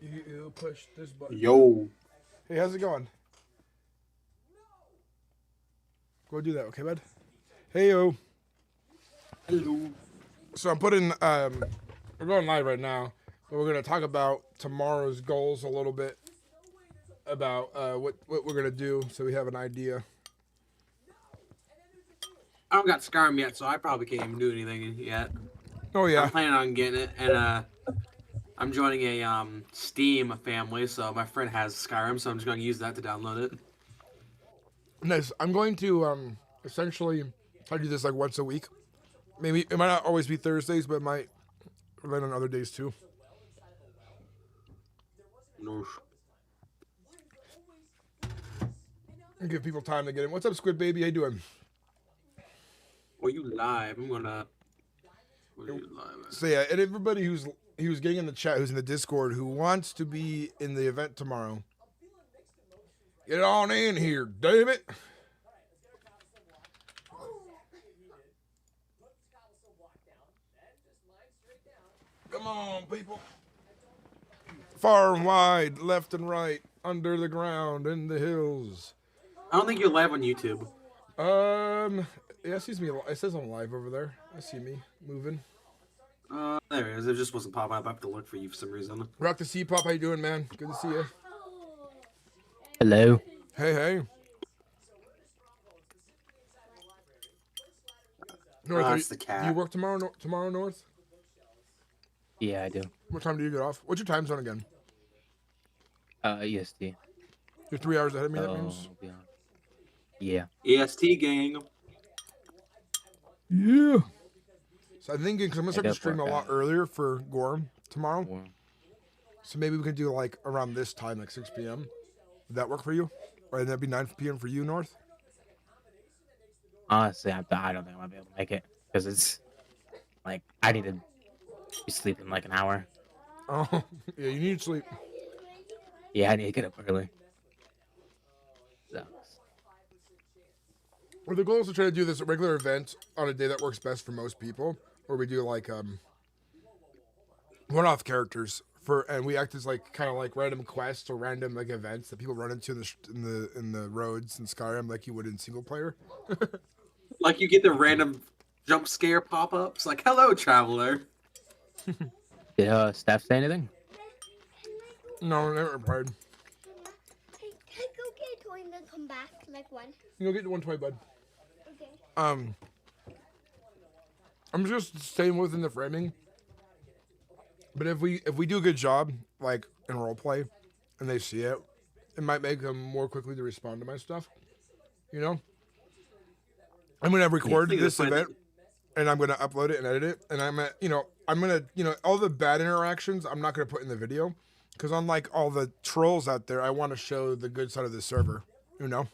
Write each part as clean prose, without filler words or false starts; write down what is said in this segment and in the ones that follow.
You push this button. Yo. Hey, how's it going? Go do that, okay, bud? Hey, yo. Hello. So I'm putting, we're going live right now, but we're going to talk about tomorrow's goals a little bit, about what we're going to do, so we have an idea. I don't got Skyrim yet, so I probably can't even do anything yet. Oh, yeah. I'm planning on getting it, and I'm joining a Steam family, so my friend has Skyrim, so I'm just going to use that to download it. Nice. I'm going to essentially try to do this like once a week. Maybe it might not always be Thursdays, but it might run on other days too. No. And give people time to get in. What's up, Squid Baby? How you doing? Well, you live. I'm gonna. So yeah, and everybody who's getting in the chat, who's in the Discord, who wants to be in the event tomorrow, get on in here, damn it! Come on, people. Far and wide, left and right, under the ground, in the hills. I don't think you're live on YouTube. Yeah, it sees me. It says I'm live over there. I see me moving. There it is. It just wasn't popping up. I have to look for you for some reason. Rock the C-Pop, how you doing, man? Good to see you. Hello. Hey, hey. North, That's the cat. Do you work tomorrow, North? Yeah, I do. What time do you get off? What's your time zone again? EST. You're 3 hours ahead of me, that means? Yeah. EST gang. Yeah. So I'm thinking, because I'm going to start to stream a lot earlier for Gorm tomorrow. So maybe we can do like around this time, like 6 p.m. Would that work for you? Or that'd be 9 p.m. for you, North? Honestly, I don't think I'll be able to make it. Because it's, like, I need to be sleeping like an hour. Oh, yeah, you need sleep. Yeah, I need to get up early. So. Well, the goal is to try to do this regular event on a day that works best for most people, where we do like one-off characters and we act as like kind of like random quests or random like events that people run into in the roads in Skyrim, like you would in single player. Like you get the random jump scare pop-ups, like "Hello, traveler." Did Steph say anything? No, never replied. Hey, can I go get a toy and then come back like one? You go get the 120, bud. Okay. I'm just staying within the framing. But if we do a good job, like in roleplay, and they see it, it might make them more quickly to respond to my stuff. You know, I'm gonna record this event, and I'm gonna upload it and edit it, and I'm gonna all the bad interactions I'm not gonna put in the video, because unlike all the trolls out there, I want to show the good side of the server. You know.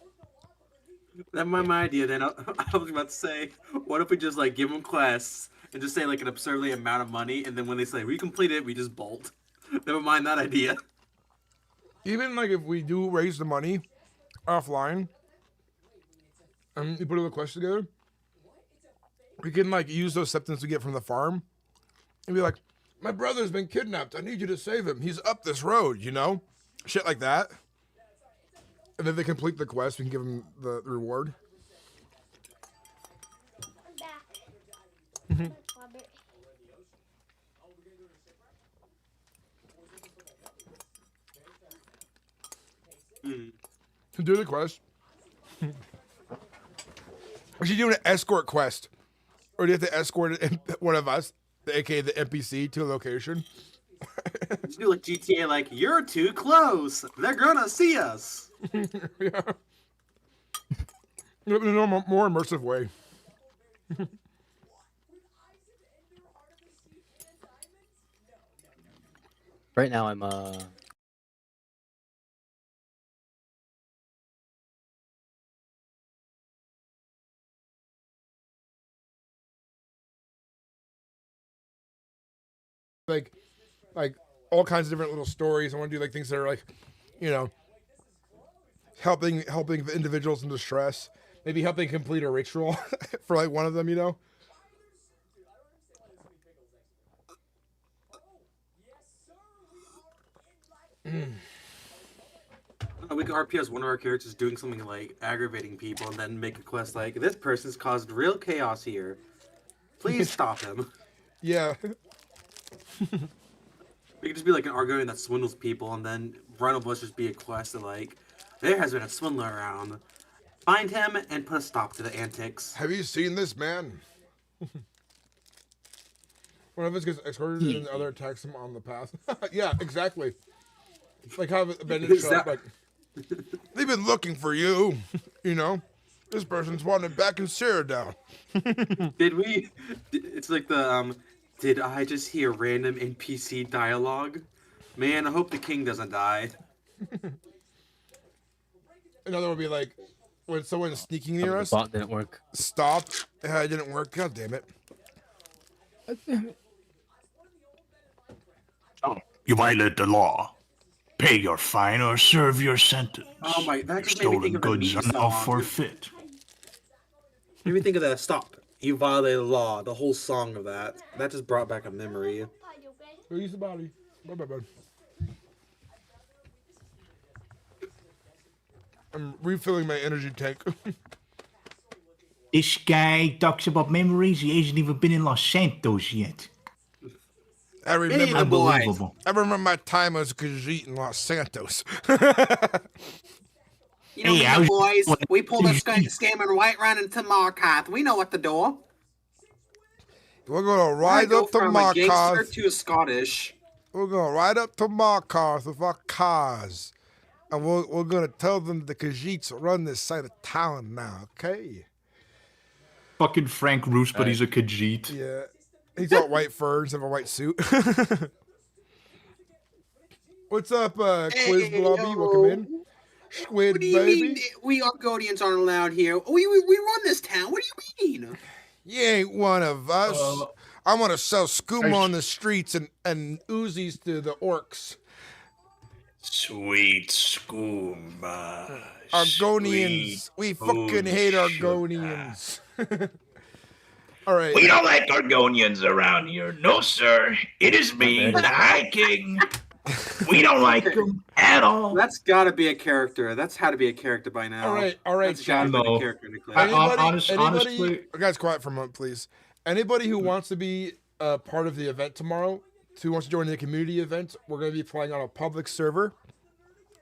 That's my idea. Then I was about to say, what if we just like give them quests and just say like an absurdly amount of money, and then when they say we complete it, we just bolt. Never mind that idea. Even like if we do raise the money offline, and you put a quest together, we can like use those septons we get from the farm, and be like, "My brother's been kidnapped. I need you to save him. He's up this road." You know, shit like that. And if they complete the quest, we can give them the reward. I'm back. Robert. Do the quest. We should do an escort quest. Or do you have to escort one of us, aka the NPC, to a location? Just do like GTA, like you're too close. They're gonna see us. Yeah. In a more immersive way. Right now, I'm like all kinds of different little stories. I want to do like things that are like, helping the individuals in distress. Maybe helping complete a ritual for like one of them, We could RP as one of our characters doing something like aggravating people, and then make a quest like, "This person's caused real chaos here. Please stop him." Yeah. We could just be like an Argonian that swindles people, and then one of us just be a quest of like, "There has been a swindler around. Find him and put a stop to the antics." Have you seen this man? One of us gets escorted and the other attacks him on the path. Yeah, exactly. Like how Bennett showed up, like, they've been looking for you. You know, this person's wanted back in Cyrodiil. Did we? It's like the Did I just hear random NPC dialogue? Man, I hope the king doesn't die. Another would be like, when someone's sneaking near us, Bot didn't work. stop. It didn't work. God damn it. You violate the law. Pay your fine or serve your sentence. Oh my, that just made me Stolen think of the goods meme are now song. forfeit. Made me think of that. Stop. You violated the law. The whole song of that. That just brought back a memory. Release the body. Bye. I'm refilling my energy tank. This guy talks about memories. He hasn't even been in Los Santos yet. I remember. Hey, boy. Unbelievable. I remember my time as Khajiit in Los Santos. You know, Hey, I was- boys, we pulled a scammer right round into Markarth. We know what to do. We're gonna ride Go up to from a gangster Markarth. to a Scottish. We're gonna ride up to Markarth with our cars, and we're gonna tell them the Khajiits run this side of town now. Okay? Fucking Frank Roos, but he's a Khajiit. Yeah. He's got white fur instead of a white suit. What's up, Quiz Blobby? Welcome in. Squid What do you baby. mean we Argonians aren't allowed here? We run this town. What do you mean? You ain't one of us. I want to sell skooma on the streets and Uzis to the orcs. Sweet skooma. Argonians. We fucking hate Argonians. All right. We don't like Argonians around here. No, sir. It is me, the High King. We don't like them at all. That's gotta be a character. That's had to be a character by now. All right, That's gotta be No. a character. Nicholas. Honestly, guys, quiet for a moment, please. Anybody who wants to be part of the event tomorrow, who wants to join the community event, we're going to be playing on a public server,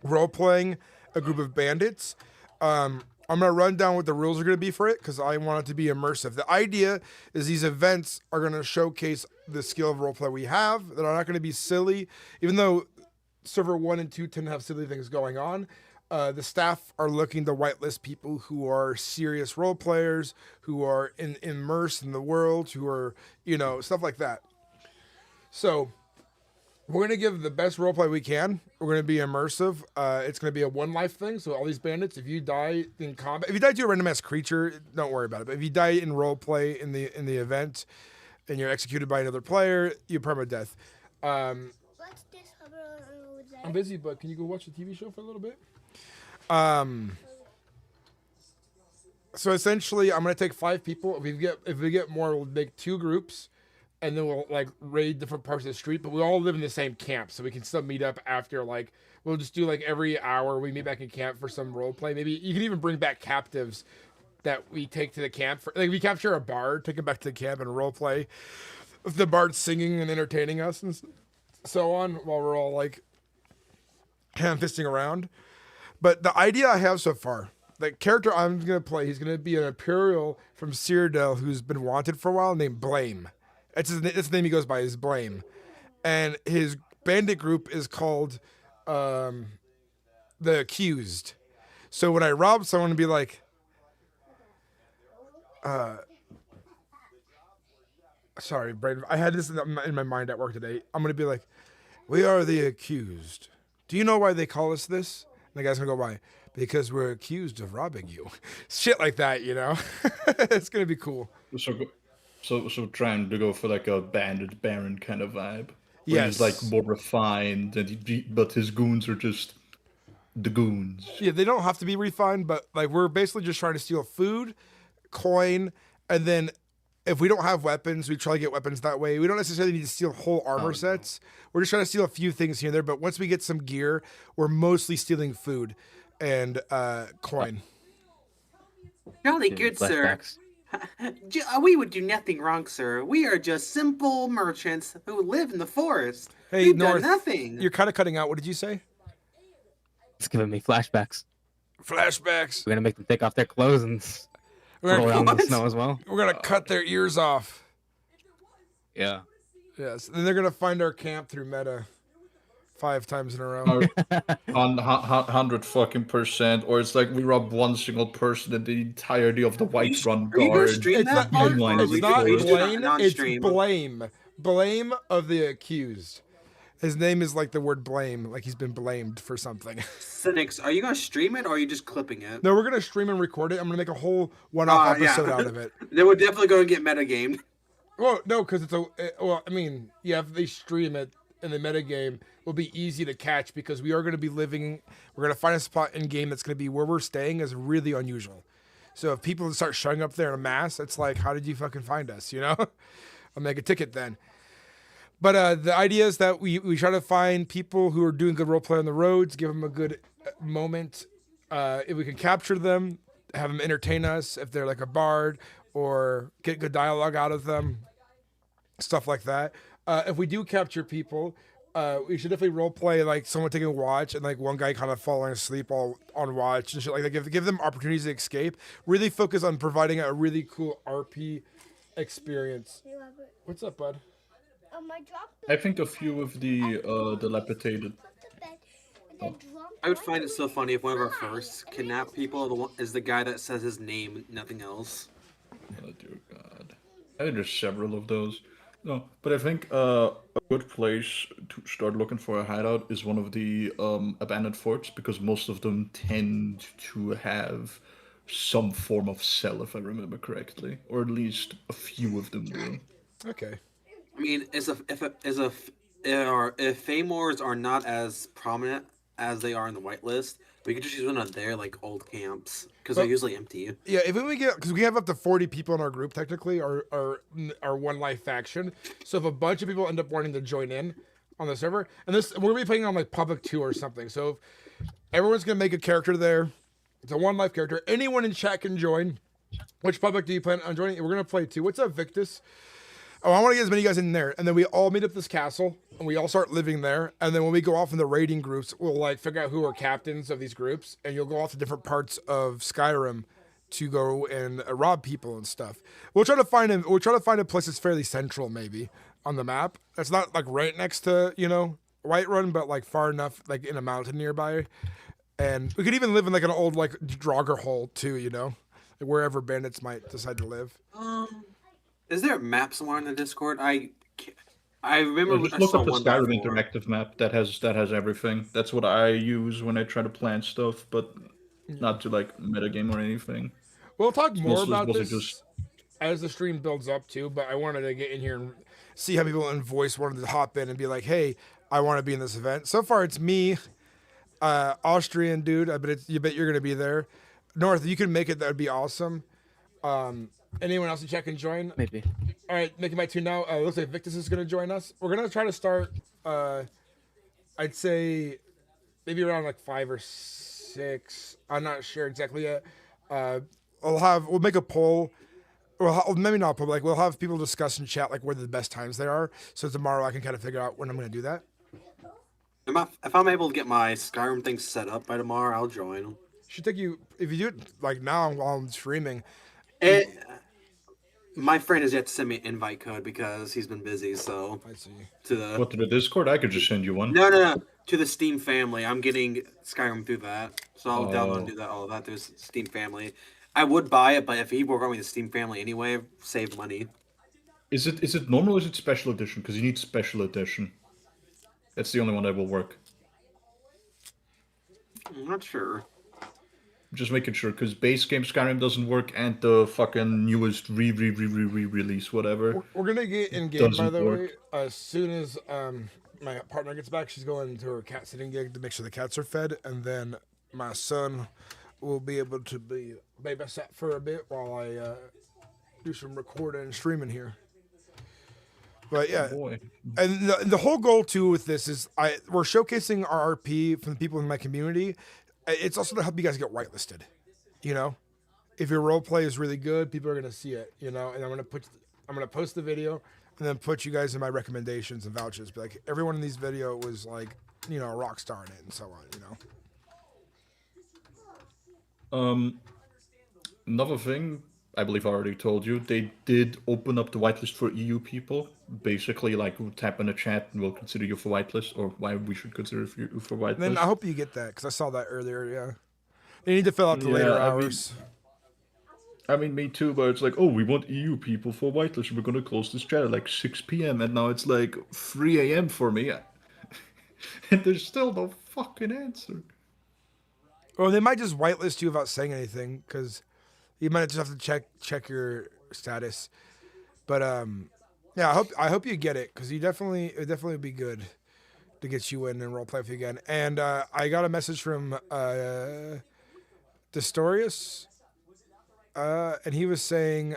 role-playing a group of bandits. I'm going to run down what the rules are going to be for it, because I want it to be immersive. The idea is these events are going to showcase the skill of roleplay we have. They're not going to be silly, even though server 1 and 2 tend to have silly things going on. The staff are looking to whitelist people who are serious role players, who are immersed in the world, who are, stuff like that. So we're going to give the best role play we can. We're going to be immersive. It's going to be a one life thing. So all these bandits, if you die in combat, if you die to a random ass creature, don't worry about it. But if you die in role play in the event and you're executed by another player, you permadeath. What's this over there? I'm busy, but can you go watch the TV show for a little bit? So essentially, I'm gonna take 5 people. If we get more, we'll make 2 groups, and then we'll raid different parts of the street. But we all live in the same camp, so we can still meet up after. We'll just do every hour we meet back in camp for some role play. Maybe you can even bring back captives that we take to the camp for. We capture a bard, take him back to the camp, and role play with the bard singing and entertaining us and so on while we're all ham-fisting around. But the idea I have so far, the character I'm going to play, he's going to be an Imperial from Cyrodiil who's been wanted for a while named Blame. That's the name he goes by, is Blame. And his bandit group is called The Accused. So when I rob someone and be like, sorry, Brandon, I had this in my mind at work today. I'm going to be like, we are the accused. Do you know why they call us this? And the guy's gonna go, why? Because we're accused of robbing you. Shit like that, It's gonna be cool. So trying to go for a bandit baron kind of vibe. Yes. He's more refined, but his goons are just the goons. Yeah, they don't have to be refined, but we're basically just trying to steal food, coin, and then if we don't have weapons, we try to get weapons that way. We don't necessarily need to steal whole armor sets. We're just trying to steal a few things here and there. But once we get some gear, we're mostly stealing food and coin. Jolly Dude, good, sir. flashbacks. We would do nothing wrong, sir. We are just simple merchants who live in the forest. Hey, We've North, done nothing. you're kind of cutting out. What did you say? It's giving me flashbacks. Flashbacks. We're gonna make them take off their clothes and We're roll gonna, around in the What? snow as well. we're gonna cut their ears off. Yeah. Yes. Then they're gonna find our camp through meta 5 times in a row. 100% or it's like we rob one single person and the entirety of the White Run Are you gonna Guard. stream It's that? not, Online it's is not recorded. blame. Not It's stream. blame. Blame of the accused. His name is like the word blame, like he's been blamed for something. Sinnix, are you gonna stream it or are you just clipping it? No, we're gonna stream and record it. I'm gonna make a whole one-off Yeah. episode out of it. Then we're definitely gonna get metagamed. Well, no, because well, I mean, yeah, if they stream it in the metagame, it'll be easy to catch because we are going to be living. We're going to find a spot in game that's going to be where we're staying is really unusual. So if people start showing up there in mass, it's like, how did you fucking find us? You know, I'll make a ticket then. But the idea is that we try to find people who are doing good roleplay on the roads, give them a good moment. If we can capture them, have them entertain us, if they're like a bard, or get good dialogue out of them, stuff like that. If we do capture people, we should definitely roleplay like someone taking a watch and like one guy kind of falling asleep while on watch and shit like that. Give them opportunities to escape. Really focus on providing a really cool RP experience. Hey, Robert. What's up, bud? I dropped the I think a few of the dilapidated. bed and then dropped I would find it so funny if one of our first kidnapped people is the guy that says his name, nothing else. Oh dear God! I think there's several of those. No, but I think a good place to start looking for a hideout is one of the abandoned forts because most of them tend to have some form of cell, if I remember correctly, or at least a few of them do. Okay. I mean, if Famors are not as prominent as they are in the whitelist, we could just use one of their like old camps because they're Well- usually empty. Yeah, if we get, because we have up to 40 people in our group technically, our one life faction. So if a bunch of people end up wanting to join in on the server, and we're gonna be playing on like public 2 or something. So if everyone's gonna make a character there. It's a one life character. Anyone in chat can join. Which public do you plan on joining? We're gonna play 2. What's up, Victus? Oh, I want to get as many guys in there, and then we all meet up this castle, and we all start living there. And then when we go off in the raiding groups, we'll like figure out who are captains of these groups, and you'll go off to different parts of Skyrim to go and rob people and stuff. We'll try to find a place that's fairly central, maybe on the map. That's not like right next to Whiterun, but like far enough, like in a mountain nearby. And we could even live in like an old like Draugr hole too, like wherever bandits might decide to live. Is there a map somewhere in the Discord? I remember Just I look saw up the one Skyrim before. interactive map that has everything. That's what I use when I try to plan stuff, but not to like metagame or anything. We'll talk more mostly- about mostly this just- as the stream builds up too, but I wanted to get in here and see how people in voice wanted to hop in and be like, hey, I want to be in this event. So far it's me, Austrian dude. You bet you're gonna be there. North, if you can make it, that would be awesome. Anyone else in chat can join? Maybe. All right, making my 2 now. Looks like Victus is going to join us. We're going to try to start, I'd say, maybe around like 5 or 6. I'm not sure exactly yet. We'll make a poll. Maybe not a poll, but like we'll have people discuss in chat like where the best times they are. So tomorrow I can kind of figure out when I'm going to do that. If I'm able to get my Skyrim thing set up by tomorrow, I'll join. Should take you, if you do it like now while I'm streaming. My friend has yet to send me an invite code because he's been busy. So I see. to the What, to the Discord? I could just send you one. no to the Steam family. I'm getting Skyrim through that, so I'll download and do that all of that through Steam family. I would buy it, but if he were going with the Steam family anyway, save money. Is it normal or is it special edition? Because you need special edition. That's the only one that will work. I'm not sure. Just making sure, because base game Skyrim doesn't work, and the fucking newest release, whatever. We're going to get in game, by Doesn't the work. way. As soon as my partner gets back, she's going to her cat sitting gig to make sure the cats are fed, and then my son will be able to be babysat for a bit while I do some recording and streaming here. But yeah, Boy. and the whole goal too with this is we're showcasing our RP from the people in my community. It's also to help you guys get whitelisted. You know, if your role play is really good, people are gonna see it. You know, and I'm gonna post the video and then put you guys in my recommendations and vouchers. Be like, everyone in these video was like, you know, a rock star in it and so on. You know. Another thing, I believe I already told you, they did open up the whitelist for EU people. Basically, like, tap in the chat and we'll consider you for whitelist, or why we should consider you for whitelist. Then I hope you get that because I saw that earlier. Yeah, you need to fill out the later hours. I mean, me too, but it's like, oh, we want EU people for whitelist. We're gonna close this chat at like 6 p.m. and now it's like 3 a.m. for me, and there's still no fucking answer. Or they might just whitelist you without saying anything because you might just have to check your status. But yeah, I hope you get it because it would definitely be good to get you in and roleplay with you again. And I got a message from Destorius, and he was saying,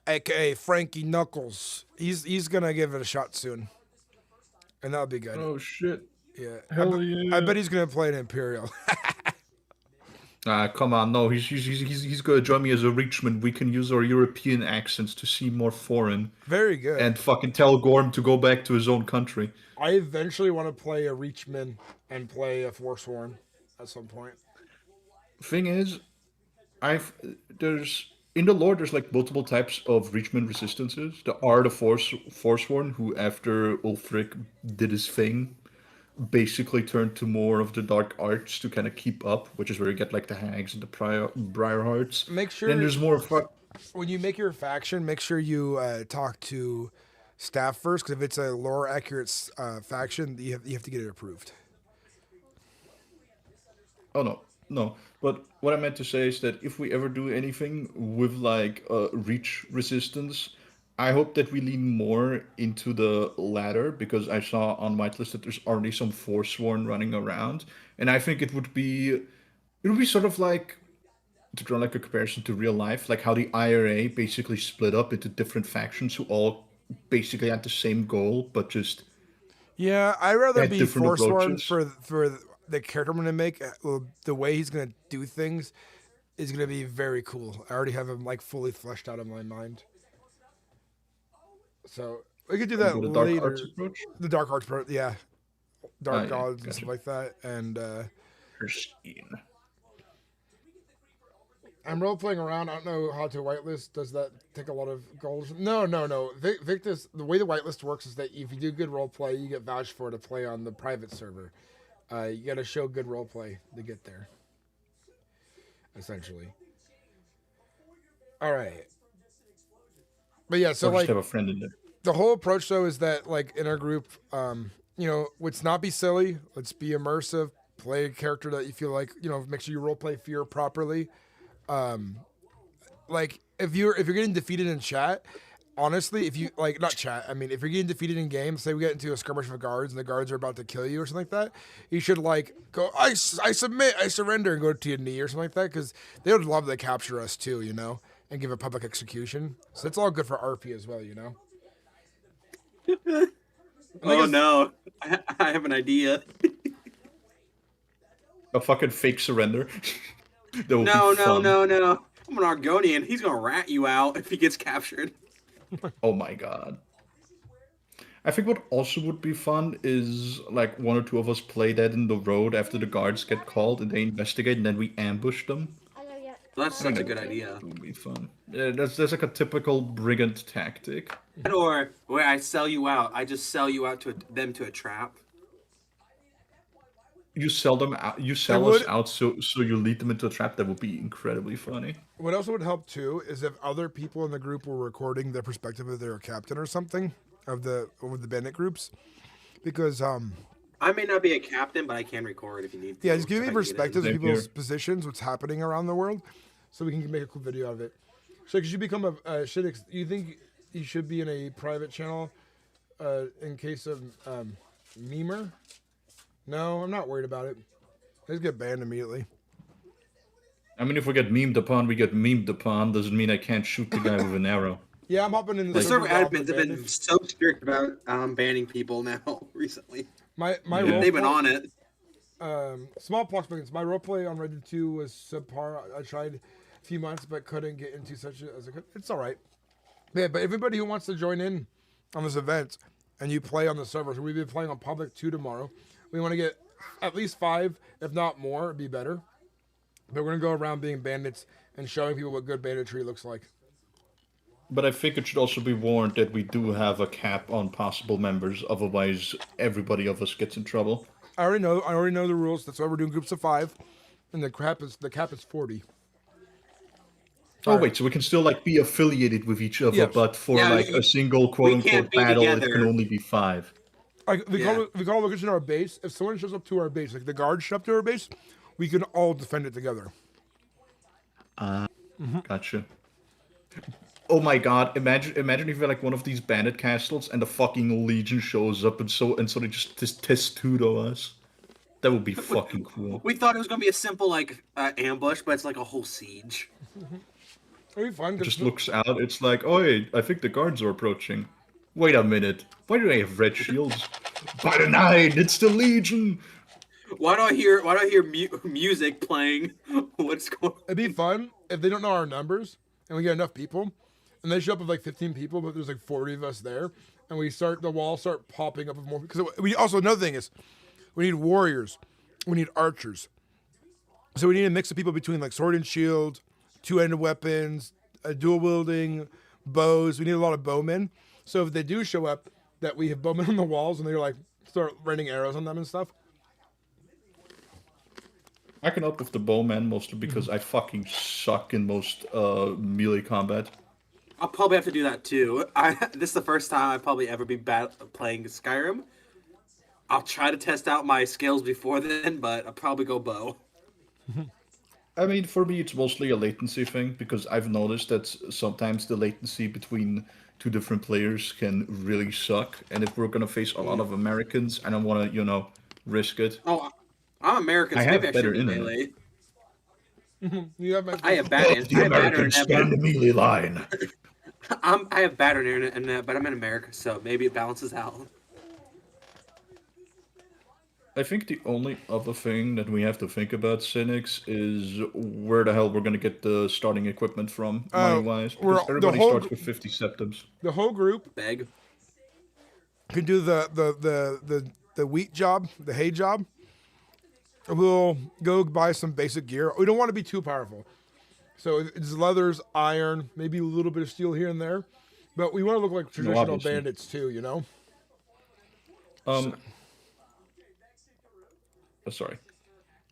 aka Frankie Knuckles, he's gonna give it a shot soon, and that'll be good. Oh shit! Yeah, Hell yeah! I bet he's gonna play an Imperial. Come on, no, he's gonna join me as a Reachman. We can use our European accents to seem more foreign. Very good. And fucking tell Gorm to go back to his own country. I eventually want to play a Reachman and play a Forsworn at some point. Thing is, there's in the lore there's like multiple types of Reachman resistances. There are the Forsworn, who after Ulfric did his thing, basically turned to more of the dark arts to kind of keep up, which is where you get like the hags and the Briarhearts. Make sure then there's more when you make your faction, make sure you talk to staff first, because if it's a lore accurate faction, you have to get it approved. Oh no. But what I meant to say is that if we ever do anything with like reach resistance, I hope that we lean more into the latter, because I saw on whitelist that there's already some Forsworn running around, and I think it would be sort of like, to draw like a comparison to real life, like how the IRA basically split up into different factions who all basically had the same goal, but just I'd rather had be different Forsworn approaches. for the character I'm gonna make. The way he's gonna do things is gonna be very cool. I already have him like fully fleshed out in my mind. So we could do that the dark later. arts approach? The dark arts approach, yeah. Dark yeah, gods and gotcha. stuff like that. And Christine. I'm role playing around. I don't know how to whitelist. Does that take a lot of gold? No. Victus, the way the whitelist works is that if you do good role play, you get vouched for to play on the private server. You got to show good role play to get there. Essentially. All right. But yeah, so Or just like have a friend in there. the whole approach though is that like in our group, let's not be silly. Let's be immersive. Play a character that you feel like, make sure you role play fear properly. Like if you're getting defeated in chat, honestly, if you like not chat, I mean if you're getting defeated in game, say we get into a skirmish with guards and the guards are about to kill you or something like that, you should like go, I submit, I surrender, and go to your knee or something like that, because they would love to capture us too, and give a public execution. So it's all good for RP as well, Oh no, I have an idea. A fucking fake surrender. That would No. be fun. I'm an Argonian. He's gonna rat you out if he gets captured. Oh my god. I think what also would be fun is like one or two of us play that in the road after the guards get called and they investigate, and then we ambush them. That's such a good idea. That would be fun. Yeah, that's like a typical brigand tactic. Or where I sell you out, I just sell you out to them to a trap. You sell them out. You sell us out, so you lead them into a trap. That would be incredibly funny. What also would help too is if other people in the group were recording their perspective of their captain or something of the bandit groups, because I may not be a captain, but I can record if you need to. just give me if I need it. perspectives of Same people's here. positions, what's happening around the world, so we can make a cool video of it. So could you become a Sinnix? You think you should be in a private channel in case of memer? No, I'm not worried about it. I just get banned immediately. I mean, if we get memed upon, we get memed upon. Doesn't mean I can't shoot the guy with an arrow. Yeah, I'm hopping in The server server admins have been so strict about banning people now recently. my Yeah. They've been on it. Small plus points. My roleplay on Reddit 2 was subpar. I tried a few months, but couldn't get into such as I could. It's all right. Yeah, but everybody who wants to join in on this event and you play on the server, so we've been playing on public 2 tomorrow. We want to get at least 5, if not more, it'd be better. But we're gonna go around being bandits and showing people what good banditry looks like. But I think it should also be warned that we do have a cap on possible members. Otherwise, everybody of us gets in trouble. I already know the rules. That's why we're doing groups of 5, and the cap is 40. Oh wait, so we can still like be affiliated with each other, Yes. but for Yeah, like a single quote can't unquote be battle, it together. can only be 5. Like we Yeah. call a location our base. If someone shows up to our base, like the guards show up to our base, we can all defend it together. Gotcha. Oh my god! Imagine if you're like one of these bandit castles and the fucking legion shows up and so they just testudo us. That would be fucking cool. We thought it was gonna be a simple like ambush, but it's like a whole siege. It'd be fun. 'Cause Just looks out. It's like, oh, hey, I think the guards are approaching. Wait a minute. Why do they have red shields? By the 9, it's the legion. Why do I hear music playing? What's going? it'd be fun if they don't know our numbers and we get enough people, and they show up with like 15 people, but there's like 40 of us there, and the walls start popping up with more. Because we also another thing is, we need warriors, we need archers, so we need a mix of people between like sword and shield, two-handed weapons, dual wielding, bows. We need a lot of bowmen. So if they do show up, that we have bowmen on the walls and they're like start raining arrows on them and stuff. I can help with the bowman mostly because I fucking suck in most melee combat. I'll probably have to do that too. This is the first time I'll probably ever be playing Skyrim. I'll try to test out my skills before then, but I'll probably go bow. I mean, for me, it's mostly a latency thing because I've noticed that sometimes the latency between 2 different players can really suck. And if we're gonna face a lot of Americans, I don't want to, risk it. Oh, I'm American, so I have maybe I should better be internet. melee. You have I have bad Let the Americans stand the melee line. I have bad internet, but I'm in America, so maybe it balances out. I think the only other thing that we have to think about, Sinnix, is where the hell we're gonna get the starting equipment from, money-wise. we're- Because everybody the whole starts gr- with 50 septums. The whole group Beg. can do the wheat job, the hay job. We'll go buy some basic gear. We don't want to be too powerful. So it's leathers, iron, maybe a little bit of steel here and there. But we want to look like traditional obviously. bandits too, you know? Sorry.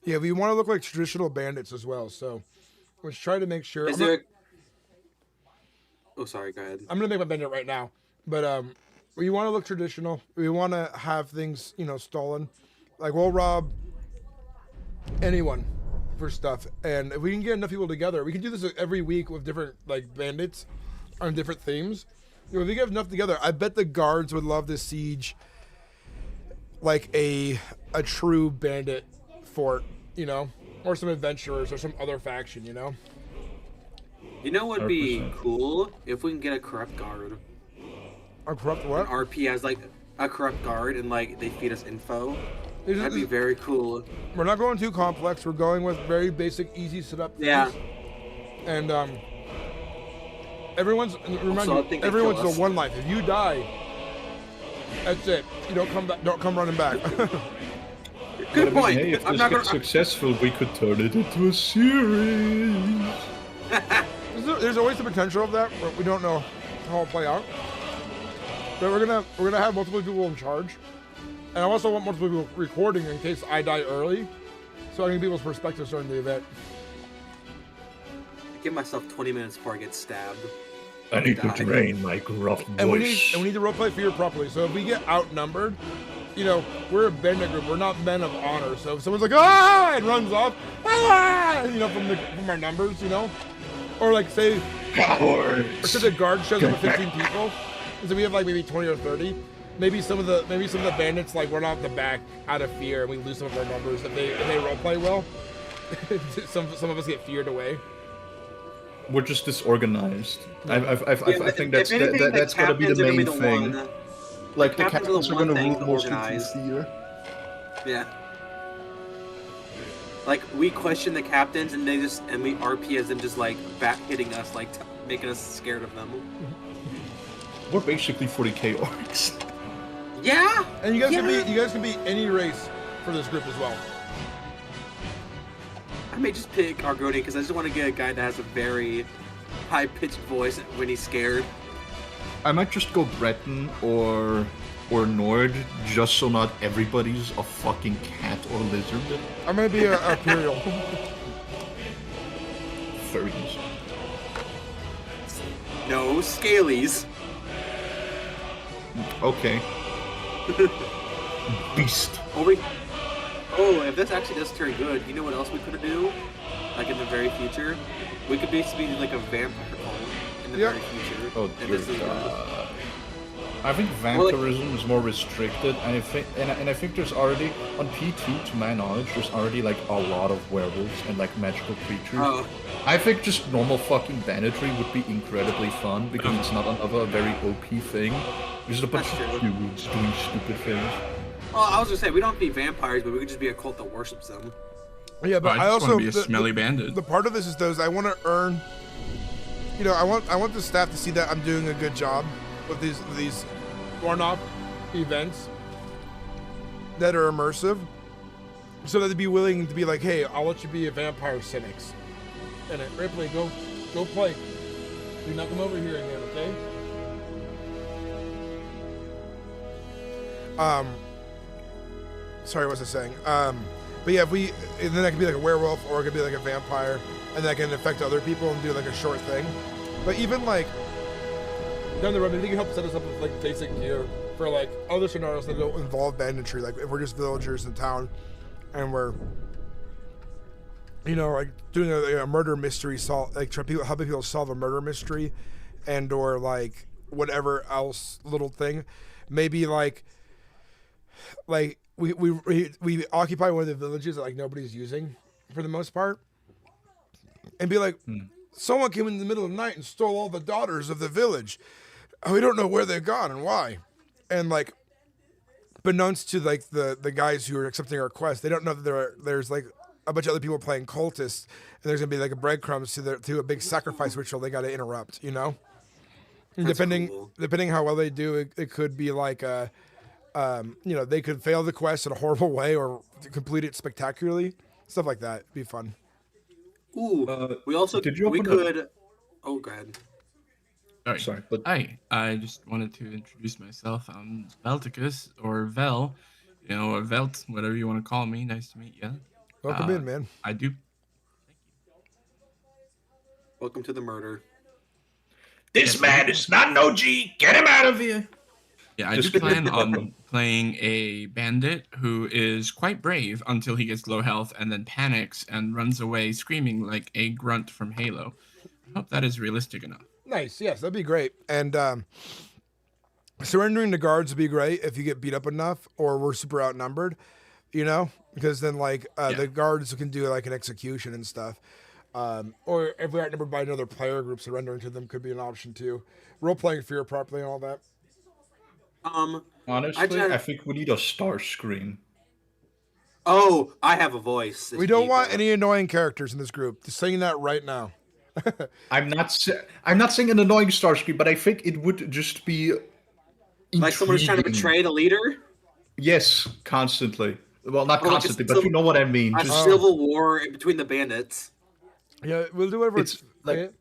Yeah, we want to look like traditional bandits as well. So let's try to make sure. Is there? Oh, sorry. Go ahead. I'm gonna make my bandit right now. But we want to look traditional. We want to have things, stolen. Like we'll rob anyone for stuff, and if we can get enough people together, we can do this every week with different like bandits on different themes. If we get enough together, I bet the guards would love to siege like a true bandit fort, or some adventurers or some other faction, You know what would be 100%. cool if we can get a corrupt guard. A corrupt what? RP has like a corrupt guard and like they feed us info. This That'd be is- very cool. We're not going too complex. We're going with very basic, easy setup. Things. Yeah. And everyone's Also, I think they everyone's kill us. the one life. If you die, that's it. You don't come back. Don't come running back. Good point. Hey, if I'm this not gets gonna. successful, we could turn it into a series. There's always the potential of that, but we don't know how it'll play out. But we're gonna have multiple people in charge, and I also want multiple people recording in case I die early, so I can get people's perspectives during the event. Give myself 20 minutes before I get stabbed. I need to Die. drain my gruff And we voice. need to roleplay fear properly. So if we get outnumbered, we're a bandit group. We're not men of honor. So if someone's like and runs off, from our numbers, or like say, or Cowards! say the guard shows up with 15 people, and so we have like maybe 20 or 30. Maybe some of the bandits like run off the back out of fear, and we lose some of our numbers if they roleplay well. some of us get feared away. We're just disorganized. I think if anything, the that's gotta be the captains are gonna main the thing. one- Like the captains are captains the are one gonna thing rule to mostly organize. through fear. Yeah. Like we question the captains, and we RP as them just like bat hitting us, like making us scared of them. We're basically 40k orcs. Yeah. And you guys can be any race for this group as well. I may just pick Argoni because I just want to get a guy that has a very high-pitched voice when he's scared. I might just go Breton or Nord, just so not everybody's a fucking cat or lizard. I'm gonna be a Imperial. Furries. No, Scalies. Okay. Beast. Oh, if this actually does turn good, you know what else we could do? Like in the very future? We could basically be like a vampire cult in the very future. Oh, and dear this is God. I think vampirism is more restricted, and I think there's already on P2, to my knowledge, there's already like a lot of werewolves and like magical creatures. Oh. I think just normal fucking banditry would be incredibly fun because it's not another very OP thing. There's a bunch of dudes doing stupid things. Well, I was gonna say we don't have to be vampires, but we could just be a cult that worships them. Yeah, but I I just also want to be a smelly bandit. The part of this is those I want to earn. You know, I want the staff to see that I'm doing a good job with these one-off events that are immersive, so that they'd be willing to be like, hey, I'll let you be a vampire Sinnix. And Ripley, go play. Do not come over here again, okay? Sorry, what was I saying? But yeah, and then I could be like a werewolf, or it could be like a vampire, and that can affect other people and do like a short thing. But even like down the road, maybe they can help set us up with like basic gear for like other scenarios that don't involve banditry. Like if we're just villagers in town, and we're, you know, like doing a murder mystery, helping people solve a murder mystery, and or like whatever else little thing. Maybe like we occupy one of the villages that like nobody's using for the most part, and be like, someone came in the middle of the night and stole all the daughters of the village. We don't know where they've gone and why. And like, beknownst to like the guys who are accepting our quest, they don't know that there's like a bunch of other people playing cultists, and there's gonna be like a breadcrumbs to a big sacrifice ritual they got to interrupt. You know, and depending how well they do, it could be like a. You know, they could fail the quest in a horrible way or complete it spectacularly. Stuff like that. It'd be fun. Ooh, we also we could. Oh, go ahead. Sorry, but Hi, I just wanted to introduce myself. I'm Velticus, or Vel, you know, or Velt, whatever you want to call me. Nice to meet you. Welcome in, man. I do. Welcome to the murder. This man is not an OG. Get him out of here. Yeah, I do plan on playing a bandit who is quite brave until he gets low health and then panics and runs away screaming like a grunt from Halo. I hope that is realistic enough. Nice. Yes, that'd be great. And surrendering to guards would be great if you get beat up enough or we're super outnumbered, you know, because then like the guards can do like an execution and stuff. Or if we're outnumbered by another player group, surrendering to them could be an option too. Role-playing fear properly and all that. Honestly, I think we need a star screen. Oh, I have a voice. We don't want any annoying characters in this group. Just saying that right now. I'm not saying an annoying star screen, but I think it would just be like someone's trying to betray the leader. Yes, constantly. Well, not like constantly, but you know what I mean. A civil war between the bandits. Yeah, we'll do whatever It's like,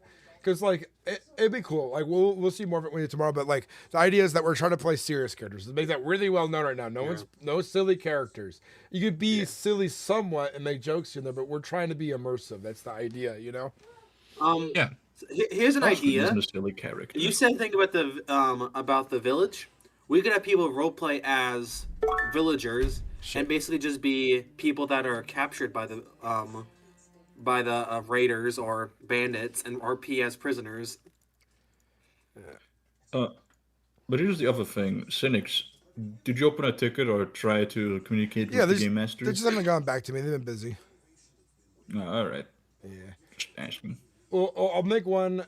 because like it'd be cool. Like we'll see more of it when you tomorrow. But like the idea is that we're trying to play serious characters. To make that really well known right now. No silly characters. You could be silly somewhat and make jokes in there, but we're trying to be immersive. That's the idea, you know. Yeah. Here's an idea. A silly character. You said think about the village. We could have people roleplay as villagers and basically just be people that are captured by the raiders or bandits and RP as prisoners. But here's the other thing, Sinnix. Did you open a ticket or try to communicate with the game master? They just haven't gone back to me. They've been busy. All right. Yeah. Just asking. Well, I'll make one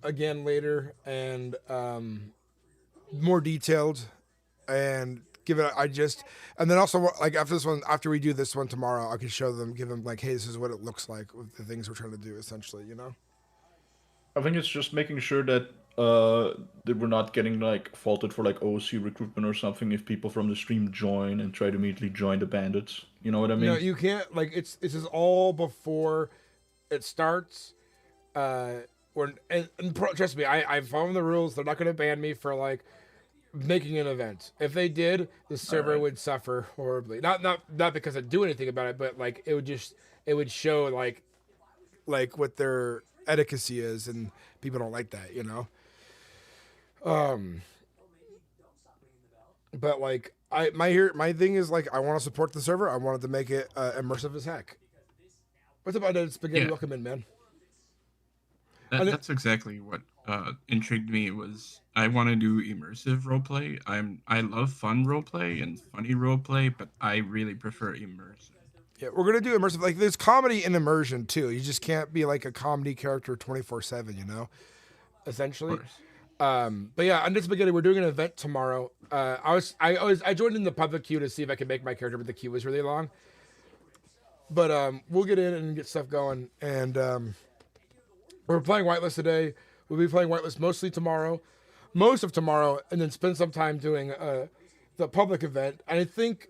again later and more detailed and give it. And then also like after this one, after we do this one tomorrow, I can show them, give them like, hey, this is what it looks like with the things we're trying to do, essentially. You know. I think it's just making sure that that we're not getting like faulted for like OC recruitment or something if people from the stream join and try to immediately join the bandits. You know what I mean? No, you can't. Like this is all before it starts. Trust me, I followed the rules. They're not going to ban me for like making an event. If they did, the server would suffer horribly. Not because I do anything about it, but like it would show like what their etiquette is, and people don't like that, you know. But like my thing is like I want to support the server. I wanted to make it immersive as heck. What's about that spaghetti? Yeah. Welcome in, man. That's exactly what intrigued me. Was I want to do immersive roleplay. I love fun roleplay and funny roleplay, but I really prefer immersive. Yeah, we're gonna do immersive. Like there's comedy and immersion too. You just can't be like a comedy character 24/7. You know, essentially. But yeah, on this spaghetti, we're doing an event tomorrow. I joined in the public queue to see if I could make my character, but the queue was really long. But we'll get in and get stuff going, and we're playing Whitelist today. We'll be playing Whitelist most of tomorrow, and then spend some time doing the public event. And I think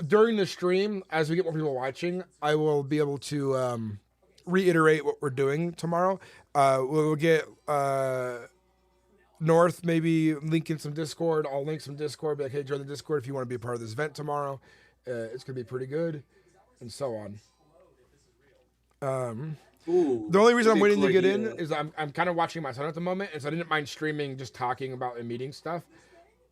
during the stream, as we get more people watching, I will be able to reiterate what we're doing tomorrow. We'll get North maybe link in some Discord. I'll link some Discord. Be like, hey, join the Discord if you want to be a part of this event tomorrow. It's gonna be pretty good, and so on. The only reason I'm waiting to get in is I'm kind of watching my son at the moment, and so I didn't mind streaming, just talking about and meeting stuff.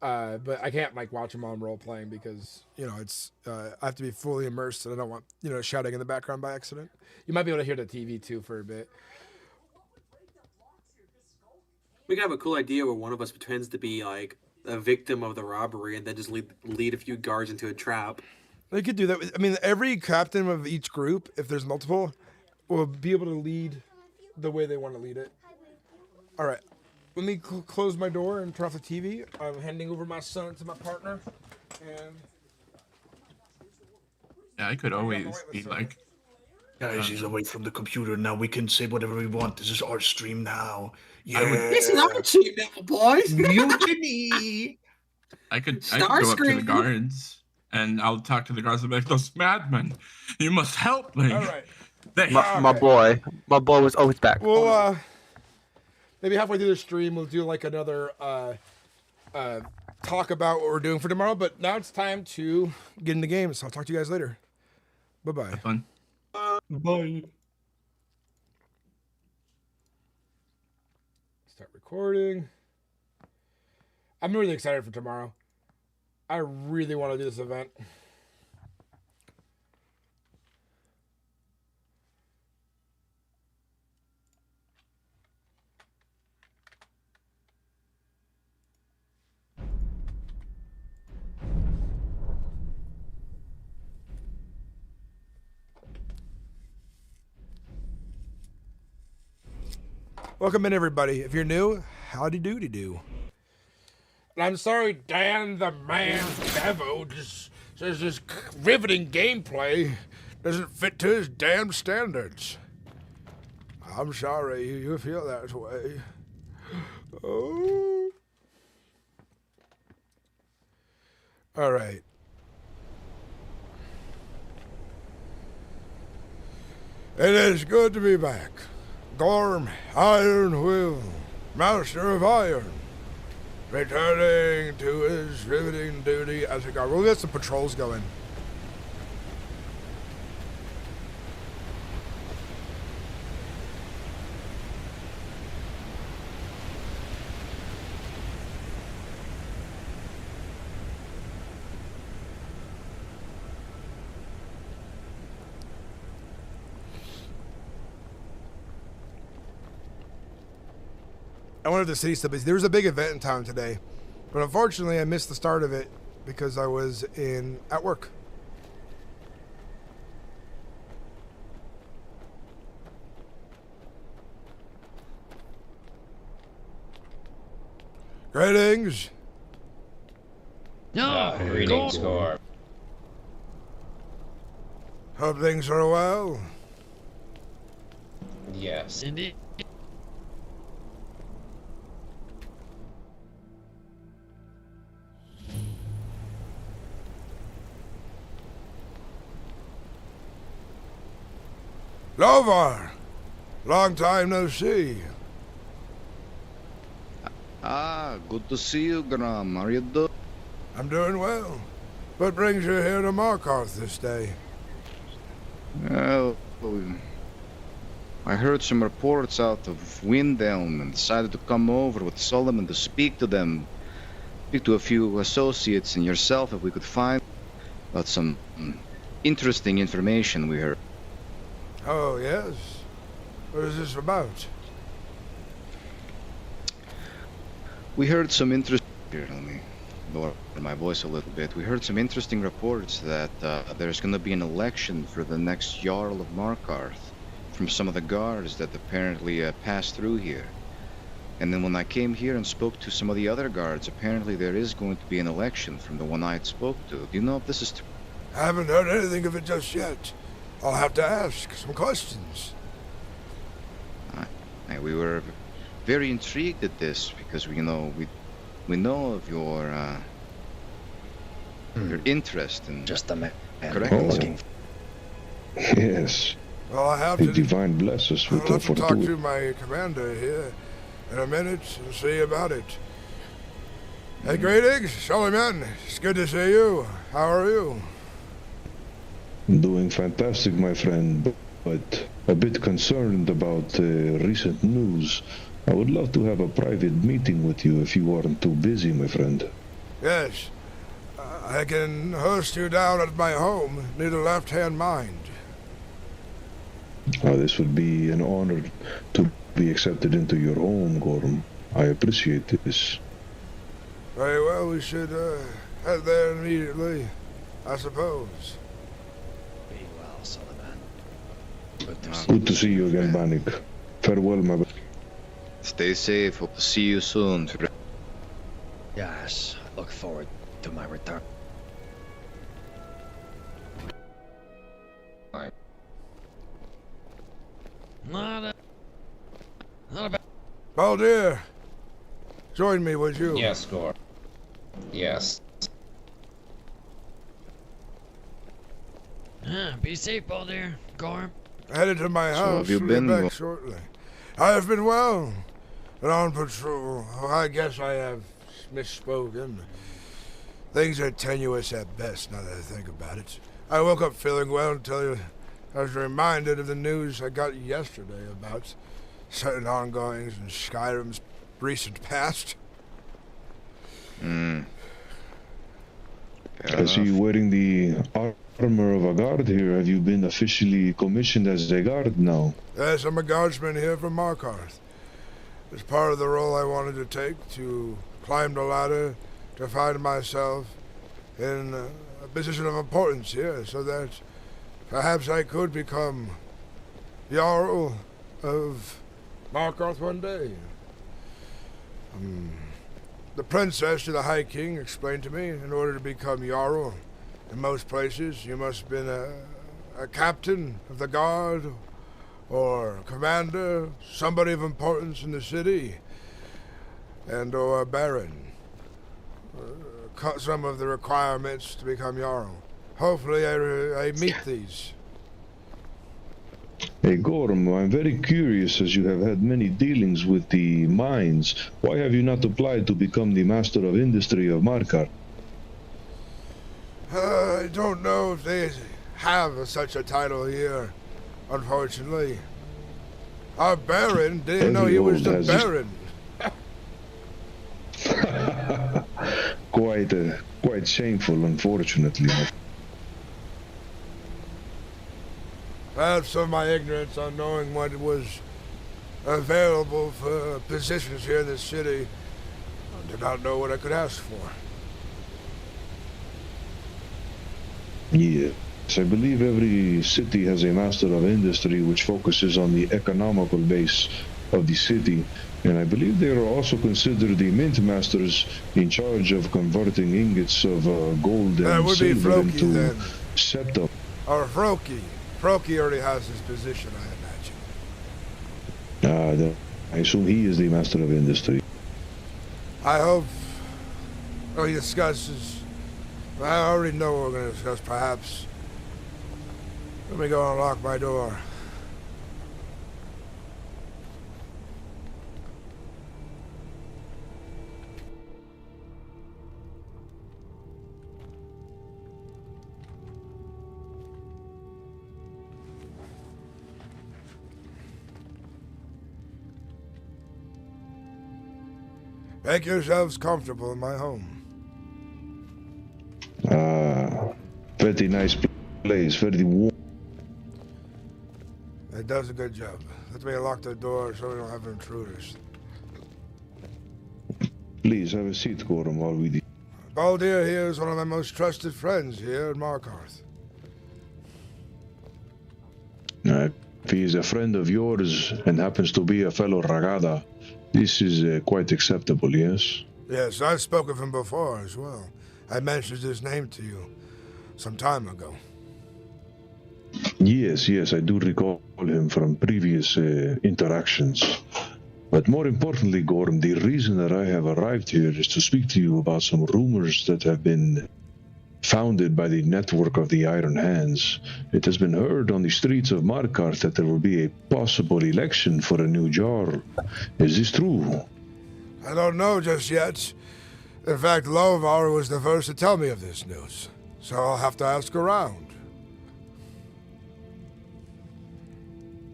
But I can't like watch him while I'm role playing because you know it's I have to be fully immersed, and I don't want shouting in the background by accident. You might be able to hear the TV too for a bit. We could have a cool idea where one of us pretends to be like a victim of the robbery and then just lead a few guards into a trap. They could do that. I mean, every captain of each group, if there's multiple, will be able to lead the way they want to lead it. All right. Let me close my door and turn off the TV. I'm handing over my son to my partner. And Yeah, I could always be like, Guys, he's away from the computer now. We can say whatever we want. This is our stream now. Yeah. This is our cheat now, boys. Mutiny. I could go up to the guards and I'll talk to the guards and be like, those madmen, you must help me. all right. My boy was always back. Well, maybe halfway through the stream, we'll do like another talk about what we're doing for tomorrow. But now it's time to get in the game. So I'll talk to you guys later. Bye-bye. Have fun. Bye. Start recording. I'm really excited for tomorrow. I really want to do this event. Welcome in, everybody. If you're new, howdy doody do. And I'm sorry, Dan the Man Devo just says this riveting gameplay doesn't fit to his damn standards. I'm sorry you feel that way. Oh. All right. It is good to be back. Gorm, Ironwill, Master of Iron, returning to his riveting duty as a guard. We'll get some patrols going. I wonder if the city still busy. There was a big event in town today, but unfortunately I missed the start of it because I was at work. Greetings. No, Greetings, Gorm. Hope things are well. Yes. Indeed. Lovar, long time no see. Ah, good to see you, Gorm. How are you doing? I'm doing well. What brings you here to Markarth this day? Well, I heard some reports out of Windelm and decided to come over with Solomon to speak to them. Speak to a few associates and yourself if we could find out some interesting information we heard. Oh, yes. What is this about? We heard some interesting... Here, let me lower my voice a little bit. We heard some interesting reports that there's going to be an election for the next Jarl of Markarth from some of the guards that apparently passed through here. And then when I came here and spoke to some of the other guards, apparently there is going to be an election from the one I had spoke to. Do you know if this is true? I haven't heard anything of it just yet. I'll have to ask some questions. We were very intrigued at this because we know of your interest in Just a man. correct. Looking. Yes. Well, I have The to... divine bless us with I'll the have to talk fortuna. to my commander here in a minute and see about it. Hey, greetings, Solomon. It's good to see you. How are you? Doing fantastic, my friend, but a bit concerned about recent news. I would love to have a private meeting with you if you aren't too busy, my friend. Yes. I can host you down at my home near the left-hand mind. This would be an honor to be accepted into your home, Gorm. I appreciate this. Very well, we should head there immediately, I suppose. Be well, Solomon. Good to see you again, Banik. Farewell, my brother. Stay safe. Hope to see you soon. Yes, I look forward to my return. Not a bad. Baldir, join me, would you? Yes, Gorm. Yes. Be safe, Baldir. Gorm. Headed to my So house. have you We'll be been, back Gorm? shortly. I have been well, and on patrol. Oh, I guess I have misspoken. Things are tenuous at best, now that I think about it. I woke up feeling well until I was reminded of the news I got yesterday about certain ongoings in Skyrim's recent past. Fair I see you enough. wearing the armor of a guard here. Have you been officially commissioned as a guard now? Yes, I'm a guardsman here from Markarth. It's part of the role I wanted to take to climb the ladder to find myself in a position of importance here so that perhaps I could become Jarl of Markarth one day. The princess to the High King explained to me in order to become Jarl, in most places you must have been a captain of the guard or commander, somebody of importance in the city, and or a baron. Some of the requirements to become Jarl. Hopefully I meet these. Hey, Gorm, I'm very curious as you have had many dealings with the mines. Why have you not applied to become the Master of Industry of Markarth? I don't know if they have such a title here, unfortunately. Our Baron didn't know he was the Baron. Quite shameful, unfortunately. Perhaps of my ignorance on knowing what was available for positions here in the city, I did not know what I could ask for. Yes, I believe every city has a Master of Industry which focuses on the economical base of the city, and I believe they are also considered the mint masters in charge of converting ingots of gold That and would be silver Froki into then. septum. Or Froki. Froki already has his position, I imagine. I assume he is the master of industry. I hope he discusses. I already know what we're going to discuss, perhaps. Let me go unlock my door. Make yourselves comfortable in my home. Very nice place, very warm. It does a good job. Let me lock the door so we don't have intruders. Please have a seat, Gorm, while we... Baldir here is one of my most trusted friends here in Markarth. If he is a friend of yours and happens to be a fellow Ragada, this is quite acceptable, yes? Yes, I spoke of him before as well. I mentioned his name to you some time ago. Yes, I do recall him from previous interactions. But more importantly, Gorm, the reason that I have arrived here is to speak to you about some rumors that have been founded by the network of the Iron Hands. It has been heard on the streets of Markarth that there will be a possible election for a new Jar. Is this true? I don't know just yet. In fact, Lovar was the first to tell me of this news, so I'll have to ask around.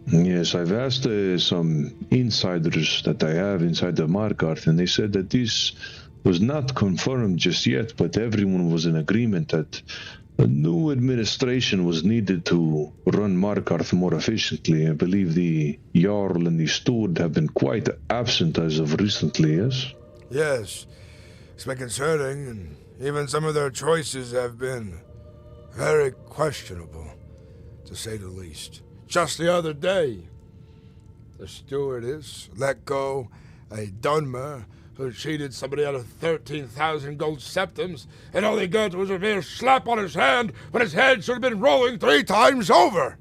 Yes, I've asked some insiders that I have inside the Markarth, and they said that this was not confirmed just yet, but everyone was in agreement that a new administration was needed to run Markarth more efficiently. I believe the Jarl and the Steward have been quite absent as of recently, yes? Yes, it's been concerning, and even some of their choices have been very questionable, to say the least. Just the other day, the stewardess let go a Dunmer who cheated somebody out of 13,000 gold septums, and all he got was a mere slap on his hand when his head should have been rolling 3 times over.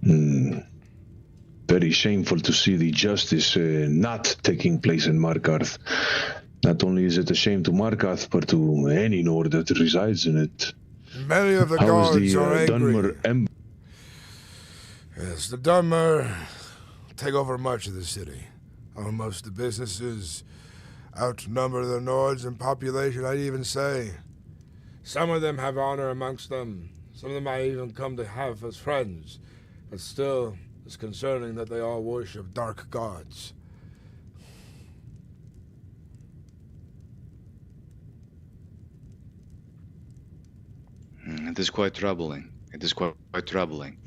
Very shameful to see the justice not taking place in Markarth. Not only is it a shame to Markarth, but to any Nord that resides in it. Many of the How is guards the are angry. Dunmer Yes, the Dunmer take over much of the city. Most of the businesses outnumber the Nords in population, I'd even say. Some of them have honor amongst them. Some of them I even come to have as friends. But still, it's concerning that they all worship dark gods. It is quite troubling. It is quite troubling.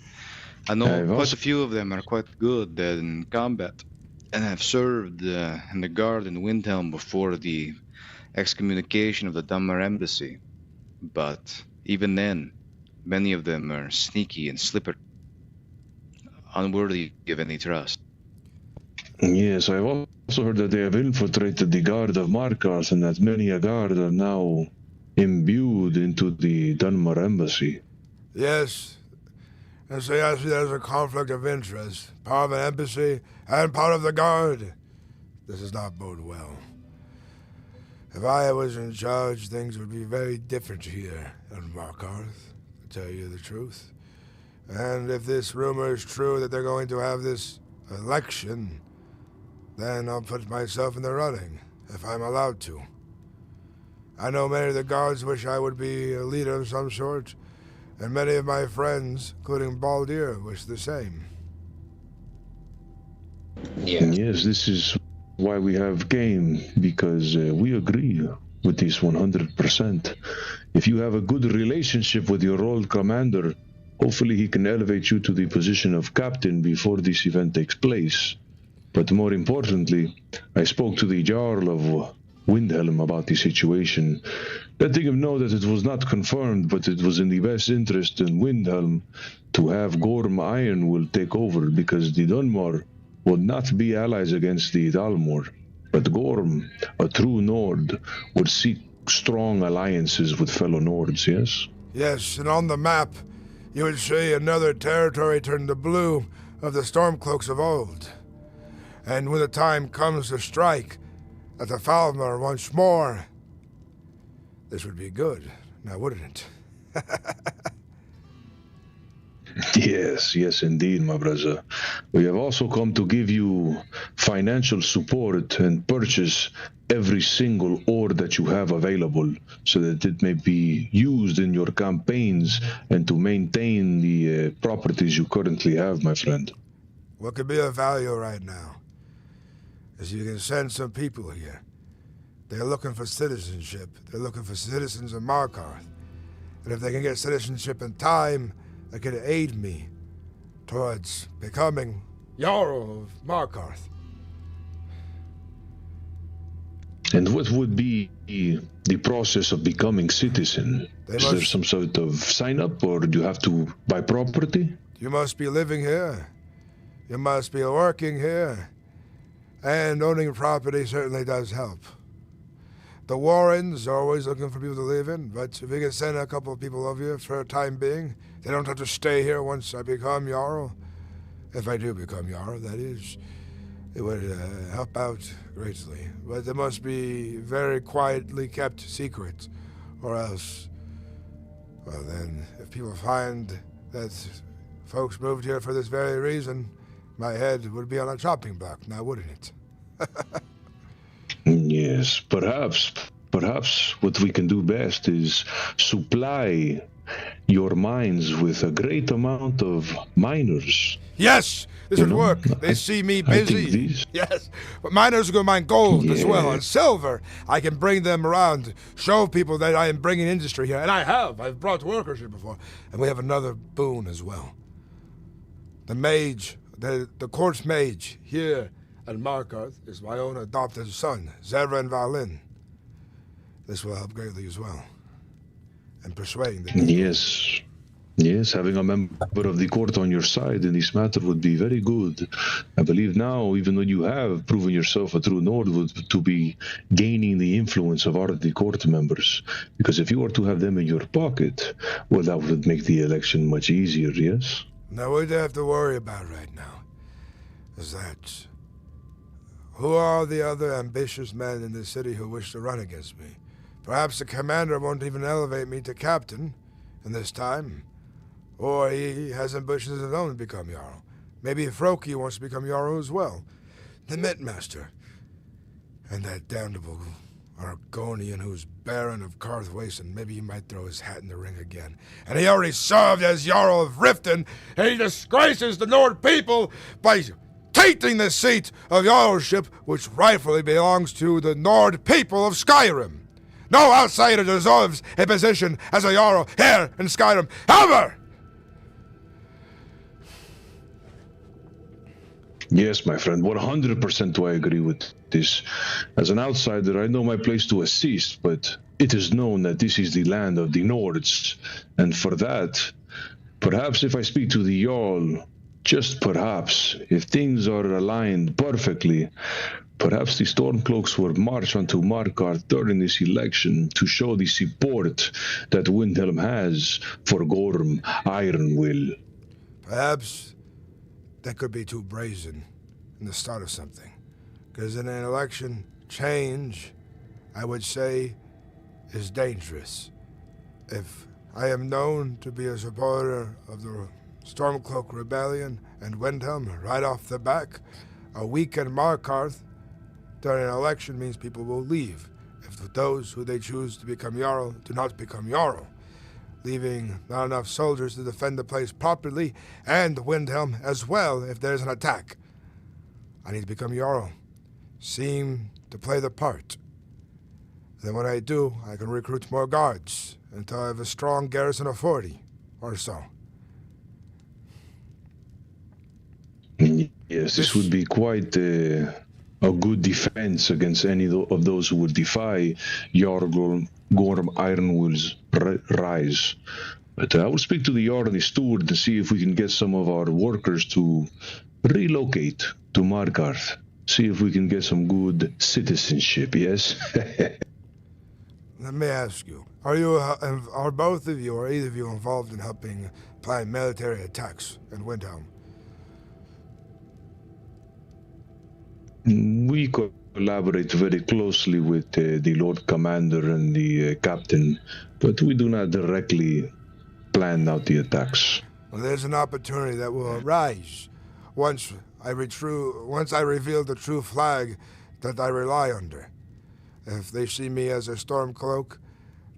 I know quite a few of them are quite good in combat, and have served in the guard in Windhelm before the excommunication of the Dunmer embassy. But even then, many of them are sneaky and slippery, unworthy of any trust. Yes, I've also heard that they have infiltrated the guard of Markarth, and that many a guard are now imbued into the Dunmer embassy. Yes. And so yes, there's a conflict of interest. Part of an embassy and part of the guard. This does not bode well. If I was in charge, things would be very different here in Markarth, to tell you the truth. And if this rumor is true that they're going to have this election, then I'll put myself in the running, if I'm allowed to. I know many of the guards wish I would be a leader of some sort, and many of my friends, including Baldir, wish the same. Yes, this is why we have game, because we agree with this 100%. If you have a good relationship with your old commander, hopefully he can elevate you to the position of captain before this event takes place. But more importantly, I spoke to the Jarl of Windhelm about the situation, letting him know that it was not confirmed, but it was in the best interest in Windhelm to have Gorm Ironwill take over, because the Dunmar would not be allies against the Dalmor. But Gorm, a true Nord, would seek strong alliances with fellow Nords, yes? Yes, and on the map, you would see another territory turned to blue of the Stormcloaks of old. And when the time comes to strike at the Falmer once more, this would be good, now wouldn't it? Yes, indeed, my brother. We have also come to give you financial support and purchase every single ore that you have available, so that it may be used in your campaigns and to maintain the properties you currently have, my friend. What could be of value right now is you can send some people here. They're looking for citizenship. They're looking for citizens of Markarth. And if they can get citizenship in time, they can aid me towards becoming Jarl of Markarth. And what would be the process of becoming citizen? Is there some sort of sign-up, or do you have to buy property? You must be living here. You must be working here. And owning property certainly does help. The Warrens are always looking for people to live in, but if we can send a couple of people over here for a time being, they don't have to stay here once I become Jarl. If I do become Jarl, that is. It would help out greatly. But they must be very quietly kept secret, or else, well then, if people find that folks moved here for this very reason, my head would be on a chopping block, now wouldn't it? Yes, perhaps what we can do best is supply your mines with a great amount of miners. Yes, this would work. They see me busy. Yes, but miners are going to mine gold as well, and silver. I can bring them around, show people that I am bringing industry here, and I have. I've brought workers here before. And we have another boon as well. The mage, the court's mage here at Markarth is my own adopted son, Zera and Valin. This will help greatly as well. And persuading the people. Yes, having a member of the court on your side in this matter would be very good. I believe now, even though you have proven yourself a true Nord, to be gaining the influence of the court members. Because if you were to have them in your pocket, well, that would make the election much easier, yes? Now, what I have to worry about right now is that who are the other ambitious men in this city who wish to run against me? Perhaps the commander won't even elevate me to captain in this time. Or he has ambitions of his own to become Jarl. Maybe Froki wants to become Jarl as well. The Mitmaster. And that damnable Argonian who's Baron of Karth Wasteland. Maybe he might throw his hat in the ring again. And he already served as Jarl of Riften, and he disgraces the Nord people by taking the seat of Jarlship, which rightfully belongs to the Nord people of Skyrim. No outsider deserves a position as a Jarl here in Skyrim, ever! Yes, my friend, 100% do I agree with this. As an outsider, I know my place to assist, but it is known that this is the land of the Nords. And for that, perhaps if I speak to the Jarl, just perhaps, if things are aligned perfectly, perhaps the Stormcloaks will march onto Markarth during this election to show the support that Windhelm has for Gorm Ironwill. Perhaps that could be too brazen in the start of something. Because in an election, change, I would say, is dangerous. If I am known to be a supporter of the Stormcloak Rebellion and Windhelm right off the back, a week in Markarth during an election means people will leave if those who they choose to become Jarl do not become Jarl, leaving not enough soldiers to defend the place properly, and Windhelm as well if there's an attack. I need to become Jarl, seem to play the part. Then when I do, I can recruit more guards until I have a strong garrison of 40 or so. Yes, this would be quite a good defense against any of those who would defy Jarl Gorm Ironwill's rise. But I will speak to the Jarl and the steward to see if we can get some of our workers to relocate to Markarth. See if we can get some good citizenship, yes? Let me ask you, are both of you or either of you involved in helping plan military attacks in Windhelm? We collaborate very closely with the Lord Commander and the Captain, but we do not directly plan out the attacks. Well, there's an opportunity that will arise once I reveal the true flag that I rely under. If they see me as a Stormcloak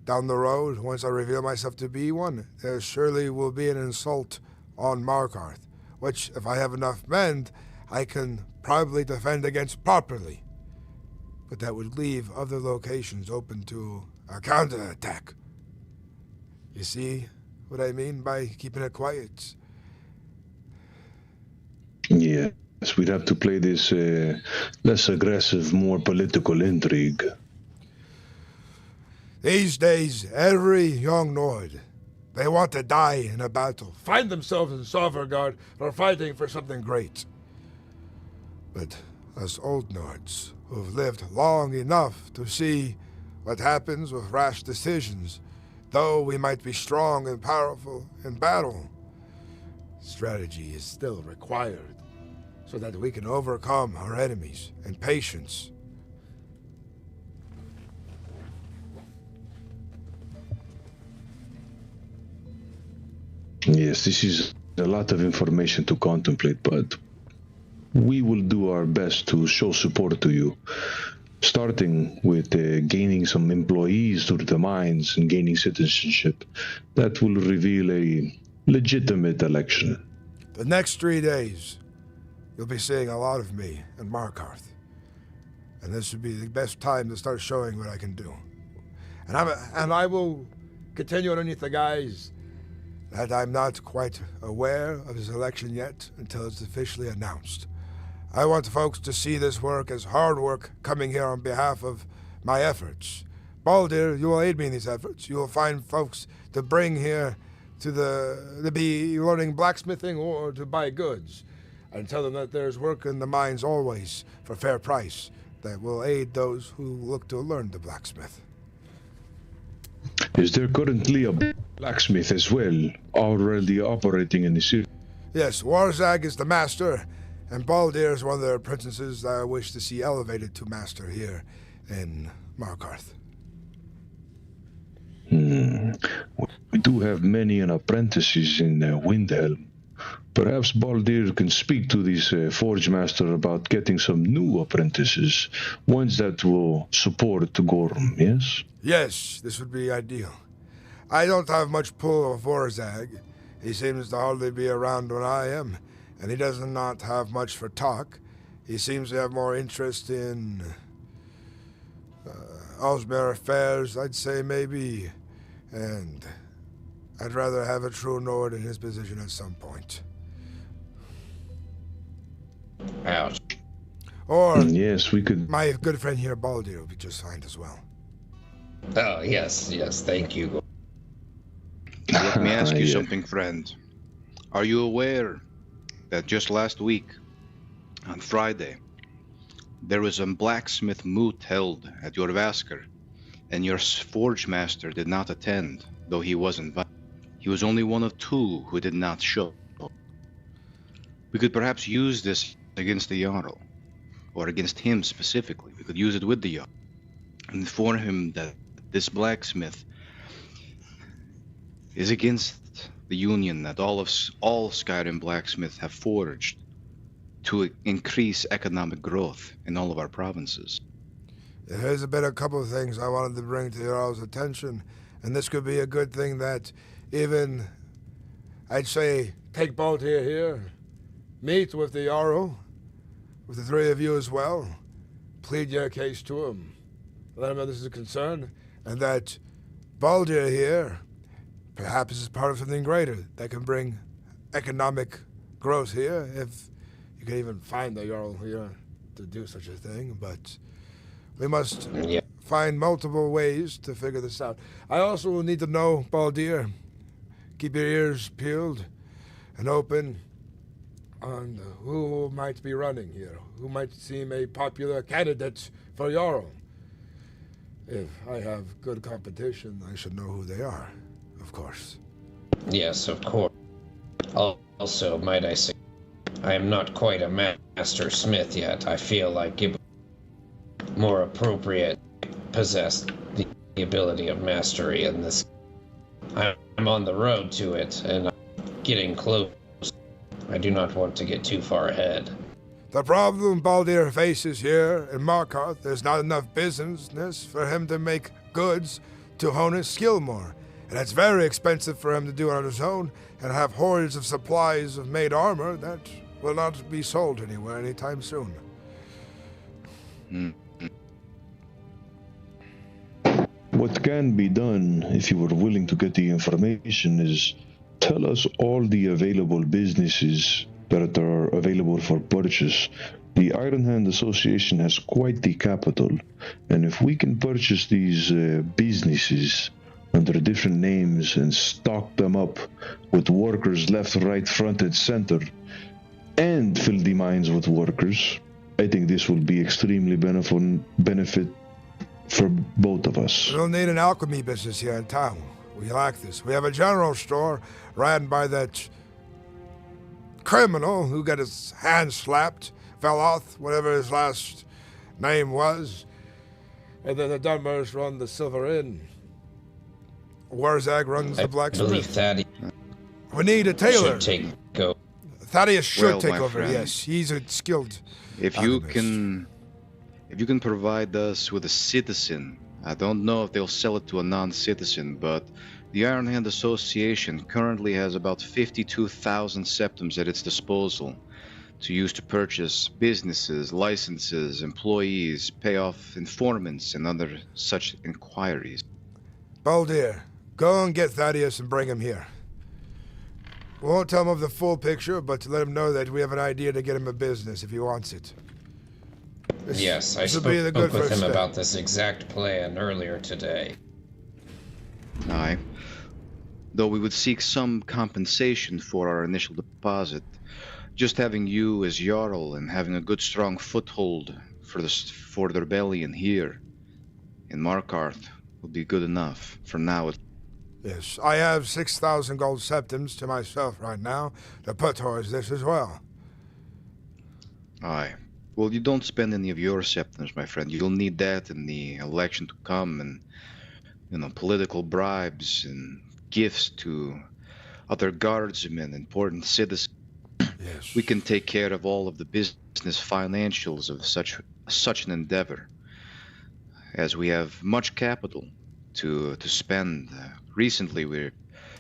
down the road, once I reveal myself to be one, there surely will be an insult on Markarth, which, if I have enough men, I can probably defend against properly. But that would leave other locations open to a counterattack. You see what I mean by keeping it quiet? Yes, we'd have to play this less aggressive, more political intrigue. These days, every young Nord, they want to die in a battle, find themselves in Sovngarde, or fighting for something great. But us old Nords, who've lived long enough to see what happens with rash decisions, though we might be strong and powerful in battle, strategy is still required so that we can overcome our enemies, and patience. Yes, this is a lot of information to contemplate, but we will do our best to show support to you, starting with gaining some employees through the mines and gaining citizenship. That will reveal a legitimate election. The next 3 days, you'll be seeing a lot of me in Markarth. And this would be the best time to start showing what I can do. And I will continue underneath the guise that I'm not quite aware of his election yet until it's officially announced. I want folks to see this work as hard work coming here on behalf of my efforts. Baldir, you will aid me in these efforts. You will find folks to bring here to be learning blacksmithing or to buy goods, and tell them that there's work in the mines always for fair price that will aid those who look to learn the blacksmith. Is there currently a blacksmith as well, already operating in the city? Yes, Warzag is the master, and Baldir is one of the apprentices that I wish to see elevated to master here in Markarth. We do have many apprentices in Windhelm. Perhaps Baldir can speak to this Forge Master about getting some new apprentices, ones that will support Gorm, yes? Yes, this would be ideal. I don't have much pull of Warzag. He seems to hardly be around when I am, and he does not have much for talk. He seems to have more interest in Osmer affairs, I'd say, maybe, and I'd rather have a true Nord in his position at some point. Ouch. Or yes, we could. My good friend here, Baldir, would be just fine as well. Oh, yes, thank you. Let me ask you something, friend. Are you aware that just last week, on Friday, there was a blacksmith moot held at your Vasker, and your Forge Master did not attend, though he was invited? He was only one of 2 who did not show. We could perhaps use this against the Jarl, or against him specifically. We could use it with the Jarl, and inform him that this blacksmith is against the union that all Skyrim blacksmiths have forged to increase economic growth in all of our provinces. There's been a couple of things I wanted to bring to your all's attention, and this could be a good thing that even, I'd say, take Baldir here, meet with the Jarl, with the 3 of you as well, plead your case to him, let him know this is a concern, and that Baldir here perhaps is part of something greater that can bring economic growth here, if you can even find the Jarl here to do such a thing, but we must find multiple ways to figure this out. I also will need to know, Baldir, keep your ears peeled and open on who might be running here, who might seem a popular candidate for Jarl. If I have good competition, I should know who they are, of course. Yes, of course. Also, might I say, I am not quite a master smith yet. I feel like it would be more appropriate to possess the ability of mastery in this. I'm on the road to it, and I'm getting close. I do not want to get too far ahead. The problem Baldir faces here in Markarth, there's not enough business for him to make goods to hone his skill more. And it's very expensive for him to do it on his own and have hordes of supplies of made armor that will not be sold anywhere anytime soon. What can be done, if you are willing to get the information, is tell us all the available businesses that are available for purchase. The Iron Hand Association has quite the capital, and if we can purchase these businesses under different names and stock them up with workers left, right, front, and center, and fill the mines with workers, I think this will be extremely benefit for both of us. We'll need an alchemy business here in town. We lack this. We have a general store ran by that criminal who got his hand slapped, fell off, whatever his last name was. And then the Dunmers run the Silver Inn. Warzag runs the blacksmith. We need a tailor. Thaddeus should take over, friend, yes. He's a skilled If you can provide us with a citizen, I don't know if they'll sell it to a non-citizen, but the Iron Hand Association currently has about 52,000 septums at its disposal to use to purchase businesses, licenses, employees, pay off informants, and other such inquiries. Baldir, go and get Thaddeus and bring him here. We won't tell him of the full picture, but to let him know that we have an idea to get him a business if he wants it. Yes, I spoke with him about this exact plan earlier today. Aye. Though we would seek some compensation for our initial deposit. Just having you as Jarl and having a good strong foothold for the rebellion here in Markarth would be good enough for now. Yes, I have 6,000 gold septums to myself right now to put towards this as well. Aye. Well, you don't spend any of your septums, my friend. You'll need that in the election to come, and political bribes and gifts to other guardsmen, important citizens. Yes. We can take care of all of the business financials of such an endeavor, as we have much capital to spend. Recently, we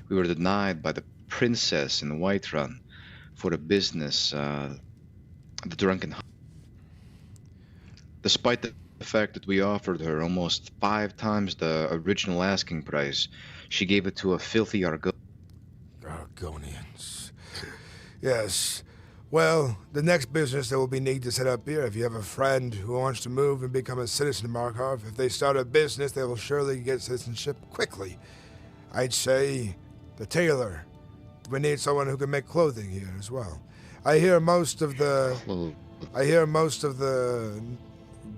were denied by the princess in Whiterun for a business, the Drunken. Despite the fact that we offered her almost 5 times the original asking price, she gave it to a filthy Argonians. Yes. Well, the next business that will be neat to set up here, if you have a friend who wants to move and become a citizen of Markarth, if they start a business, they will surely get citizenship quickly. I'd say the tailor. We need someone who can make clothing here as well. I hear most of the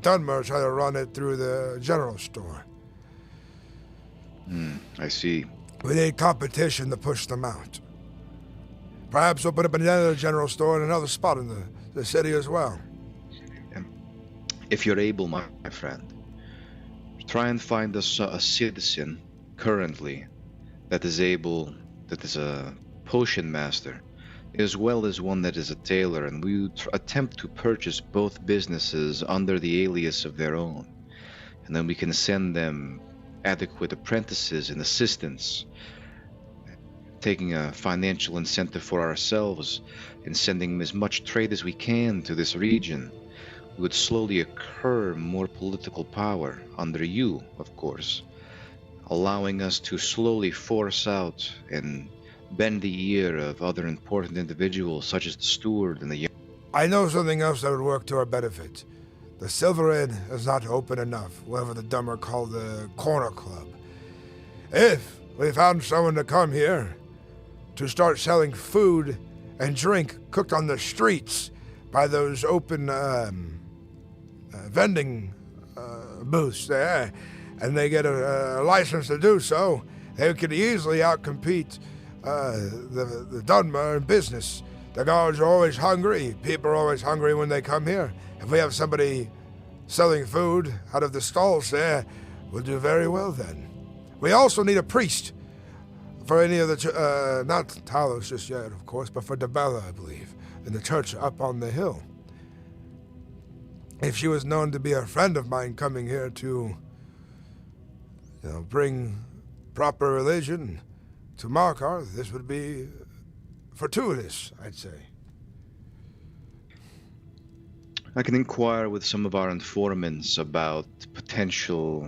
Dunmer try to run it through the general store. I see. We need competition to push them out. Perhaps open up another general store in another spot in the city as well. If you're able, my friend, try and find us a citizen currently that is a potion master, as well as one that is a tailor, and we attempt to purchase both businesses under the alias of their own. And then we can send them adequate apprentices and assistants, taking a financial incentive for ourselves and sending as much trade as we can to this region. We would slowly accrue more political power under you, of course, allowing us to slowly force out and bend the ear of other important individuals such as the steward and the young. I know something else that would work to our benefit. The Silver Inn is not open enough, whatever the Dummer call the Corner Club. If we found someone to come here to start selling food and drink cooked on the streets by those open vending booths there, and they get a license to do so, they could easily outcompete the Dunmer in business. The guards are always hungry. People are always hungry when they come here. If we have somebody selling food out of the stalls there, we'll do very well then. We also need a priest for any of the, not Talos just yet, of course, but for Debella, I believe, in the church up on the hill. If she was known to be a friend of mine coming here to, bring proper religion to Markarth, this would be fortuitous, I'd say. I can inquire with some of our informants about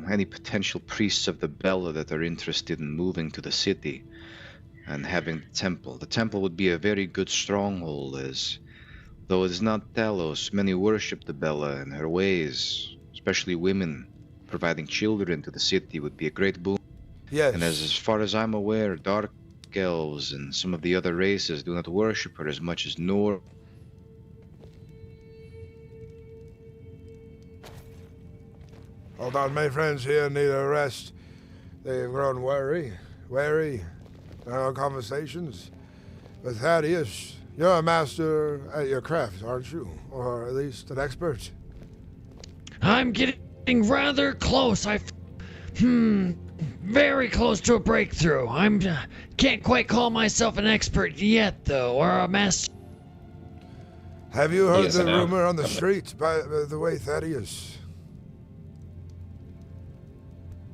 any potential priests of the Bella that are interested in moving to the city and having the temple. The temple would be a very good stronghold, as though it is not Talos, many worship the Bella and her ways, especially women. Providing children to the city would be a great boon. Yes. And as far as I'm aware, Dark Elves and some of the other races do not worship her as much as Nor. Hold on, my friends here need a rest. They've grown wary in our conversations. But Thaddeus, you're a master at your craft, aren't you? Or at least an expert? I'm getting rather close. Very close to a breakthrough. Can't quite call myself an expert yet, though, or a master. Have you heard the rumor on the street, by the way, Thaddeus?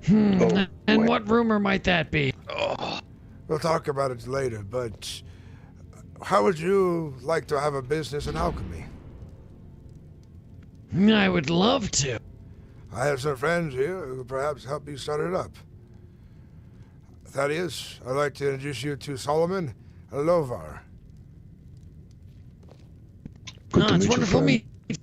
And what rumor might that be? We'll talk about it later, but how would you like to have a business in alchemy? I would love to. I have some friends here who could perhaps help you start it up. Thaddeus, I'd like to introduce you to Solomon and Lovar. It's wonderful to meet you.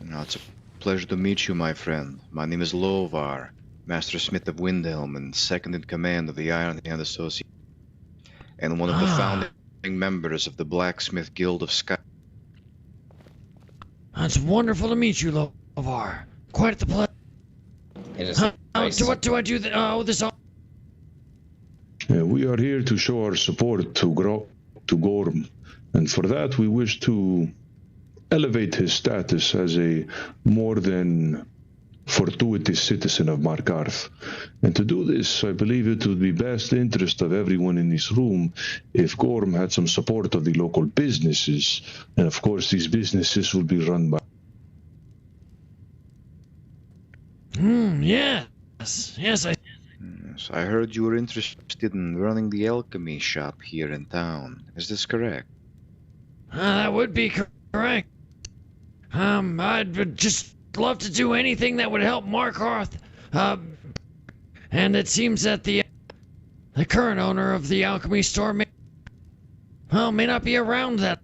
It's a pleasure to meet you, my friend. My name is Lovar, Master Smith of Windhelm and second in command of the Iron Hand Association, and one of the founding members of the Blacksmith Guild of Sky. It's wonderful to meet you, Lovar. Quite the pleasure. It is nice. What do I do? This all. We are here to show our support to Gorm, and for that we wish to elevate his status as a more than fortuitous citizen of Markarth. And to do this, I believe it would be best interest of everyone in this room if Gorm had some support of the local businesses. And of course, these businesses will be run by... Yes, I heard you were interested in running the alchemy shop here in town. Is this correct? That would be correct. I'd just love to do anything that would help Markarth. And it seems that the current owner of the alchemy store may not be around that.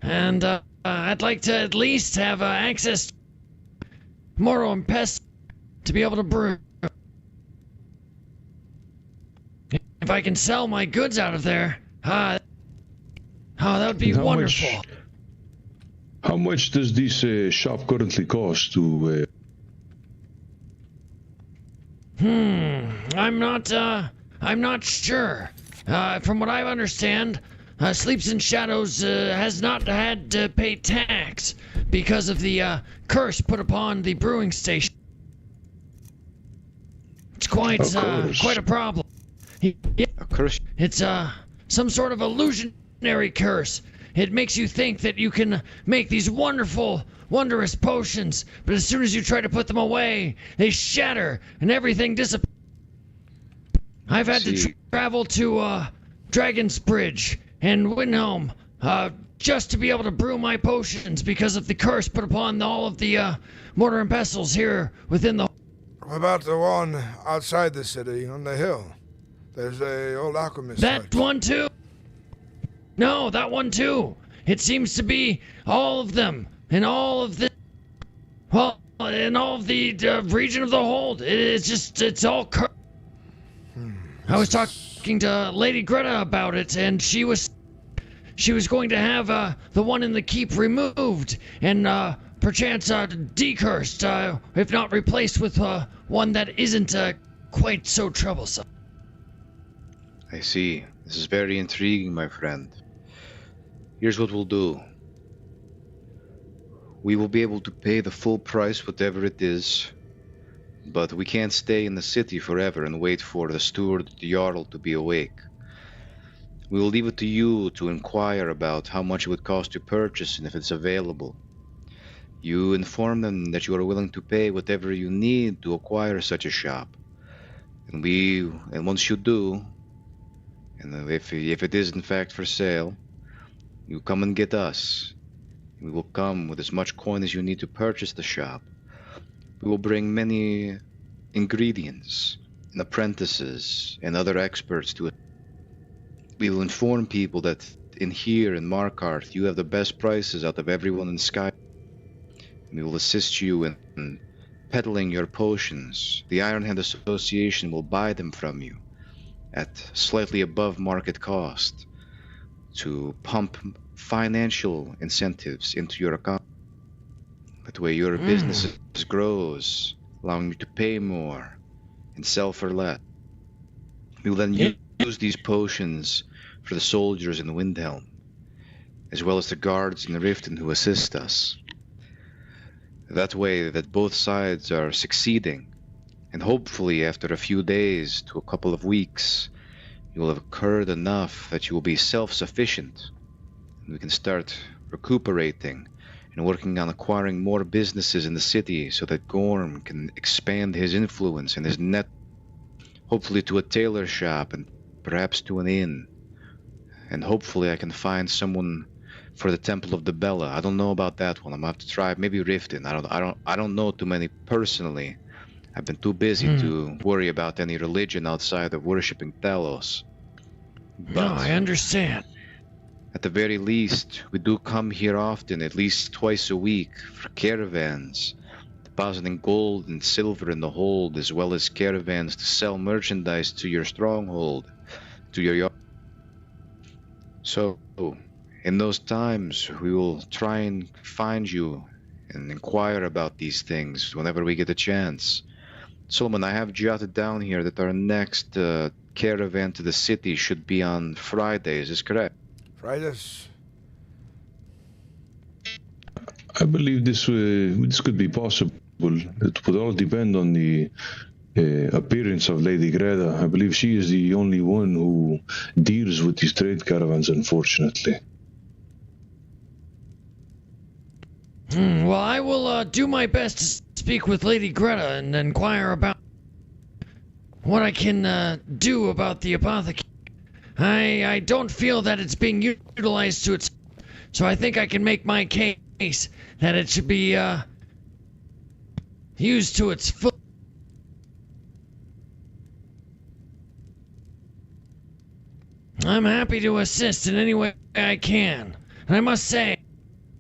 And I'd like to at least have access to mortal and pest to be able to brew. If I can sell my goods out of there, that would be wonderful. How much does this shop currently cost to... I'm not sure. From what I understand, Sleeps in Shadows has not had to pay tax because of the curse put upon the brewing station. It's quite a problem. A curse? It's some sort of illusionary curse. It makes you think that you can make these wonderful, wondrous potions, but as soon as you try to put them away, they shatter and everything disappears. I've had to travel to Dragon's Bridge and Windhelm just to be able to brew my potions because of the curse put upon all of the mortar and pestles here within the... What about the one outside the city on the hill? There's a old alchemist. That one too? No, that one too. It seems to be all of them and all of the... Well, in all of the region of the hold. It's all... I was talking asking to Lady Greta about it, and she was going to have the one in the keep removed and perchance decursed, if not replaced with one that isn't quite so troublesome. I see. This is very intriguing, my friend. Here's what we'll do. We will be able to pay the full price, whatever it is, but we can't stay in the city forever and wait for the steward, the Jarl, to be awake. We will leave it to you to inquire about how much it would cost to purchase and if it's available. You inform them that you are willing to pay whatever you need to acquire such a shop. And once you do, and if it is in fact for sale, you come and get us. We will come with as much coin as you need to purchase the shop. We will bring many ingredients and apprentices and other experts to it. We will inform people that in Markarth you have the best prices out of everyone in Sky. We will assist you in peddling your potions. The Ironhand Association will buy them from you at slightly above market cost to pump financial incentives into your account. That way your business grows, allowing you to pay more and sell for less. We will then use these potions for the soldiers in the Windhelm, as well as the guards in the Riften who assist us. That way that both sides are succeeding, and hopefully after a few days to a couple of weeks, you will have occurred enough that you will be self-sufficient. We can start recuperating and working on acquiring more businesses in the city so that Gorm can expand his influence and his net, hopefully to a tailor shop and perhaps to an inn. And hopefully I can find someone for the Temple of the Bella. I don't know about that one. I'm gonna have to try maybe Riften. I don't know too many personally. I've been too busy to worry about any religion outside of worshipping Talos. No, I understand. At the very least, we do come here often, at least twice a week, for caravans, depositing gold and silver in the hold, as well as caravans to sell merchandise to your stronghold, to your yard. So, in those times, we will try and find you and inquire about these things whenever we get a chance. Solomon, I have jotted down here that our next caravan to the city should be on Friday. Is this correct? Fridays. I believe this could be possible. It would all depend on the appearance of Lady Greta. I believe she is the only one who deals with these trade caravans, unfortunately. Well, I will do my best to speak with Lady Greta and inquire about what I can do about the apothecary. I don't feel that it's being utilized to its... So I think I can make my case that it should be used to its full... I'm happy to assist in any way I can. And I must say,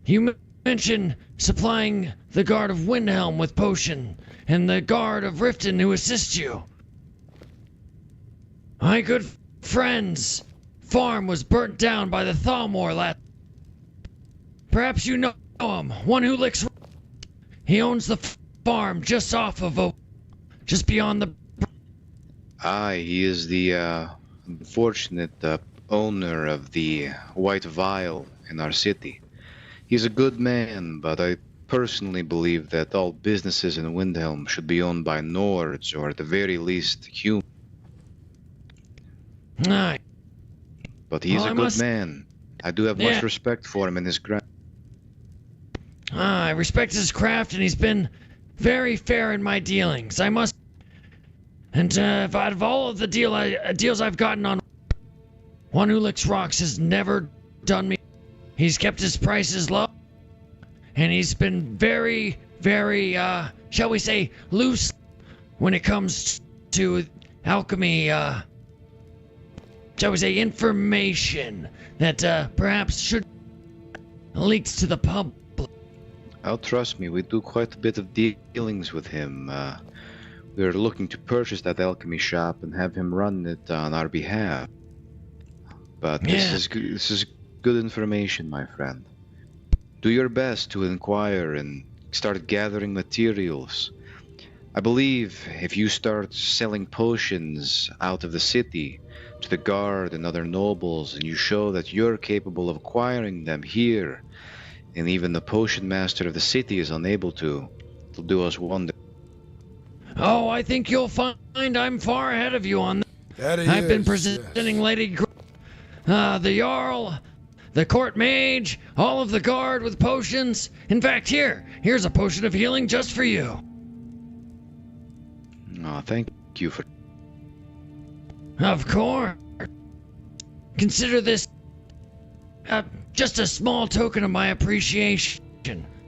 you mentioned supplying the guard of Windhelm with potion, and the guard of Riften who assist you. My good friend's farm was burnt down by the Thalmor last... Perhaps you know him, one who licks... He owns the farm just off of just beyond the... Aye, he is the unfortunate owner of the White Vial in our city. He's a good man, but I personally believe that all businesses in Windhelm should be owned by Nords, or at the very least, humans. Aye. But he's a good man. I do have much respect for him and his craft. I respect his craft, and he's been very fair in my dealings. I must... And out of all of the deals I've gotten on... One Who Licks Rocks has never done me... He's kept his prices low. And he's been very, very, shall we say, loose when it comes to alchemy, shall we say, information that perhaps should leaks to the public. Oh, trust me, we do quite a bit of dealings with him. We're looking to purchase that alchemy shop and have him run it on our behalf. But this is good information, my friend. Do your best to inquire and start gathering materials. I believe if you start selling potions out of the city to the guard and other nobles, and you show that you're capable of acquiring them here, and even the potion master of the city is unable to, it'll do us wonders. Oh, I think you'll find I'm far ahead of you on that. I've been presenting Lady the Jarl, the court mage, all of the guard with potions. In fact, here's a potion of healing just for you. Oh, thank you for... Of course. Consider this just a small token of my appreciation.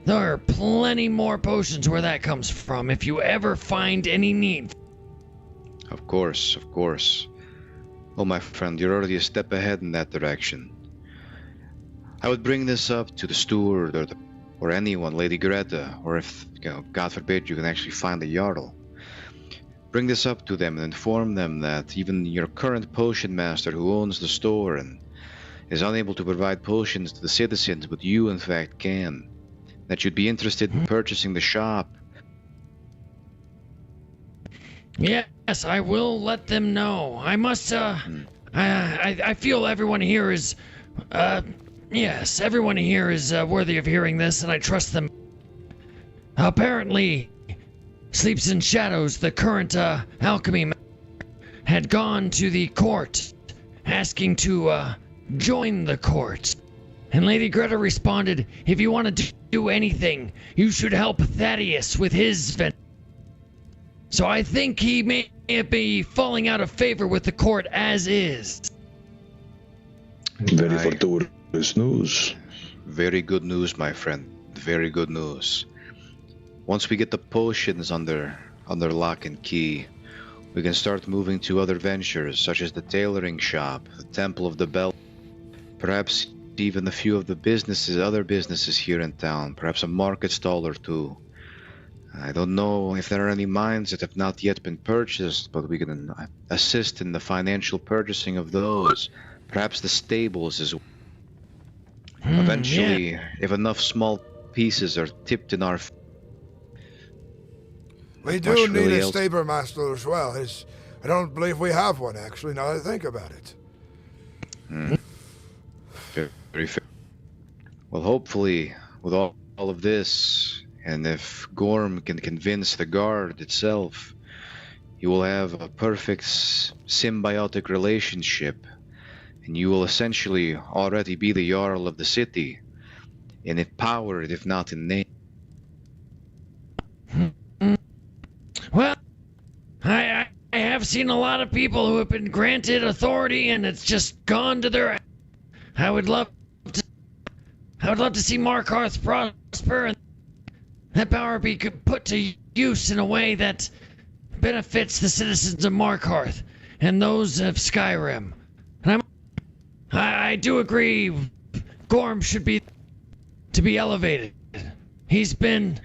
There are plenty more potions where that comes from if you ever find any need. Of course, of course. Well, my friend, you're already a step ahead in that direction. I would bring this up to the steward or anyone, Lady Greta, or if, God forbid, you can actually find the Jarl. Bring this up to them and inform them that even your current potion master who owns the store and is unable to provide potions to the citizens, but you in fact can. That you'd be interested in purchasing the shop. Yes, I will let them know. I must, I feel everyone here is, yes, everyone here is worthy of hearing this, and I trust them. Apparently, Sleeps in Shadows, the current, alchemy master, had gone to the court, asking to, join the court. And Lady Greta responded, if you want to do anything, you should help Thaddeus with his venture. So I think he may be falling out of favor with the court as is. Very fortuitous news. Very good news, my friend. Very good news. Once we get the potions under lock and key, we can start moving to other ventures, such as the tailoring shop, the Temple of the Bell, perhaps even a few of the other businesses here in town, perhaps a market stall or two. I don't know if there are any mines that have not yet been purchased, but we can assist in the financial purchasing of those. Perhaps the stables as well. Eventually, if enough small pieces are tipped in our... We do need a stable master as well. I don't believe we have one, actually, now that I think about it. Very fair. Well, hopefully, with all of this, and if Gorm can convince the guard itself, you will have a perfect symbiotic relationship, and you will essentially already be the Jarl of the city, in power, if not in name. Well, I have seen a lot of people who have been granted authority and it's just gone to their... I would love to see Markarth prosper and that power be put to use in a way that benefits the citizens of Markarth and those of Skyrim. And I do agree Gorm should be elevated. He's been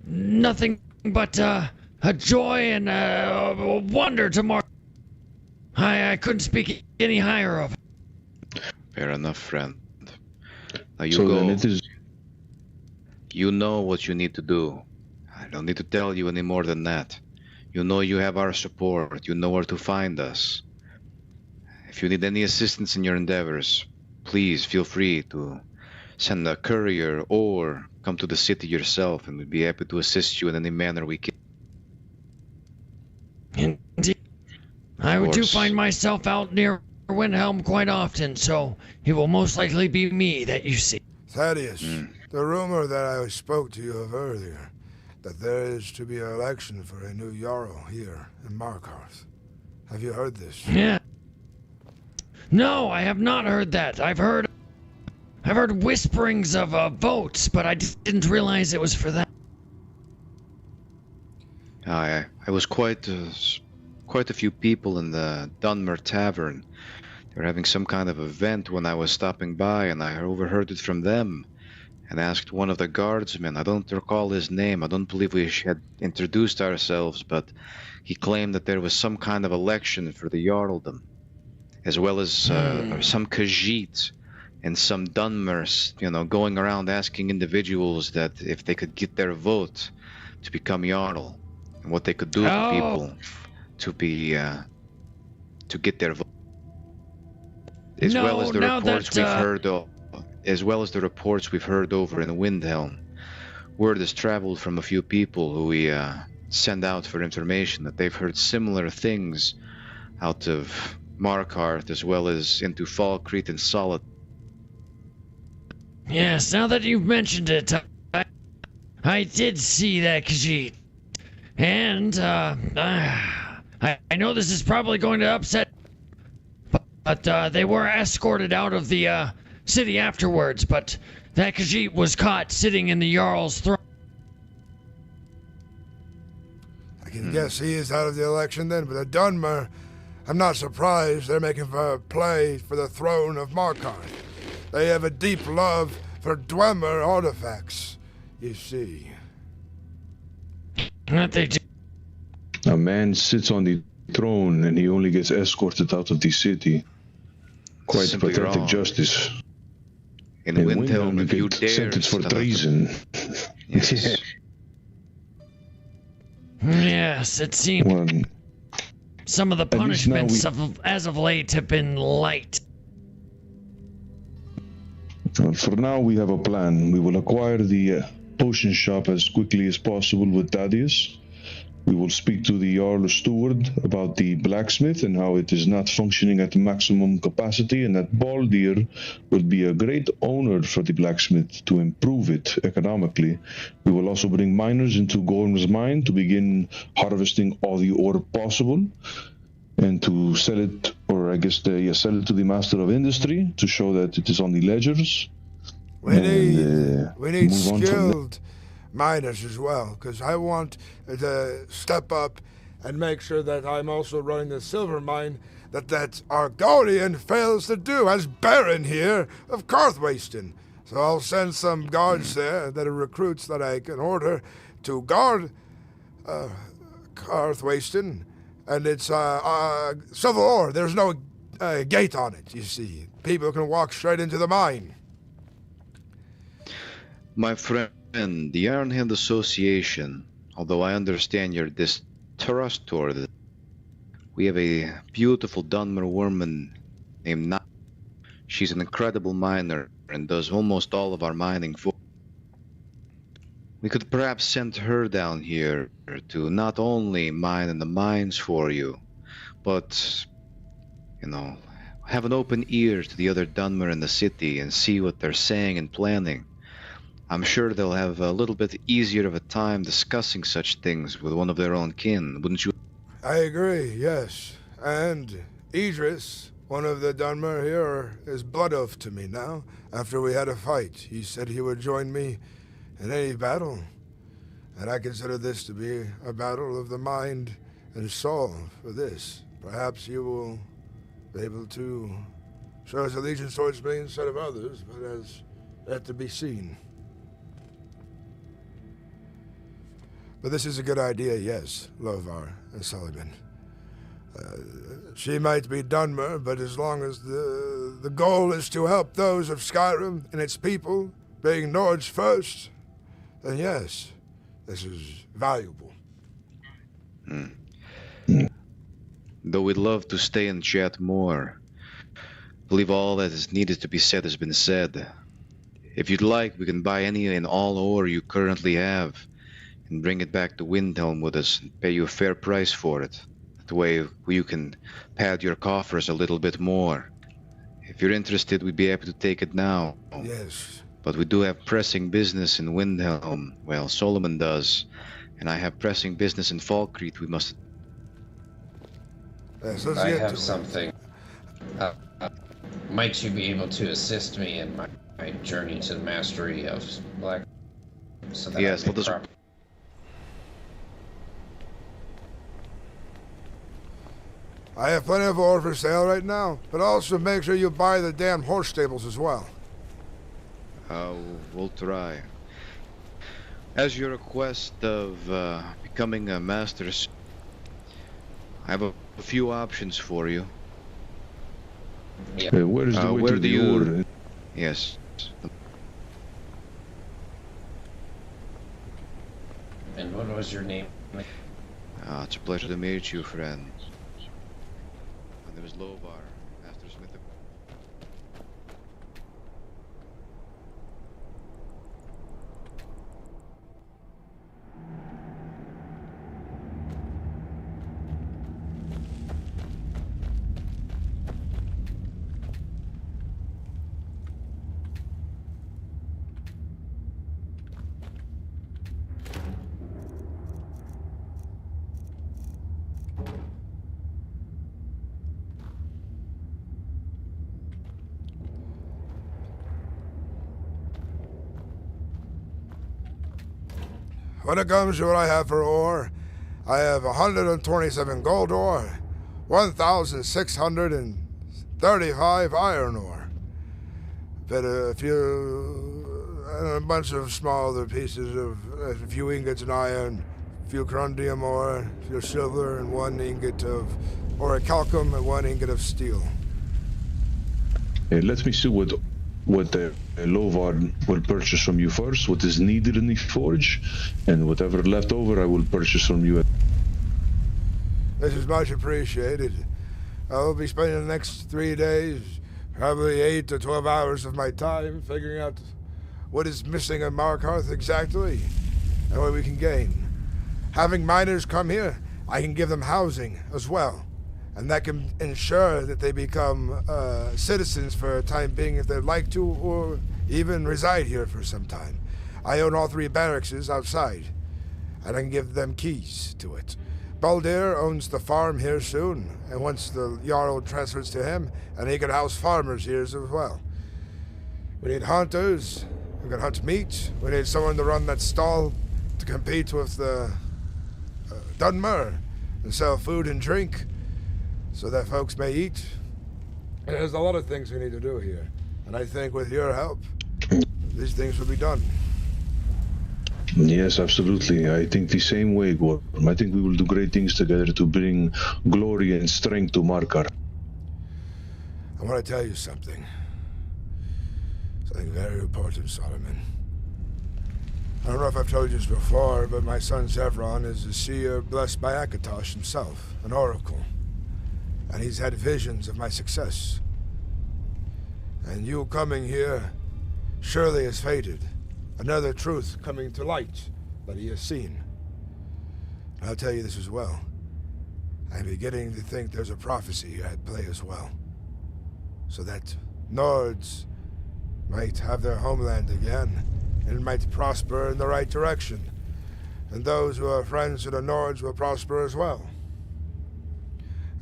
nothing but a joy and a wonder to Mark. I couldn't speak any higher of it. Fair enough, friend. Now you So go. then it is... You know what you need to do. I don't need to tell you any more than that. You know you have our support. You know where to find us. If you need any assistance in your endeavors, please feel free to send a courier or come to the city yourself, and we'd be happy to assist you in any manner we can. Indeed. I do find myself out near Windhelm quite often, so it will most likely be me that you see. Thaddeus, the rumor that I spoke to you of earlier, that there is to be an election for a new Jarl here in Markarth. Have you heard this? Yeah. No, I have not heard that. I've heard whisperings of votes, but I didn't realize it was for that. I was quite a few people in the Dunmer Tavern. They were having some kind of event when I was stopping by, and I overheard it from them. and asked one of the guardsmen. I don't recall his name. I don't believe we had introduced ourselves, but he claimed that there was some kind of election for the Jarldom, as well as some Khajiit and some Dunmers, going around asking individuals that if they could get their vote to become Jarl, and what they could do for people to get their vote. As well as the reports we've heard over in Windhelm. Word has traveled from a few people who we send out for information that they've heard similar things out of Markarth as well as into Falkreath and Solid. Yes, now that you've mentioned it, I did see that Khajiit. And, I know this is probably going to upset, but they were escorted out of the city afterwards, but that Khajiit was caught sitting in the Jarl's throne. I can guess he is out of the election then, but the Dunmer, I'm not surprised they're making a play for the throne of Markarth. They have a deep love for Dwemer artifacts, you see. They do. A man sits on the throne and he only gets escorted out of the city. Quite Simply pathetic wrong. justice. In Windhelm, if you dare sentenced for step up- treason. Yes. Yes, it seems Well, some of the at least now punishments as of late have been light. for now, we have a plan. We will acquire the potion shop as quickly as possible with Thaddeus. We will speak to the Jarl Steward about the blacksmith and how it is not functioning at maximum capacity, and that Baldir would be a great owner for the blacksmith to improve it economically. We will also bring miners into Gorm's mine to begin harvesting all the ore possible, and to sell it, or I guess sell it to the Master of Industry to show that it is on the ledgers. We need move on from skilled miners as well, because I want to step up and make sure that I'm also running the silver mine that Argonian fails to do as Baron here of Karthwasten. So I'll send some guards there that are recruits that I can order to guard Karthwasten, and it's silver ore. There's no gate on it, you see. People can walk straight into the mine. My friend, the Ironhill Association, although I understand your distrust toward it, we have a beautiful Dunmer woman named Na. She's an incredible miner and does almost all of our mining for. We could perhaps send her down here to not only mine in the mines for you, but, have an open ear to the other Dunmer in the city and see what they're saying and planning. I'm sure they'll have a little bit easier of a time discussing such things with one of their own kin, wouldn't you? I agree, yes. And Idris, one of the Dunmer here, is blood oath to me now, after we had a fight. He said he would join me in any battle. And I consider this to be a battle of the mind and soul for this. Perhaps you will be able to show us allegiance towards me instead of others, but as that to be seen. But this is a good idea, yes, Lovar and Sullivan. She might be Dunmer, but as long as the goal is to help those of Skyrim and its people, being Nords first, then yes, this is valuable. Though we'd love to stay and chat more, I believe all that is needed to be said has been said. If you'd like, we can buy any and all ore you currently have and bring it back to Windhelm with us and pay you a fair price for it. That way you can pad your coffers a little bit more. If you're interested, we'd be able to take it now. Yes. But we do have pressing business in Windhelm. Well, Solomon does. And I have pressing business in Falkreath. We must... Yes, I have something. Might you be able to assist me in my journey to the mastery of Black? So that Yes, let us... I have plenty of ore for sale right now, but also make sure you buy the damn horse stables as well. We'll try. As your request of becoming a master, I have a few options for you. Where is the way where to do the you? ore? Yes. And what was your name? It's a pleasure to meet you, friend. My name is Lovar, Master Smith. When it comes to what I have for ore, I have 127 gold ore, 1,635 iron ore, but a bunch of small other pieces of a few ingots of iron, a few corundum ore, a few silver, and 1 ingot of orichalcum and 1 ingot of steel. Let me see what Lovar will purchase from you first, what is needed in the forge, and whatever left over I will purchase from you. This is much appreciated. I'll be spending the next 3 days, probably 8 to 12 hours of my time, figuring out what is missing in Markarth exactly, and what we can gain. Having miners come here, I can give them housing as well, and that can ensure that they become citizens for a time being if they'd like to, or even reside here for some time. I own all 3 barracks outside, and I can give them keys to it. Baldir owns the farm here soon, and once the Jarl transfers to him, and he can house farmers here as well. We need hunters who can hunt meat. We need someone to run that stall to compete with the Dunmer and sell food and drink, so that folks may eat. And there's a lot of things we need to do here. And I think with your help, these things will be done. Yes, absolutely. I think the same way, Gorm. I think we will do great things together to bring glory and strength to Markarth. I want to tell you something. Something very important, Solomon. I don't know if I've told you this before, but my son Zevron is a seer blessed by Akatosh himself, an oracle. And he's had visions of my success. And you coming here surely is fated. Another truth coming to light that he has seen. And I'll tell you this as well. I'm beginning to think there's a prophecy at play as well. So that Nords might have their homeland again, and might prosper in the right direction. And those who are friends to the Nords will prosper as well.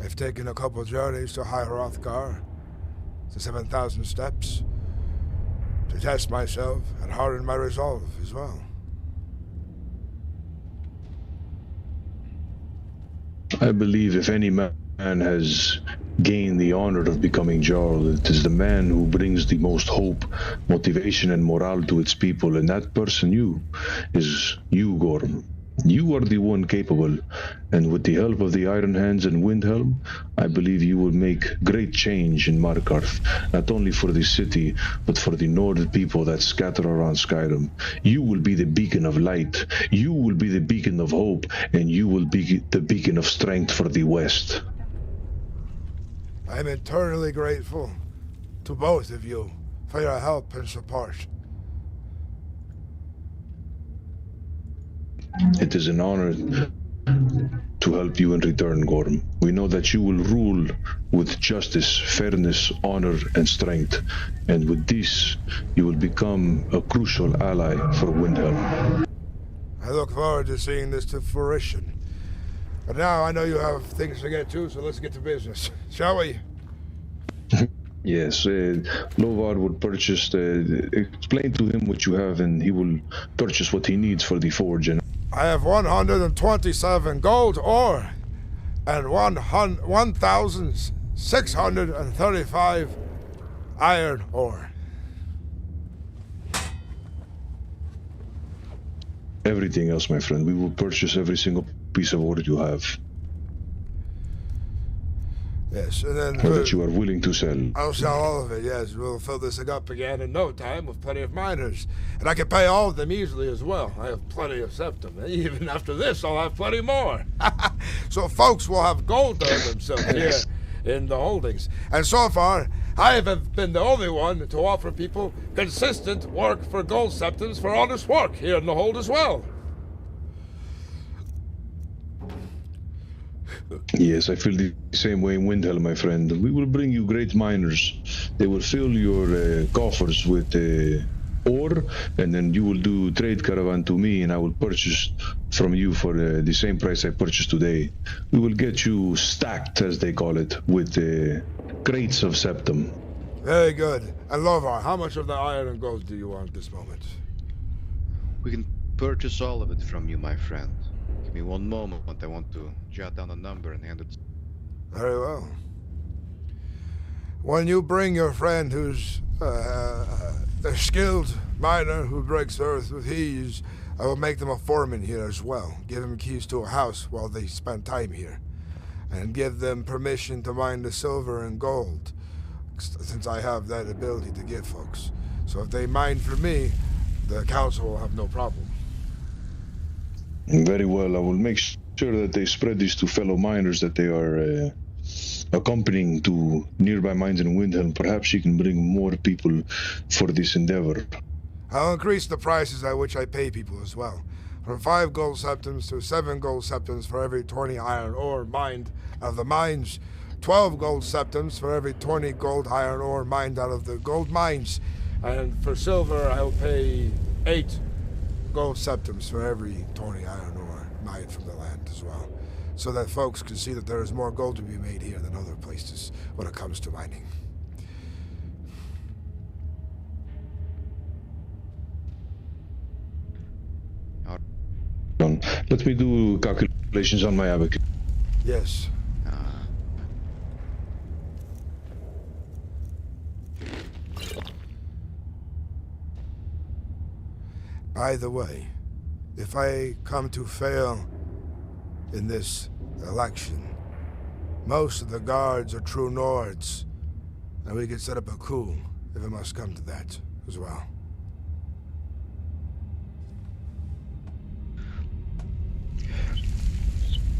I've taken a couple journeys to High Hrothgar, to 7,000 steps, to test myself and harden my resolve as well. I believe if any man has gained the honor of becoming Jarl, it is the man who brings the most hope, motivation, and morale to its people, and that person is you, Gorm. You are the one capable, and with the help of the Iron Hands and Windhelm, I believe you will make great change in Markarth, not only for the city, but for the Nord people that scatter around Skyrim. You will be the beacon of light, you will be the beacon of hope, and you will be the beacon of strength for the West. I'm eternally grateful to both of you for your help and support. It is an honor to help you in return, Gorm. We know that you will rule with justice, fairness, honor, and strength. And with this, you will become a crucial ally for Windhelm. I look forward to seeing this to fruition. But now I know you have things to get to, so let's get to business, shall we? Yes, Lovar would purchase, explain to him what you have, and he will purchase what he needs for the forge. And I have 127 gold ore and 1,635 iron ore. everything else, my friend. We will purchase every single piece of ore you have, Yes, and then or that you are willing to sell. I'll sell all of it, yes. We'll fill this thing up again in no time with plenty of miners. And I can pay all of them easily as well. I have plenty of septum. Even after this, I'll have plenty more. So folks will have gold to themselves here in the holdings. And so far, I have been the only one to offer people consistent work for gold septums for honest work here in the hold as well. Yes, I feel the same way in Windhelm, my friend. We will bring you great miners. They will fill your coffers with ore, and then you will do trade caravan to me, and I will purchase from you for the same price I purchased today. We will get you stacked, as they call it, with crates of septum. Very good. And Lovar, how much of the iron and gold do you want at this moment? We can purchase all of it from you, my friend. Give me one moment. I want to jot down a number and hand it. Very well. When you bring your friend who's a skilled miner who breaks earth with ease, I will make them a foreman here as well. Give them keys to a house while they spend time here. And give them permission to mine the silver and gold, since I have that ability to give folks. So if they mine for me, the council will have no problem. Very well. I will make sure that they spread this to fellow miners that they are accompanying to nearby mines in Windhelm. Perhaps you can bring more people for this endeavor. I'll increase the prices at which I pay people as well. From 5 gold septums to 7 gold septums for every 20 iron ore mined out of the mines, 12 gold septums for every 20 gold iron ore mined out of the gold mines, and for silver I'll pay 8 gold septums for every 20 iron ore mined from the land as well, so that folks can see that there is more gold to be made here than other places when it comes to mining. Let me do calculations on my abacus. Yes. By the way, if I come to fail in this election, most of the guards are true Nords, and we can set up a coup if it must come to that as well.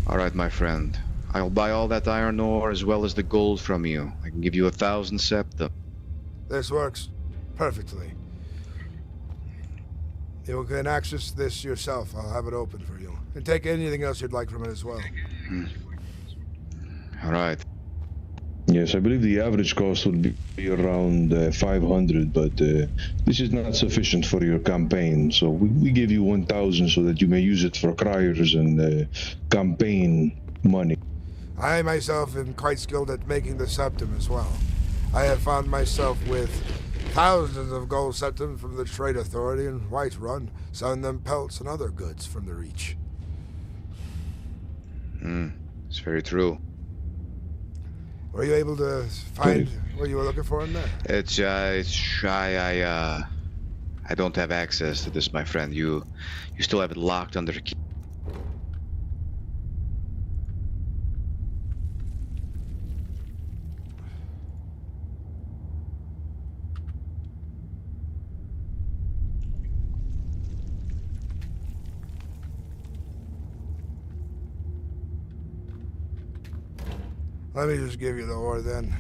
Alright, my friend. I'll buy all that iron ore as well as the gold from you. I can give you 1,000 septa. This works perfectly. You can access this yourself. I'll have it open for you. And take anything else you'd like from it as well. Alright. Yes, I believe the average cost would be around 500, but this is not sufficient for your campaign. So we give you 1,000 so that you may use it for criers and campaign money. I myself am quite skilled at making the septum as well. I have found myself with thousands of gold septum from the Trade Authority in Whiterun, selling them pelts and other goods from the Reach. It's very true. Were you able to find what you were looking for in there? It's shy. I don't have access to this, my friend. You still have it locked under key. Let me just give you the ore then.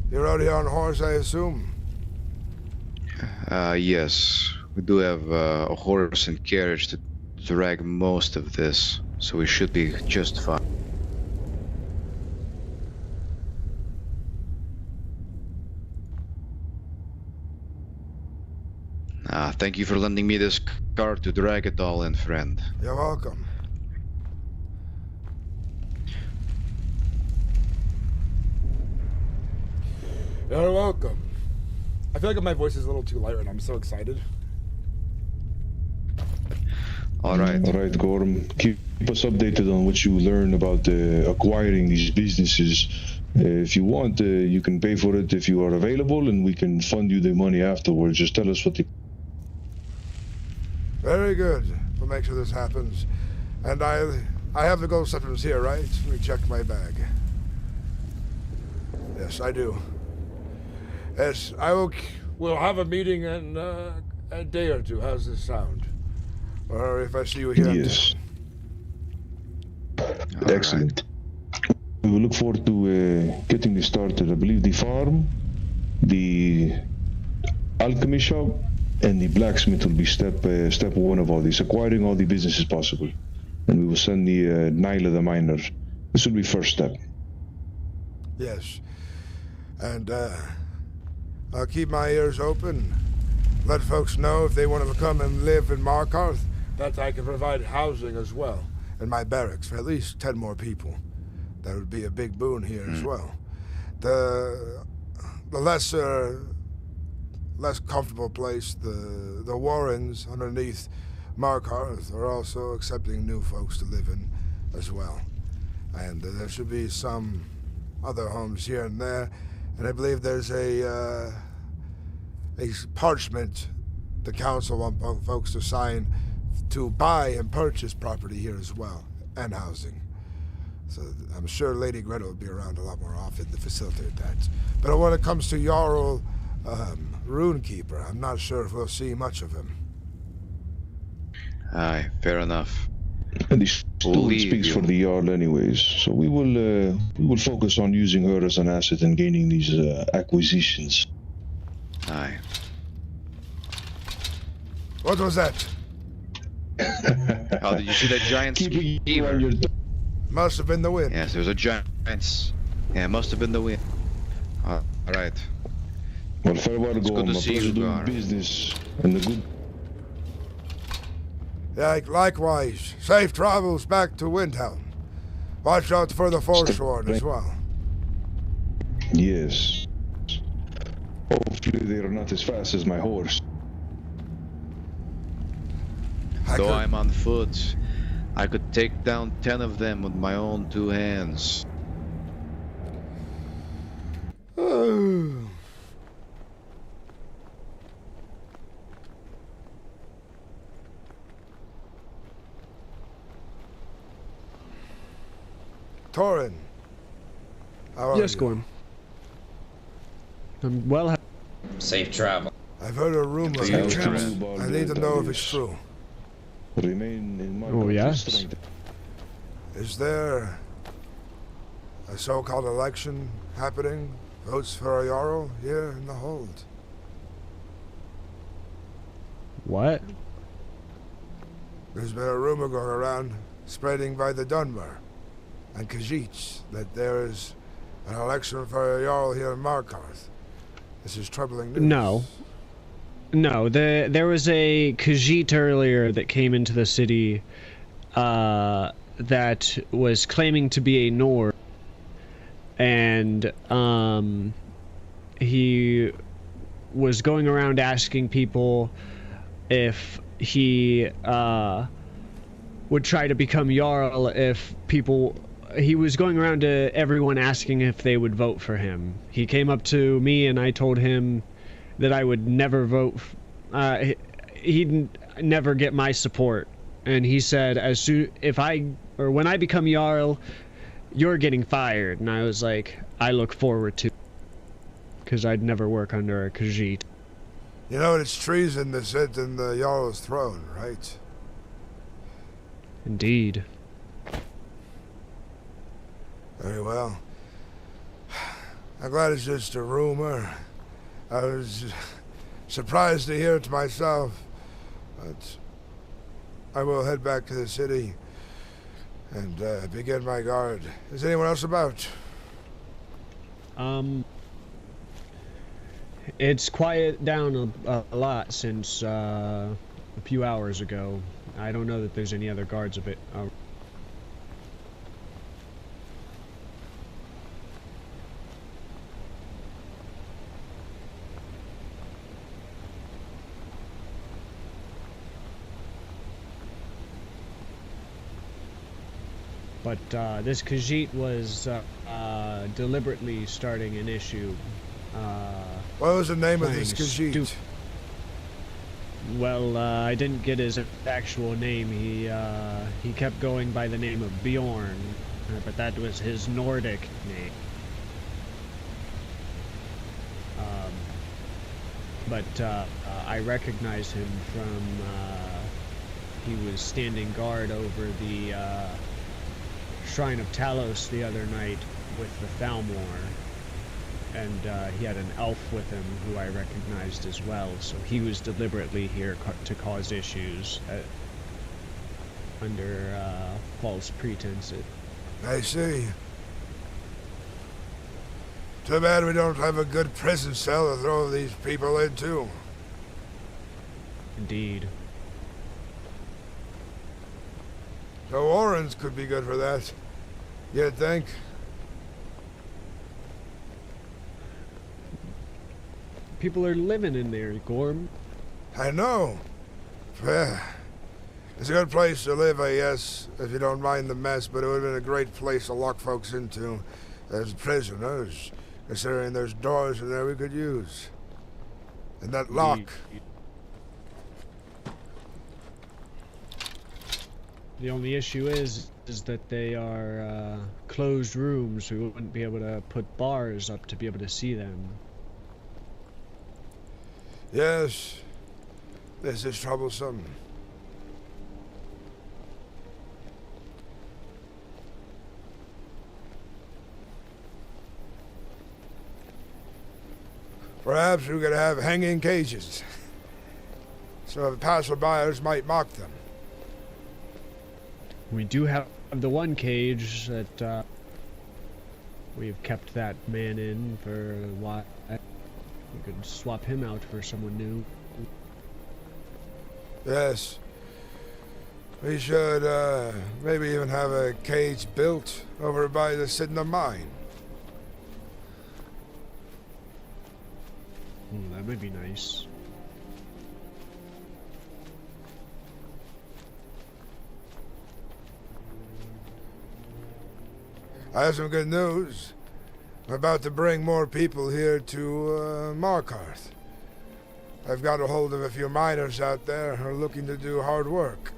You're out here on horse, I assume? Yes. We do have a horse and carriage to drag most of this, so we should be just fine. Thank you for lending me this cart to drag it all in, friend. You're welcome. You're welcome. I feel like my voice is a little too light right now. I'm so excited. Alright, Gorm. Keep us updated on what you learn about acquiring these businesses. If you want, you can pay for it if you are available, and we can fund you the money afterwards. Just tell us what the... Very good. We'll make sure this happens. And I have the gold supplements here, right? Let me check my bag. Yes, I do. Yes, we'll have a meeting in a day or two. How's this sound? Or if I see you here. Yes. Excellent. We will look forward to getting this started. I believe the farm, the alchemy shop, and the blacksmith will be step one of all this, acquiring all the businesses possible. And we will send the Nyla the miner. This will be first step. Yes. And I'll keep my ears open. Let folks know if they want to come and live in Markarth, that I can provide housing as well in my barracks for at least 10 more people. That would be a big boon here as well. The less comfortable place, the Warrens underneath Markarth are also accepting new folks to live in as well. And there should be some other homes here and there. And I believe there's a parchment the council want folks to sign to buy and purchase property here as well, and housing. So I'm sure Lady Greta will be around a lot more often to facilitate that. But when it comes to Jarl Runekeeper, I'm not sure if we'll see much of him. Aye, fair enough. And he still speaks for the Jarl anyways, so we will focus on using her as an asset and gaining these acquisitions. Aye. What was that? How did you see that giant skeever? Must have been the wind. Yes, there was a giant. Yeah, must have been the wind. All right. Well, farewell, It's Gorm. good to My see pleasure you, doing Gorm. business and the good. Yeah, likewise. Safe travels back to Windhelm. Watch out for the Forsworn as well. Yes. Hopefully they're not as fast as my horse. Though I'm on foot, I could take down 10 of them with my own 2 hands. Torin. How are Yes, you? Gorm. I'm well. Safe travel. I've heard a rumor. Safe travel. I need to know if it's true. Remain in my Oh, yes. strength. Is there a so-called election happening? Votes for a Jarl here in the hold? What? There's been a rumor going around, spreading by the Dunmer and Khajiits, that there is an election for a Jarl here in Markarth. This is troubling news. No, there was a Khajiit earlier that came into the city that was claiming to be a Nord, and he was going around asking people if he would try to become Jarl if people... He was going around to everyone asking if they would vote for him. He came up to me and I told him that I would never vote. He'd never get my support, and he said, when I become Jarl, you're getting fired. And I was like, I look forward to, because I'd never work under a Khajiit. You know, it's treason to sit in the Jarl's throne, right? Indeed. Very well. I'm glad it's just a rumor. I was surprised to hear it myself, but I will head back to the city and begin my guard. Is anyone else about? It's quiet down a lot since a few hours ago. I don't know that there's any other guards of it. But this Khajiit was deliberately starting an issue. What was the name of playing this Khajiit? Well, I didn't get his actual name. He kept going by the name of Bjorn, but that was his Nordic name. But I recognized him from he was standing guard over the Shrine of Talos the other night with the Thalmor, and he had an elf with him who I recognized as well, so he was deliberately here to cause issues under false pretenses. I see. Too bad we don't have a good prison cell to throw these people into. Indeed. So Warrens could be good for that, you'd think. People are living in there, Gorm. I know. It's a good place to live, I guess, if you don't mind the mess, but it would have been a great place to lock folks into as prisoners, considering there's doors in there we could use. And that lock. The only issue is that they are closed rooms. We wouldn't be able to put bars up to be able to see them. Yes, this is troublesome. Perhaps we could have hanging cages, so the passerbyers might mock them. We do have the one cage that we've kept that man in for a while. We could swap him out for someone new. Yes. We should maybe even have a cage built over by the Sidna mine. That would be nice. I have some good news. I'm about to bring more people here to Markarth. I've got a hold of a few miners out there who are looking to do hard work.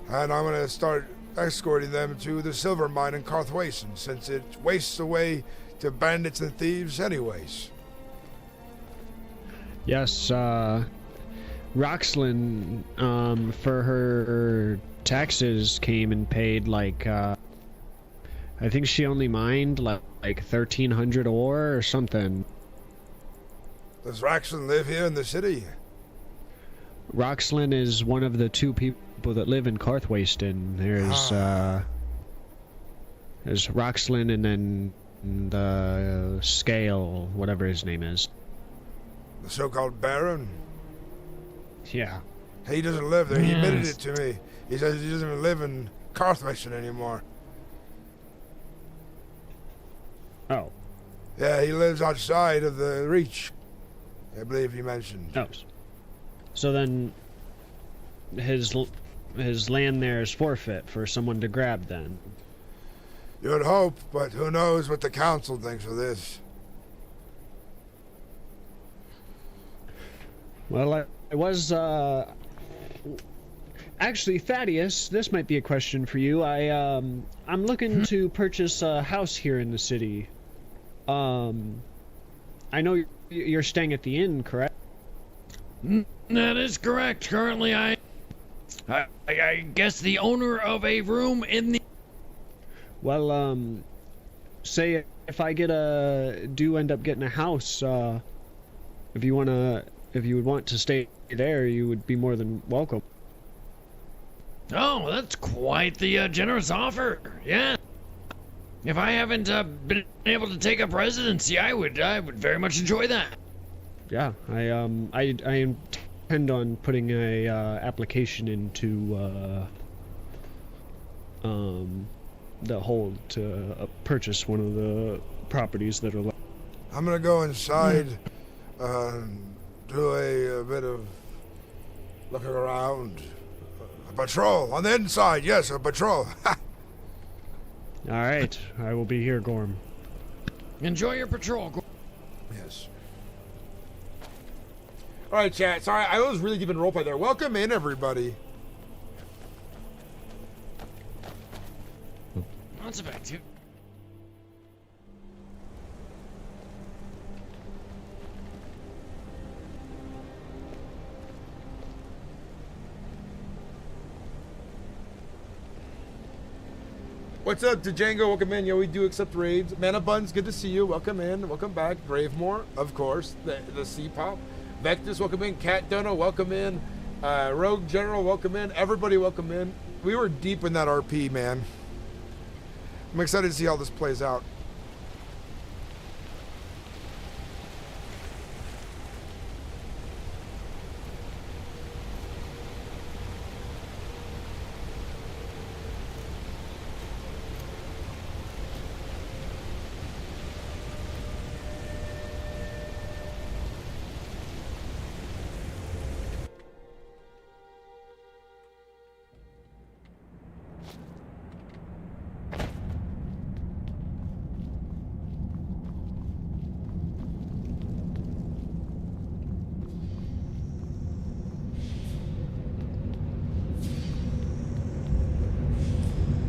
And I'm going to start escorting them to the silver mine in Karthwason, since it wastes away to bandits and thieves anyways. Yes, Roxlyn, for her taxes came and paid like, I think she only mined like 1,300 ore or something. Does Roxlyn live here in the city? Roxlyn is one of the two people that live in Karthwason. There's Roxlyn and then the Scale, whatever his name is. The so-called Baron? Yeah. He doesn't live there. He admitted it to me. He says he doesn't even live in Karthwason anymore. Oh. Yeah, he lives outside of the Reach, I believe he mentioned. Oh. So then his land there is forfeit for someone to grab then? You would hope, but who knows what the council thinks of this. Well, I was, actually, Thaddeus, this might be a question for you. I'm looking to purchase a house here in the city. I know you're staying at the inn, correct? That is correct. Currently, I guess the owner of a room in the... Well, say if I do end up getting a house, if you would want to stay there, you would be more than welcome. Oh, that's quite the generous offer. Yeah. If I haven't been able to take up residency, I would very much enjoy that. Yeah, I intend on putting a application into the hold to purchase one of the properties that are left. I'm gonna go inside, do a bit of looking around. A patrol on the inside, yes, a patrol. All right, I will be here, Gorm. Enjoy your patrol. Yes. All right, chat. Sorry, I was really deep in roleplay there. Welcome in, everybody. That's effective. What's up, Django? Welcome in. Yeah, we do accept raids. Mana Buns, good to see you. Welcome in. Welcome back. Bravemore, of course. The C-Pop. Vectus, welcome in. Cat Dono, welcome in. Rogue General, welcome in. Everybody, welcome in. We were deep in that RP, man. I'm excited to see how this plays out.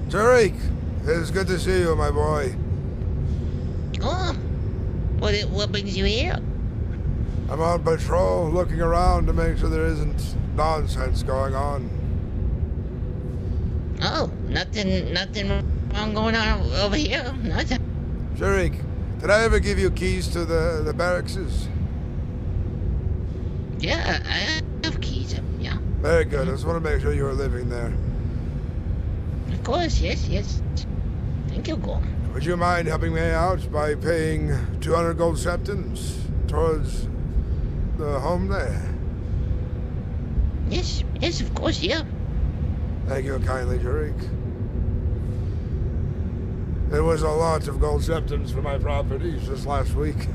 Tariq, it's good to see you, my boy. Gorm, what brings you here? I'm on patrol, looking around to make sure there isn't nonsense going on. Oh, nothing wrong going on over here. Nothing. Tariq, did I ever give you keys to the barracks? Yeah, I have keys. Yeah. Very good. I just want to make sure you were living there. Of course, yes. Thank you, Gorm. Would you mind helping me out by paying 200 gold septons towards the home there? Yes, of course, yeah. Thank you kindly, Tariq. It was a lot of gold septons for my properties just last week.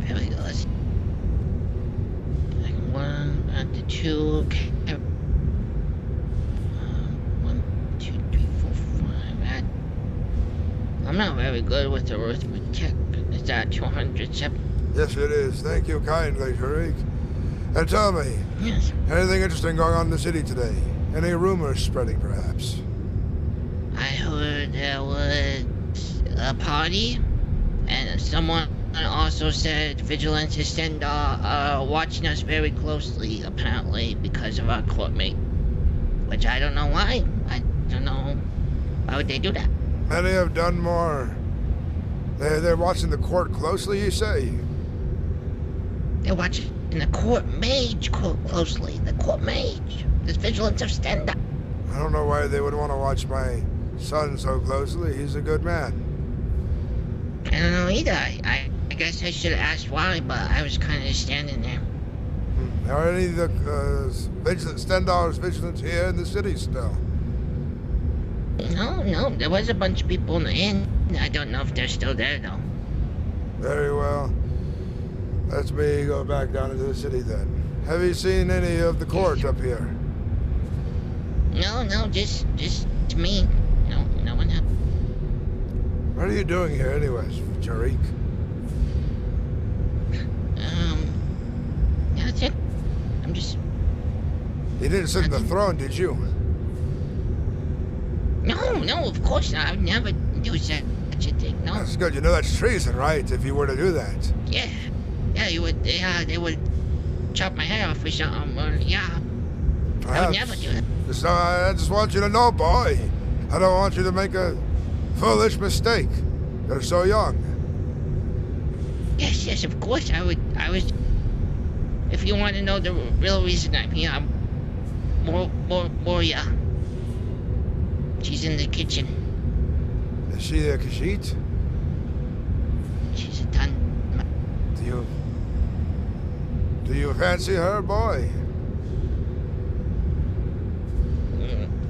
Very good. Like 1 and 2. Okay. 1, 2, 3, 4, 5. I'm not very good with the arithmetic. Is that 207? Yes, it is. Thank you kindly, Tariq. And tell me, yes. Anything interesting going on in the city today? Any rumors spreading, perhaps? I heard there was a party, and someone also said Vigilance is watching us very closely, apparently, because of our court mate. Which I don't know why. I don't know. Why would they do that? Many have done more. They're watching the court closely, you say? They're watching the court mage closely. The court mage. This Vigilance of stand up. I don't know why they would want to watch my son so closely. He's a good man. I don't know either. I guess I should have asked why, but I was kind of standing there. Are any of the Stendar's vigilance here in the city still? No. There was a bunch of people in the inn. I don't know if they're still there, though. Very well. Let me go back down into the city then. Have you seen any of the court up here? No, just me. No one else. What are you doing here anyways, Tariq? That's it. I'm just... You didn't sit in the throne, did you? No, of course not. I would never do such a thing, no. That's good. You know that's treason, right? If you were to do that. Yeah, they would chop my head off or something, yeah. Perhaps. I would never do that. So I just want you to know, boy. I don't want you to make a foolish mistake. You're so young. Yes, of course I was... If you want to know the real reason I'm here, Moria. She's in the kitchen. Is she there, Khajiit? She's a ton. Do you fancy her, boy?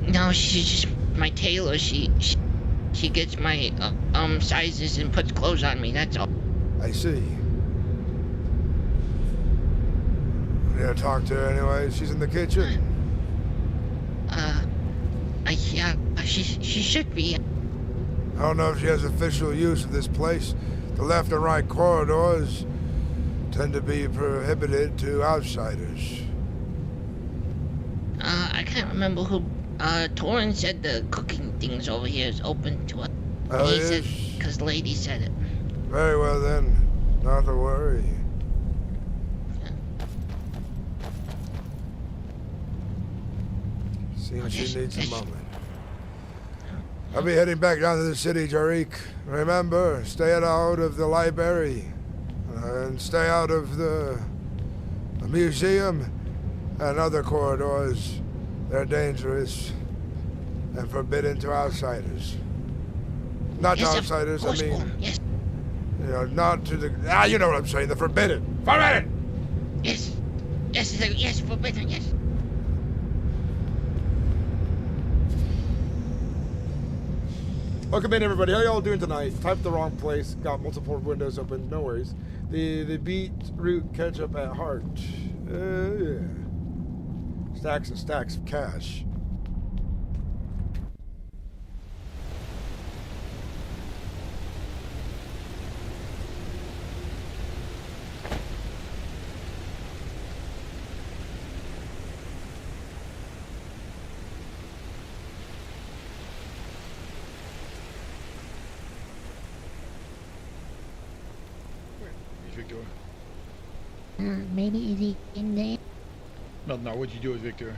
No, she's just my tailor. She gets my sizes and puts clothes on me. That's all. I see. You gonna talk to her anyway? She's in the kitchen. I Yeah, she should be. I don't know if she has official use of this place. The left and right corridors tend to be prohibited to outsiders. I can't remember who. Torrin said the cooking things over here is open to us. Oh, He it said, is? because Lady said it. Very well then. Not to worry. Seems she needs a moment. I'll be heading back down to the city, Jarik. Remember, stay out of the library. And stay out of the museum and other corridors. They're dangerous and forbidden to outsiders. Not to outsiders, I mean, yes. you know, not to the, you know what I'm saying, the forbidden. Forbidden! Yes. Yes, forbidden, yes. Welcome in, everybody. How y'all doing tonight? Typed the wrong place. Got multiple windows open. No worries. The beetroot ketchup at heart. Yeah. Stacks and stacks of cash. Victor? Maybe is he in there? No, what'd you do with Victor?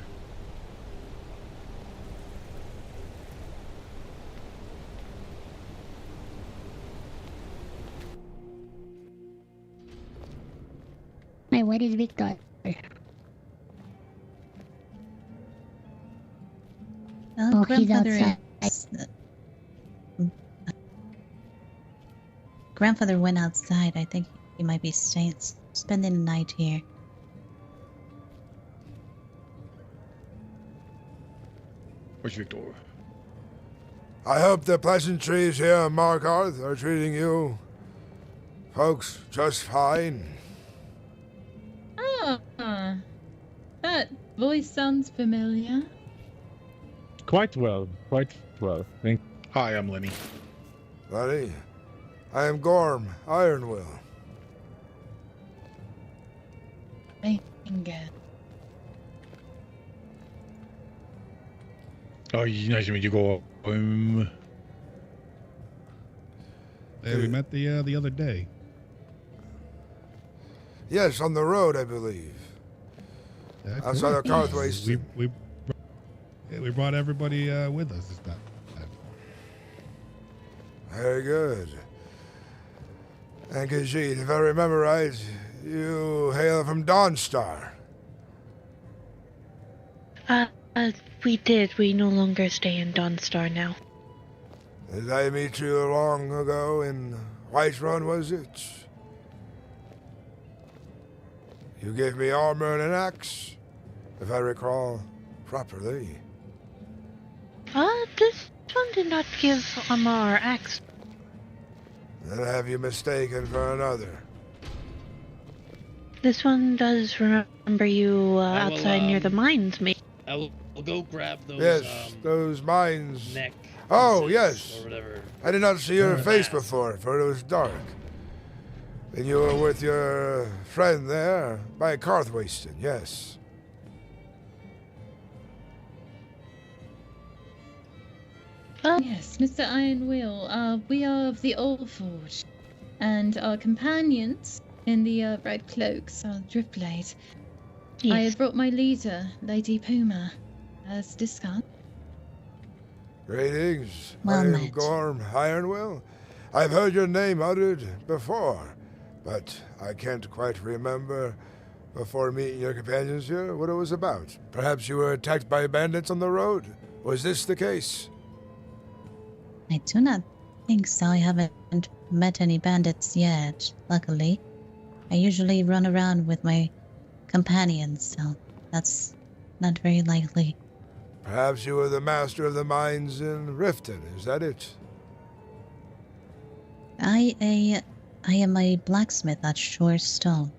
Wait, what is Victor? Oh, he's Grandfather outside. Grandfather went outside. I think he might be spending the night here. Where's Victor? I hope the pleasantries here in Markarth are treating you folks just fine. Ah, that voice sounds familiar. Quite well. Hi, I'm Lenny. Lenny, I am Gorm, Ironwill. Finger. Oh, nice to meet you, Go. Hey, we met the other day. Yes, on the road, I believe. Outside of Carthwaste. We brought everybody with us this time. Very good. And Keizaal, if I remember right, you hail from Dawnstar. We did. We no longer stay in Dawnstar now. Did I meet you long ago in Whiterun, was it? You gave me armor and an axe, if I recall properly. This one did not give armor or axe. Then have you mistaken for another? This one does remember you outside near the mines, mate. I will go grab those. Yes, those mines. Neck. Oh, yes. Or whatever. I did not see your face before, for it was dark. And you were with your friend there by Carthwasten, yes. Yes, Mr. Ironwill. We are of the Old Forge, and our companions in the red cloaks are Dripblade. Yes. I have brought my leader, Lady Puma, as discount. Greetings. Well I am met. Gorm Ironwill. I've heard your name uttered before, but I can't quite remember before meeting your companions here what it was about. Perhaps you were attacked by bandits on the road? Was this the case? I do not think so. I haven't met any bandits yet, luckily. I usually run around with my companions, so that's not very likely. Perhaps you were the master of the mines in Riften, is that it? I am a blacksmith at Shore Stone.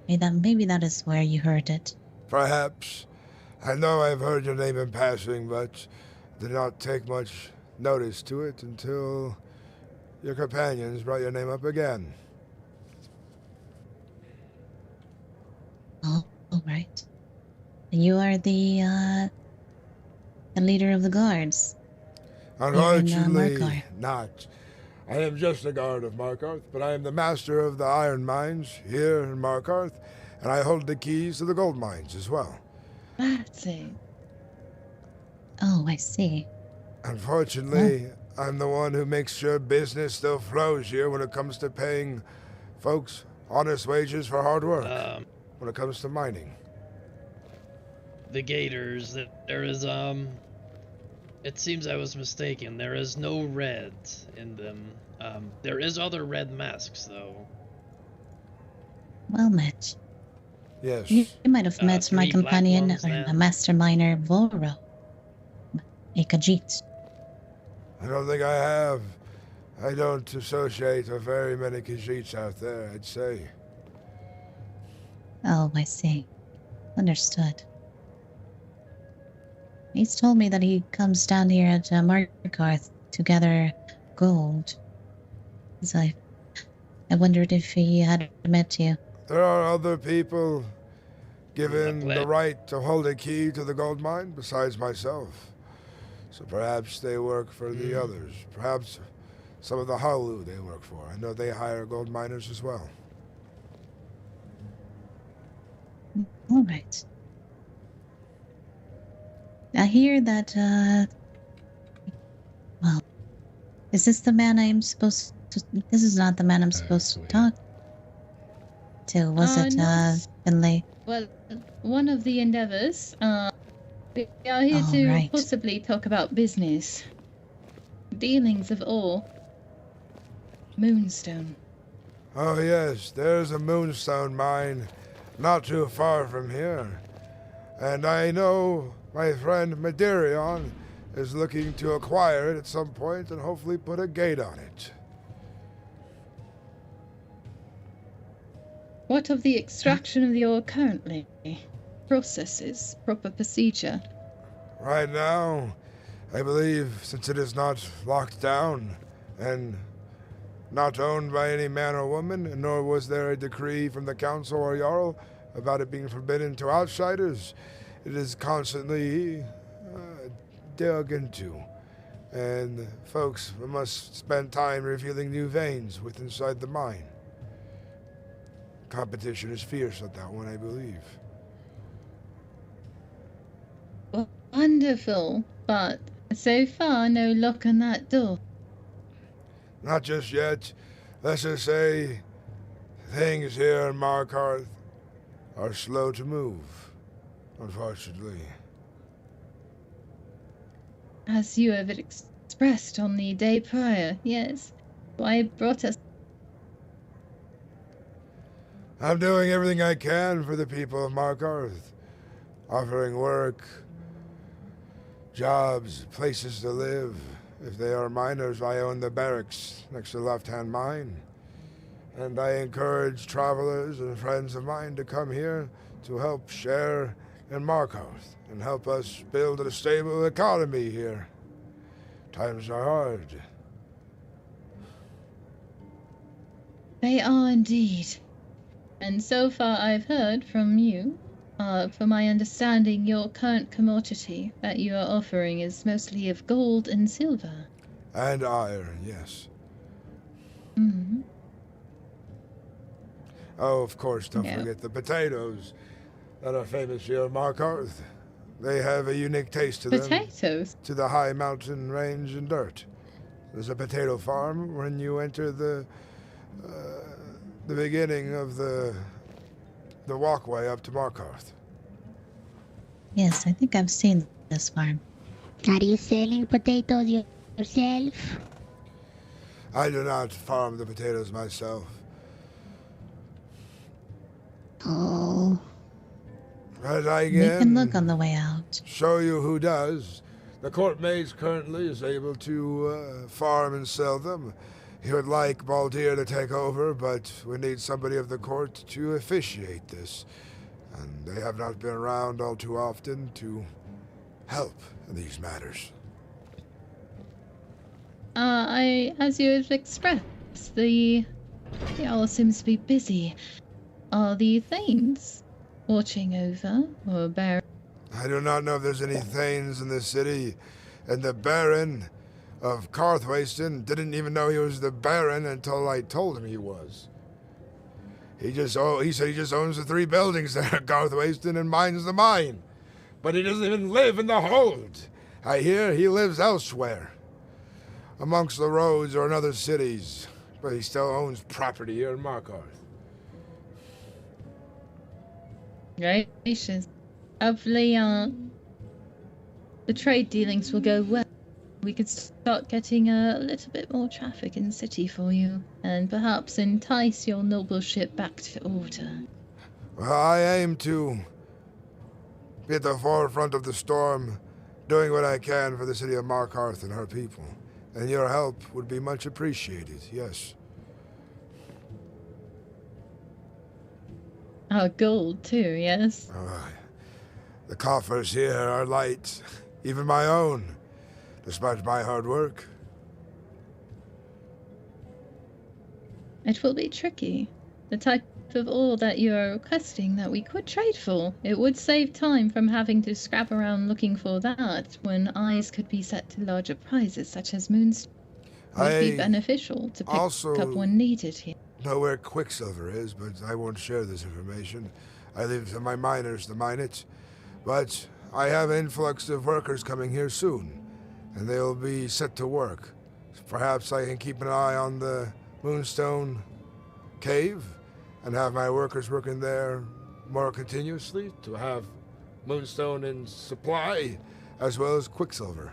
Maybe that is where you heard it. Perhaps. I know I've heard your name in passing, but did not take much notice to it until your companions brought your name up again. Oh, all right. You are the leader of the guards. Unfortunately, not. I am just a guard of Markarth, but I am the master of the iron mines here in Markarth, and I hold the keys to the gold mines as well. That's it. Oh, I see. Unfortunately, I'm the one who makes sure business still flows here when it comes to paying folks honest wages for hard work. When it comes to mining. The gators, there is, it seems I was mistaken. There is no red in them. There is other red masks, though. Well met. Yes. You might have met my 3 black companion, ones, or then. the master miner, Voro. A Khajiit. I don't think I have. I don't associate with very many Khajiits out there, I'd say. Oh, I see. Understood. He's told me that he comes down here at Markarth to gather gold. So I wondered if he had met you. There are other people given the right to hold a key to the gold mine besides myself. So perhaps they work for the others. Perhaps some of the Halu they work for. I know they hire gold miners as well. All right. I hear that, well, is this the man I am supposed to, this is not the man I'm supposed to talk to, was it, no. Finlay? Well, one of the endeavors, we are here Oh, to right. possibly talk about business. Dealings of all. Moonstone. Oh yes, there's a moonstone mine not too far from here. And I know my friend Mederion is looking to acquire it at some point and hopefully put a gate on it. What of the extraction of the ore currently? Processes, proper procedure. Right now, I believe since it is not locked down and not owned by any man or woman, nor was there a decree from the council or Jarl about it being forbidden to outsiders, it is constantly dug into. And folks must spend time revealing new veins within inside the mine. Competition is fierce at that one, I believe. Wonderful, but so far no lock on that door. Not just yet. Let's just say things here in Markarth are slow to move, unfortunately. As you have expressed on the day prior, yes. Why brought us. I'm doing everything I can for the people of Markarth, offering work, jobs, places to live. If they are miners, I own the barracks next to the left-hand mine. And I encourage travelers and friends of mine to come here to help share in Markarth and help us build a stable economy here. Times are hard. They are indeed. And so far I've heard from you, from my understanding, your current commodity that you are offering is mostly of gold and silver. And iron, yes. Mm-hmm. Oh, of course, don't forget the potatoes that are famous here in Markarth. They have a unique taste to them. Potatoes? To the high mountain range and dirt. There's a potato farm when you enter the beginning of the walkway up to Markarth. Yes, I think I've seen this farm. Are you selling potatoes yourself? I do not farm the potatoes myself. Oh. But I We can can look on the way out. show you who does. The court mage currently is able to farm and sell them. He would like Baldir to take over, but we need somebody of the court to officiate this. And they have not been around all too often to help in these matters. As you have expressed, the Jarl seems to be busy. Are the Thanes watching over, or Baron? I do not know if there's any Thanes in the city, and the Baron of Karthwasten didn't even know he was the Baron until I told him he was. He said he just owns the 3 buildings there at Karthwasten and mines the mine. But he doesn't even live in the hold. I hear he lives elsewhere, amongst the roads or in other cities, but he still owns property here in Markarth. Gracious. Hopefully, the trade dealings will go well. We could start getting a little bit more traffic in the city for you, and perhaps entice your noble ship back to order. Well, I aim to be at the forefront of the storm, doing what I can for the city of Markarth and her people. And your help would be much appreciated, yes. Our gold, too, yes? The coffers here are light, even my own, despite my hard work. It will be tricky. The type of ore that you are requesting that we could trade for. It would save time from having to scrap around looking for that, when eyes could be set to larger prizes such as moonstone. It would be beneficial to pick up when needed here. Know where Quicksilver is, but I won't share this information. I leave it to my miners to mine it. But I have an influx of workers coming here soon, and they'll be set to work. Perhaps I can keep an eye on the Moonstone Cave and have my workers working there more continuously to have Moonstone in supply as well as Quicksilver.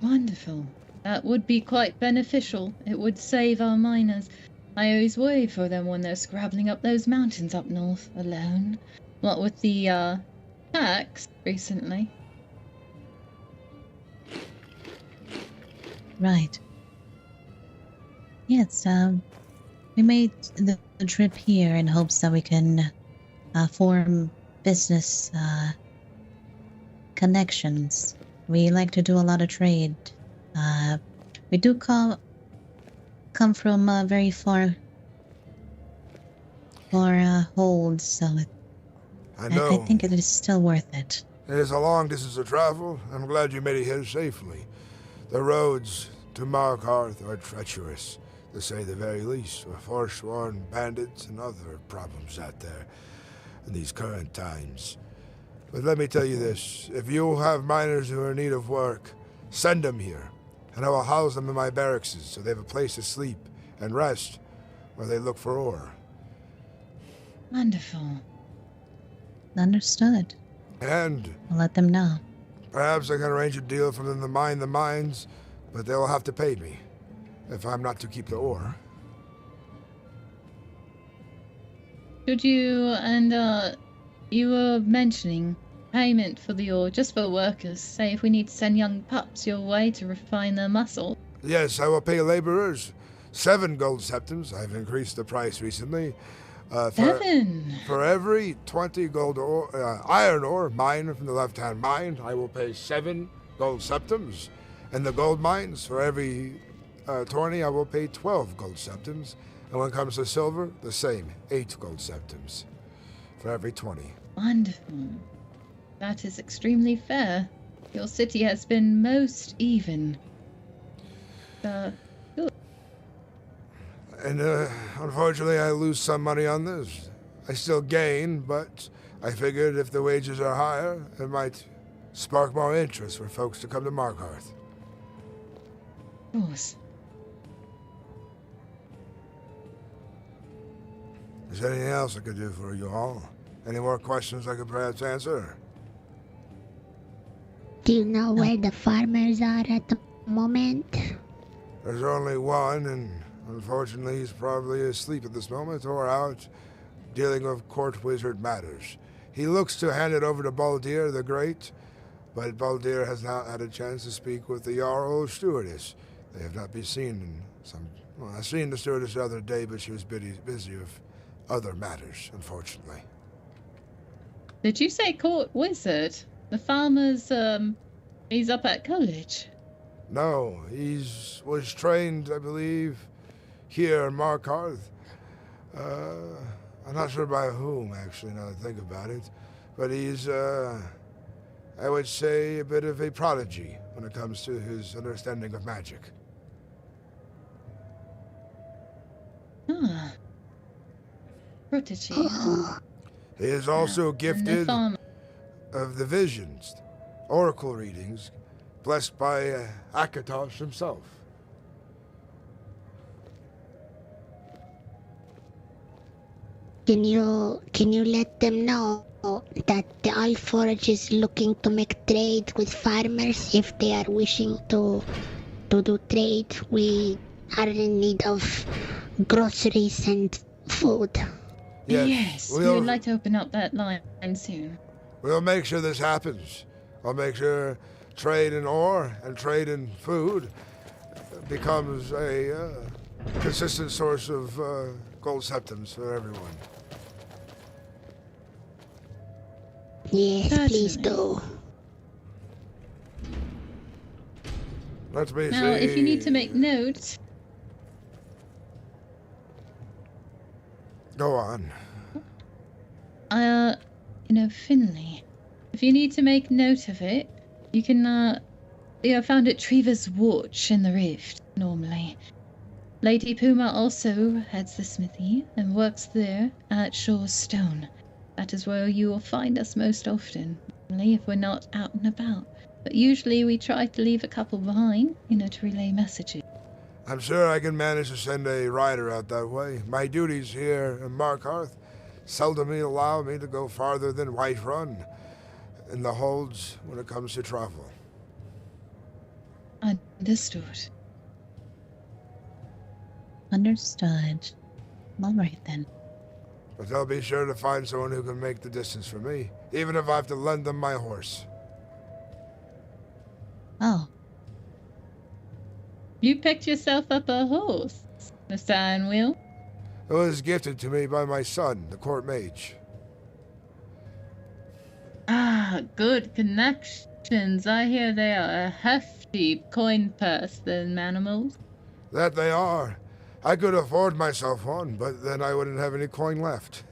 Wonderful. That would be quite beneficial. It would save our miners. I always worry for them when they're scrabbling up those mountains up north alone. What with the tax recently. Right. Yes, we made the trip here in hopes that we can form business connections. We like to do a lot of trade. We do come from very far holds, so I know. I think it is still worth it. It is a long distance to travel. I'm glad you made it here safely. The roads to Markarth are treacherous, to say the very least, with forsworn bandits and other problems out there in these current times. But let me tell you this, if you have miners who are in need of work, send them here, and I will house them in my barracks so they have a place to sleep and rest while they look for ore. Wonderful. Understood. And I'll let them know. Perhaps I can arrange a deal for them to mine the mines, but they'll have to pay me if I'm not to keep the ore. Should you, and you were mentioning payment for the ore just for workers. Say if we need to send young pups your way to refine their muscle. Yes, I will pay laborers 7 gold septums. I've increased the price recently. 7? For every 20 gold iron ore mined from the left-hand mine, I will pay 7 gold septums. And the gold mines, for every 20, I will pay 12 gold septums. And when it comes to silver, the same, 8 gold septums for every 20. Wonderful. That is extremely fair. Your city has been most even. Good. And unfortunately, I lose some money on this. I still gain, but I figured if the wages are higher, it might spark more interest for folks to come to Markarth. Of course. Is there anything else I could do for you all? Any more questions I could perhaps answer? Do you know where the farmers are at the moment? There's only one, and unfortunately he's probably asleep at this moment or out dealing with court wizard matters. He looks to hand it over to Baldir the Great, but Baldir has not had a chance to speak with the Jarl Stewardess. They have not been seen in some... Well, I seen the stewardess the other day, but she was busy with other matters, unfortunately. Did you say court wizard? The farmer's, he's up at college. No, was trained, I believe, here in Markarth. I'm not sure by whom, actually, now that I think about it. But he's, I would say, a bit of a prodigy when it comes to his understanding of magic. Ah. Prodigy. He is also And the gifted farmer. of the visions, oracle readings, blessed by Akatosh himself. Can you let them know that the Alforge is looking to make trade with farmers if they are wishing to do trade? We are in need of groceries and food. Yes, we would like to open up that line soon. We'll make sure this happens. I'll make sure trade in ore and trade in food becomes a consistent source of gold septums for everyone. Yes, please do. Let me Now, see. if you need to make notes, Go on. Finley, if you need to make note of it, you can, found at Trevor's Watch in the Rift, normally. Lady Puma also heads the smithy and works there at Shaw's Stone. That is where you will find us most often, only if we're not out and about. But usually we try to leave a couple behind, to relay messages. I'm sure I can manage to send a rider out that way. My duties here in Markarth seldomly allow me to go farther than Whiterun in the holds when it comes to travel. Understood. Understood. All right then. But they'll be sure to find someone who can make the distance for me, even if I have to lend them my horse. Oh. You picked yourself up a horse, Mr. Ironwill. It was gifted to me by my son, the court mage. Ah, good connections. I hear they are a hefty coin purse, then animals. That they are. I could afford myself one, but then I wouldn't have any coin left.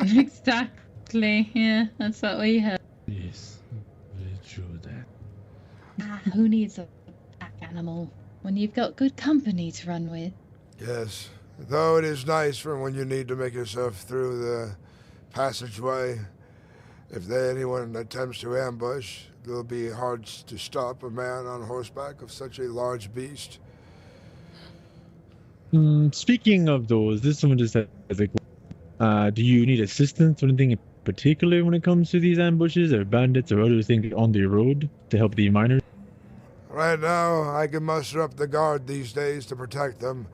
Exactly, yeah, that's what we heard. Yes, very true that. Who needs a pack animal when you've got good company to run with? Yes, though it is nice for when you need to make yourself through the passageway. If anyone attempts to ambush, it'll be hard to stop a man on horseback of such a large beast. Speaking of those, this someone just said, do you need assistance or anything in particular when it comes to these ambushes or bandits or other things on the road to help the miners? Right now, I can muster up the guard these days to protect them,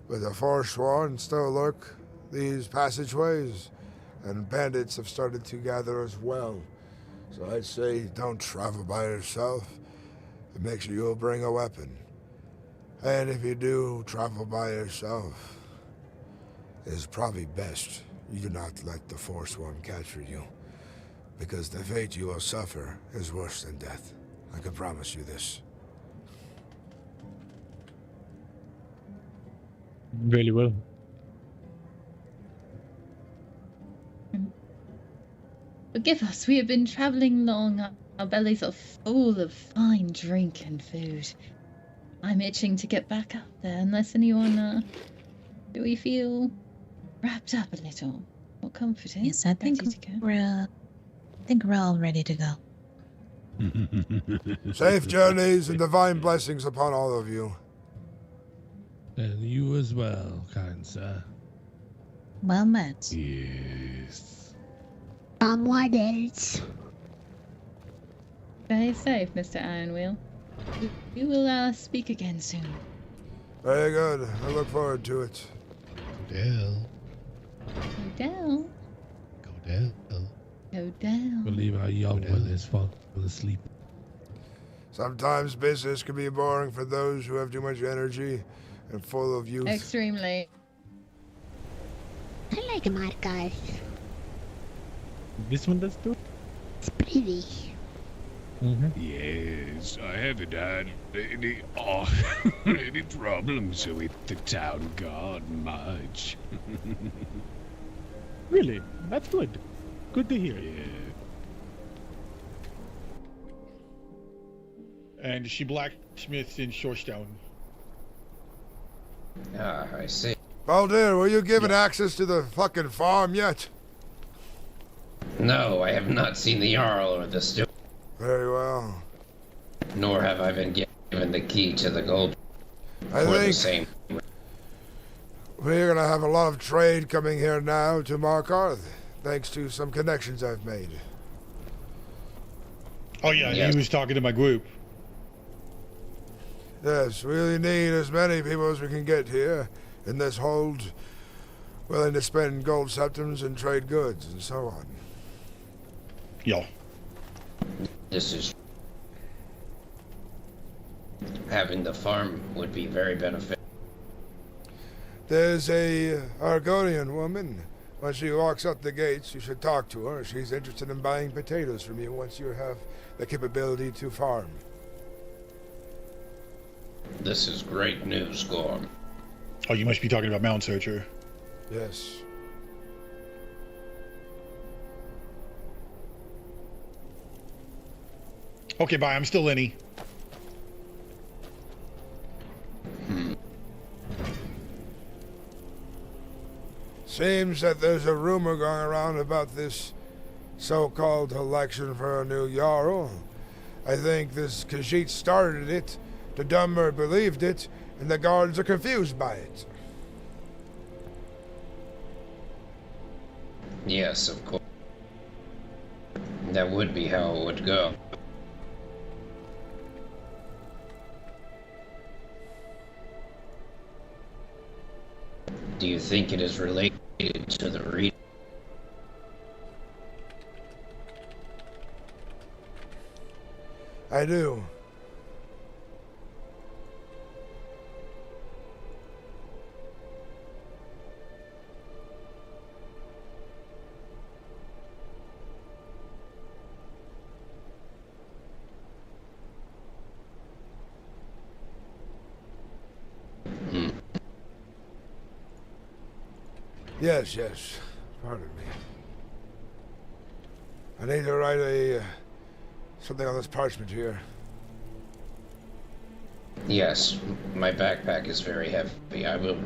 but the Forsworn still lurk these passageways, and bandits have started to gather as well. So I'd say don't travel by yourself, and make sure you'll bring a weapon. And if you do travel by yourself, it's probably best you do not let the Forsworn capture you, because the fate you will suffer is worse than death. I can promise you this. Really well. Forgive us, we have been traveling long. Our bellies are full of fine drink and food. I'm itching to get back up there, unless anyone, do we feel wrapped up a little? Or comforted? Yes, I think we're all ready to go. Safe journeys and divine blessings upon all of you. And you as well, kind sir. Well met. Yes. What else? Stay safe, Mr. Ironwill. We will speak again soon. Very good. I look forward to it. Dell. Go down. Go down. Go down. Believe how young Will is falling asleep. Sometimes business can be boring for those who have too much energy and full of youth. Extremely. I like Markarth. This one does too? It's pretty. Yes, I haven't had any any problems with the town guard much. Really? That's good. Good to hear. And she blacksmiths in Shorestone. Ah, I see. Baldur, were you given access to the fucking farm yet? No, I have not seen the Jarl or the steward. Very well. Nor have I been given the key to the gold. I for the think same. we're gonna have a lot of trade coming here now to Markarth, thanks to some connections I've made. Oh yeah, he was talking to my group. Yes, we really need as many people as we can get here in this hold, willing to spend gold septums and trade goods and so on. Yo. This is... Having the farm would be very beneficial. There's a Argonian woman. When she walks up the gates, you should talk to her. She's interested in buying potatoes from you once you have the capability to farm. This is great news, Gorm. Oh, you must be talking about Mound Searcher. Yes. Okay, bye. I'm still Lenny. Seems that there's a rumor going around about this so-called election for a new Jarl. I think this Khajiit started it, the Dummer believed it, and the guards are confused by it. Yes, of course. That would be how it would go. Do you think it is related to the read? I do. Yes. Pardon me. I need to write something on this parchment here. Yes, my backpack is very heavy. I will.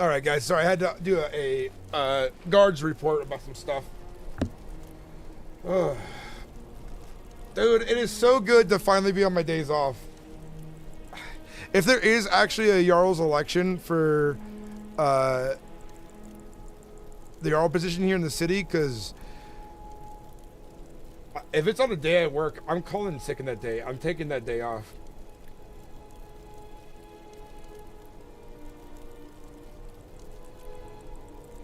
All right, guys. Sorry, I had to do a guards report about some stuff. Ugh. Dude, it is so good to finally be on my days off. If there is actually a Jarl's election for the Jarl position here in the city, because if it's on a day at work, I'm calling sick in that day. I'm taking that day off.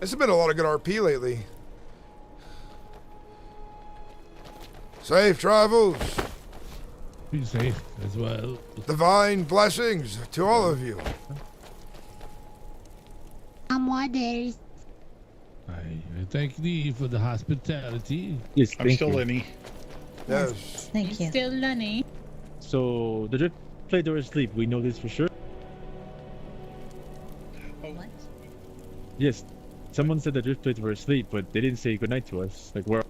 This has been a lot of good RP lately. Safe travels. Be safe as well. Divine blessings to all of you. Waters. I thank thee for the hospitality. Yes, I'm still Lenny. Yes. Thank you. Still Lenny. So the drift plate are asleep. We know this for sure. What? Yes. Someone said the drift plates were asleep, but they didn't say goodnight to us. Like where?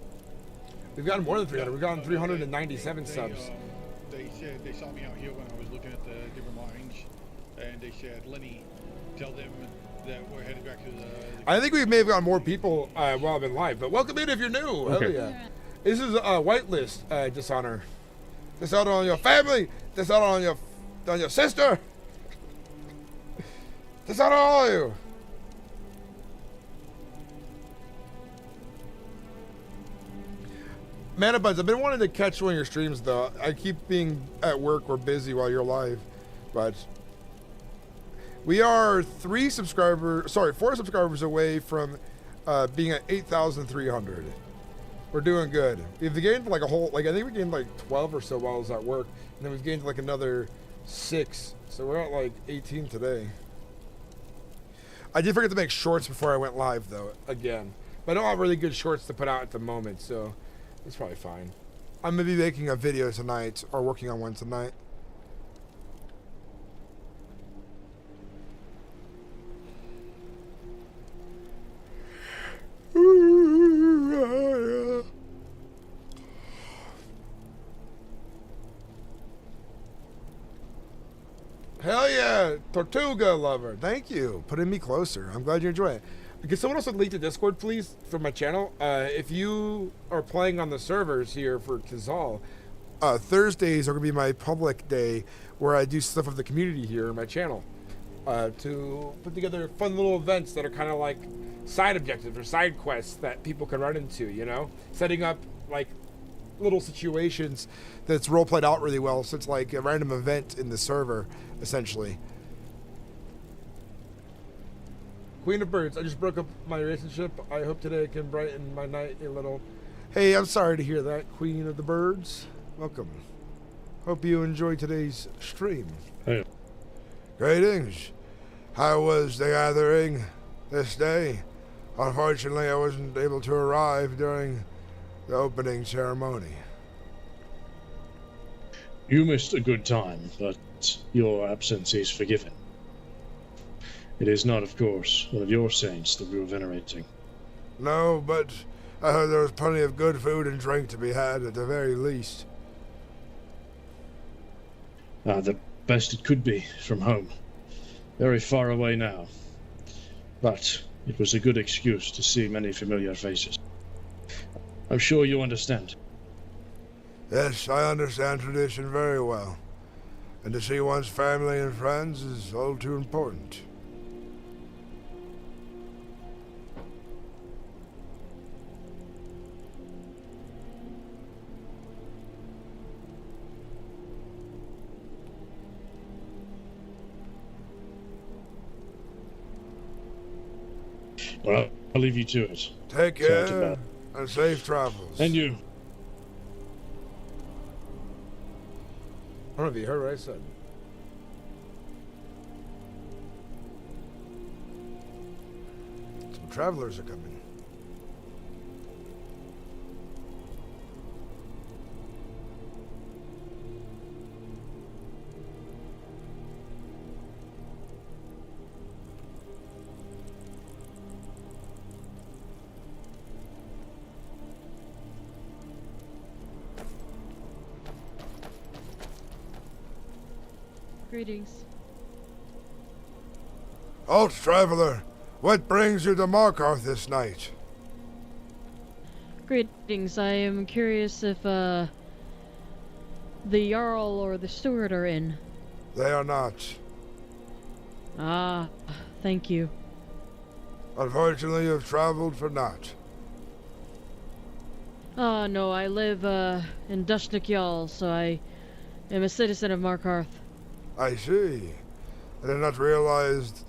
We've gotten more than 300. We've gotten 397 subs. They said they saw me out here when I was looking at the different mines, and they said, Lenny, tell them that we're headed back to the... I think we may have gotten more people while I've been live, but welcome in if you're new. Okay. Hell yeah. This is a whitelist dishonor. Dishonor on your family. Dishonor on your sister. Dishonor all of you. Manabuds, I've been wanting to catch one of your streams though. I keep being at work or busy while you're live, but we are 4 subscribers away from being at 8,300. We're doing good. We've gained like a whole, I think we gained like 12 or so while I was at work, and then we've gained like another 6. So we're at like 18 today. I did forget to make shorts before I went live though, again. But I don't have really good shorts to put out at the moment, so it's probably fine. I'm gonna be making a video tonight, or working on one tonight. Hell yeah, Tortuga lover. Thank you. Putting me closer. I'm glad you enjoy it. Can someone also link to Discord, please, for my channel? If you are playing on the servers here for Keizaal, Thursdays are going to be my public day where I do stuff with the community here on my channel to put together fun little events that are kind of like side objectives or side quests that people can run into, you know? Setting up, like, little situations that's role-played out really well, so it's like a random event in the server, essentially. Queen of Birds, I just broke up my relationship. I hope today can brighten my night a little. Hey, I'm sorry to hear that, Queen of the Birds. Welcome. Hope you enjoyed today's stream. Hey. Greetings. How was the gathering this day? Unfortunately, I wasn't able to arrive during the opening ceremony. You missed a good time, but your absence is forgiven. It is not, of course, one of your saints that we were venerating. No, but I heard there was plenty of good food and drink to be had at the very least. The best it could be from home. Very far away now. But it was a good excuse to see many familiar faces. I'm sure you understand. Yes, I understand tradition very well. And to see one's family and friends is all too important. Well, I'll leave you to it. Take care and safe travels. And you. I don't know if you heard what I said. Some travelers are coming. Greetings. Halt, traveler. What brings you to Markarth this night? Greetings. I am curious if the Jarl or the Steward are in. They are not. Ah, thank you. Unfortunately, you have traveled for naught. Ah, no, I live in Dushnik Jarl, so I am a citizen of Markarth. I see. I did not realize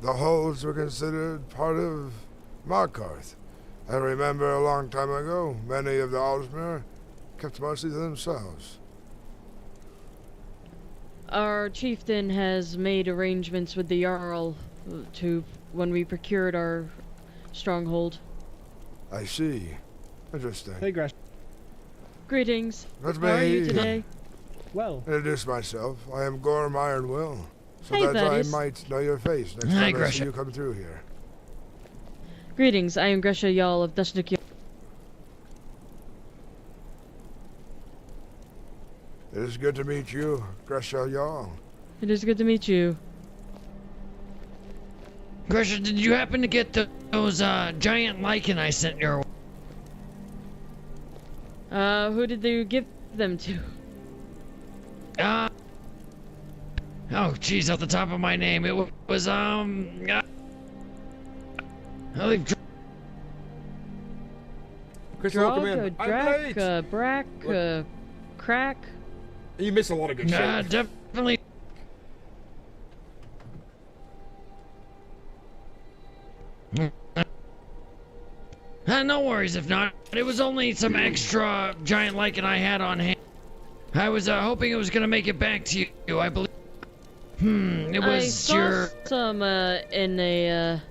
the Hulls were considered part of Markarth. I remember a long time ago, many of the Alsmer kept mostly to themselves. Our chieftain has made arrangements with the Jarl to when we procured our stronghold. I see. Interesting. Hey, Grash. Greetings. Let How are you today? Well. Introduce myself. I am Gorm Ironwill. So Hey, that buddies. I might know your face next Hi, time I Gresha. see you come through here. Greetings. I am Gresha Jarl of Dushnik Jarl. It is good to meet you, Gresha Jarl. It is good to meet you. Gresha, did you happen to get those giant lichen I sent your way? Who did you give them to? Oh, jeez, off the top of my name, it was, Crystal, come in. Drac, Brack, Crack. You miss a lot of good shit. Definitely. No worries if not. It was only some extra giant lichen I had on hand. I was hoping it was gonna make it back to you, I believe. It was I saw your... some in a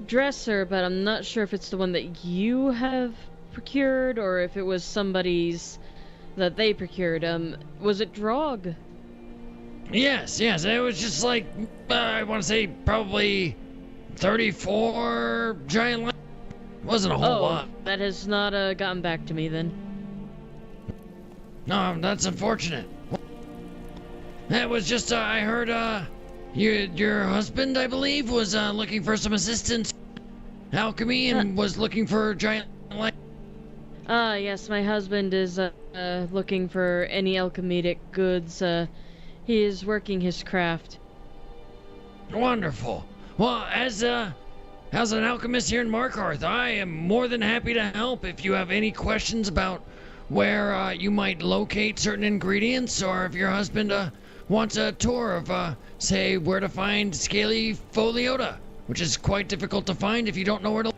dresser, but I'm not sure if it's the one that you have procured or if it was somebody's that they procured. Was it Drog? Yes, it was just like, I want to say probably 34 giant lichen. Wasn't a whole lot. That has not gotten back to me then. No, that's unfortunate. That was just, I heard, your husband, I believe, was looking for some assistance in alchemy and was looking for giant lichen. Yes, my husband is looking for any alchemic goods. He is working his craft. Wonderful. Well, as an alchemist here in Markarth, I am more than happy to help if you have any questions about where you might locate certain ingredients, or if your husband wants a tour of, say, where to find scaly foliota, which is quite difficult to find if you don't know where to...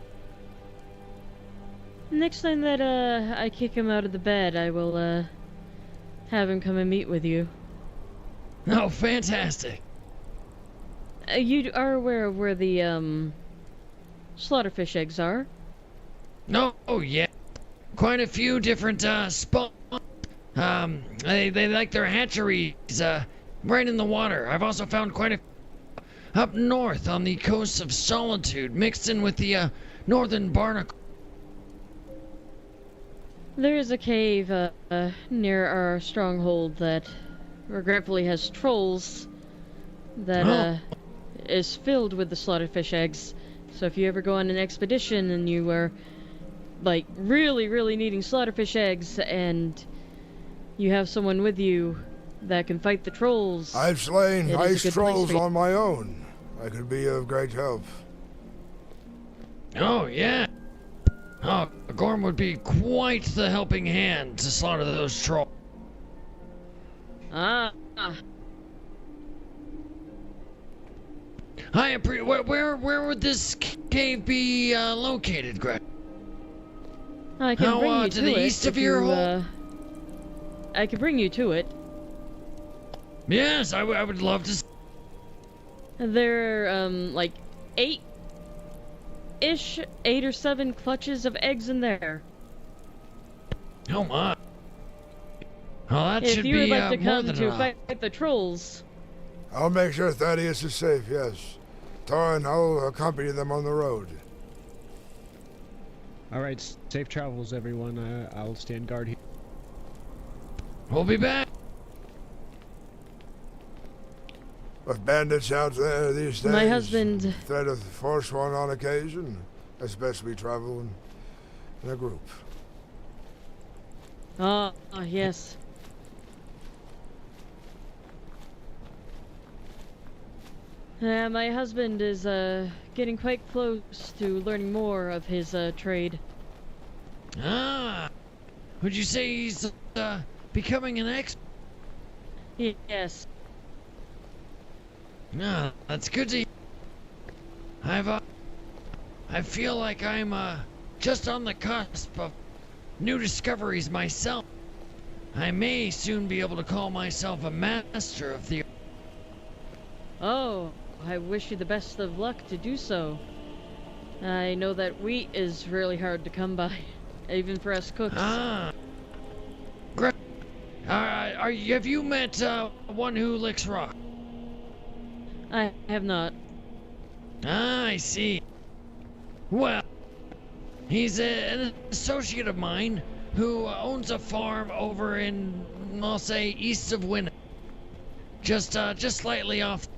Next time that I kick him out of the bed, I will have him come and meet with you. Oh, fantastic. You are aware of where the slaughterfish eggs are? No, oh yeah. Quite a few different spots. They like their hatcheries right in the water. I've also found quite a up north on the coasts of Solitude, mixed in with the northern barnacle. There is a cave near our stronghold that regretfully has trolls that is filled with the slaughterfish eggs. So if you ever go on an expedition and you are like really needing slaughterfish eggs and you have someone with you that can fight the trolls, I've slain it is a ice good place trolls for you. on my own. I could be of great help. Oh yeah. Oh, Gorm would be quite the helping hand to slaughter those trolls. Ah. Where would this cave be located, Greg? I can bring you to the it east of if your you, hole? I can bring you to it. Yes, I would love to. There are like 8 or 7 clutches of eggs in there. Oh my. Well, that if should you would be like to more come than to enough. fight the trolls. I'll make sure Thaddeus is safe, yes. Tora and I'll accompany them on the road. All right, safe travels, everyone. I'll stand guard here. We'll be back. with bandits out there these days. My husband. Threat of force one on occasion, especially traveling in a group. Ah, yes. My husband is getting quite close to learning more of his trade. Ah, would you say he's becoming an expert? Yes. No, that's good to hear. I feel like I'm just on the cusp of new discoveries myself. I may soon be able to call myself a master of the... Oh, I wish you the best of luck to do so. I know that wheat is really hard to come by, even for us cooks. Ah. Great. Have you met one who licks rock? I have not. Ah, I see. Well, he's an associate of mine who owns a farm over in, I'll say, east of Winnet. Just slightly off.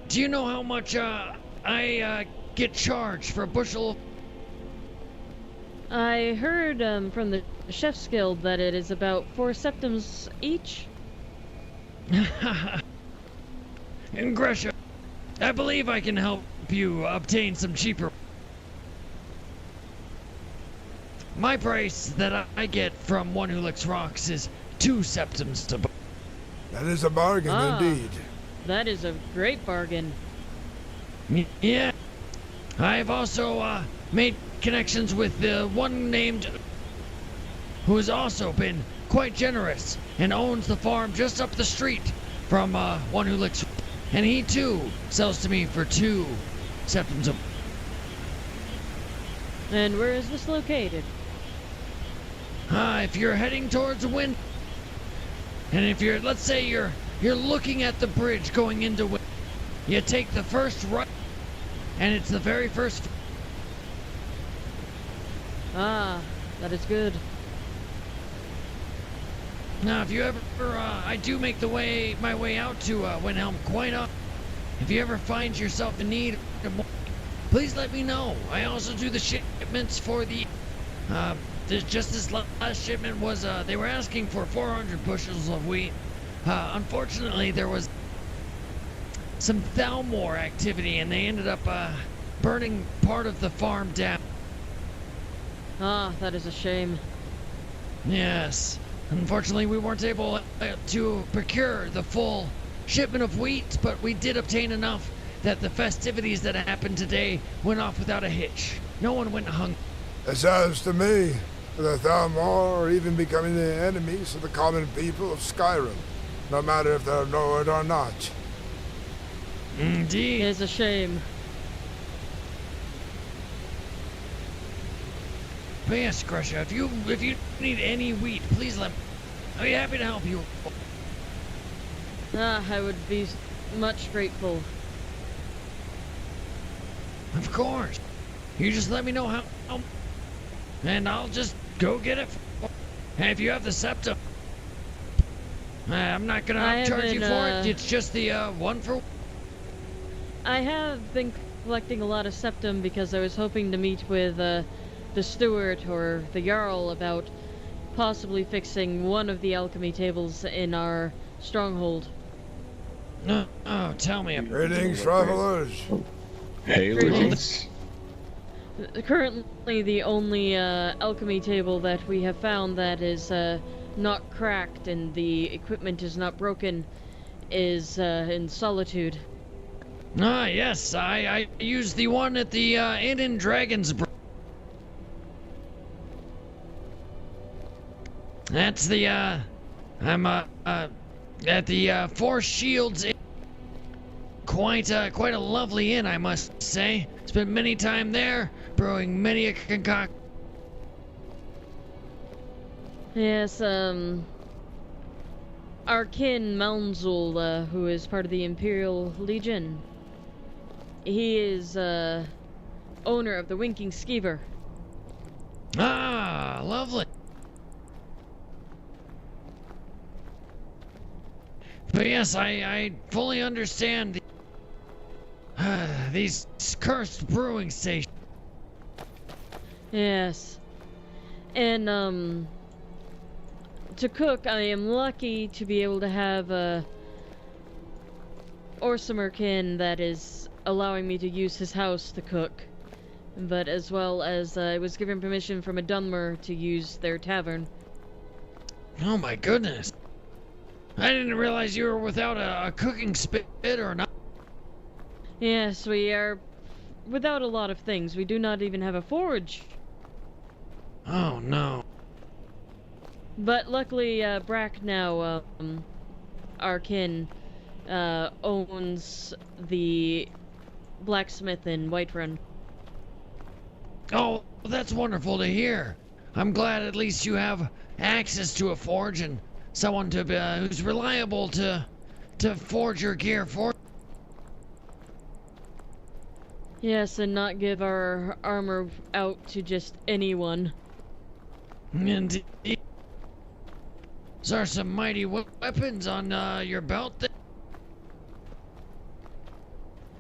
Do you know how much I get charged for a bushel? I heard from the Chef's Guild that it is about 4 septims each. And Gresha, I believe I can help you obtain some cheaper. My price that I get from one who licks rocks is 2 septims to buy. That is a bargain indeed. That is a great bargain. Yeah. I've also made connections with the one named who has also been quite generous and owns the farm just up the street from one who licks, and he too sells to me for 2 septims. And where is this located? If you're heading towards the wind, and if you're, let's say you're looking at the bridge going into wind, you take the first right, and it's the very first. Ah, that is good. Now, if you ever, I do make my way out to Windhelm quite often. If you ever find yourself in need of more, please let me know. I also do the shipments for the, just this last shipment was, they were asking for 400 bushels of wheat. Unfortunately, there was some Thalmor activity, and they ended up, burning part of the farm down. Ah, that is a shame. Yes. Unfortunately, we weren't able to procure the full shipment of wheat, but we did obtain enough that the festivities that happened today went off without a hitch. No one went hungry. It sounds to me that the Thalmor are even becoming the enemies of the common people of Skyrim, no matter if they're know it or not. Indeed. It is a shame. But yes, Gresha, if you need any wheat, please let me. I'll be happy to help you. Ah, I would be much grateful. Of course. You just let me know how, and I'll just go get it. And if you have the septum, I'm not gonna charge you for it. It's just the 1 for. I have been collecting a lot of septum because I was hoping to meet with the steward or the Jarl about possibly fixing one of the alchemy tables in our stronghold. Oh, tell me. Greetings, travelers. Greetings. Currently, the only alchemy table that we have found that is not cracked and the equipment is not broken is in Solitude. Ah, yes, I used the one at the Inn in Dragon's Breath. That's the, I'm, at the Four Shields Inn. Quite a lovely inn, I must say. Spent many time there, brewing many a concoction. Yes, our kin Malmzul, who is part of the Imperial Legion, he is, owner of the Winking Skeever. Ah, lovely. But yes, I fully understand these cursed brewing stations. Yes. And, to cook, I am lucky to be able to have a Orsimerkin that is allowing me to use his house to cook. But as well as I was given permission from a Dunmer to use their tavern. Oh my goodness. I didn't realize you were without a cooking spit or not. Yes, we are without a lot of things. We do not even have a forge. Oh no. But luckily, Brack now, our kin, owns the blacksmith in Whiterun. Oh, that's wonderful to hear. I'm glad at least you have access to a forge and someone to who's reliable to forge your gear for. Yes, and not give our armor out to just anyone. Indeed. There are some mighty weapons on your belt there.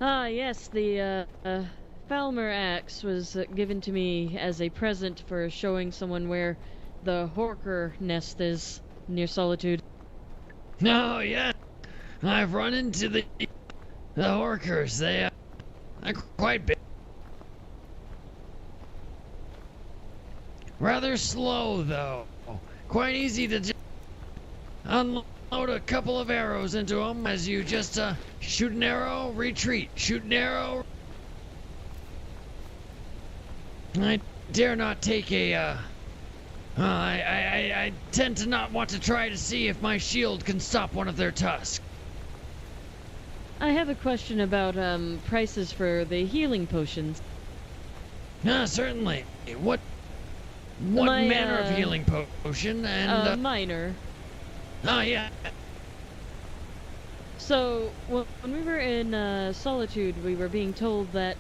Ah, yes, the Falmer axe was given to me as a present for showing someone where the Horker nest is near Solitude. Oh, yeah. I've run into the Horkers. They're quite big. Rather slow, though. Quite easy to just unload a couple of arrows into them as you just shoot an arrow, retreat, shoot an arrow. I dare not take a I tend to not want to try to see if my shield can stop one of their tusks. I have a question about prices for the healing potions. Certainly. What manner of healing potion? And minor. Oh yeah. So when we were in Solitude, we were being told that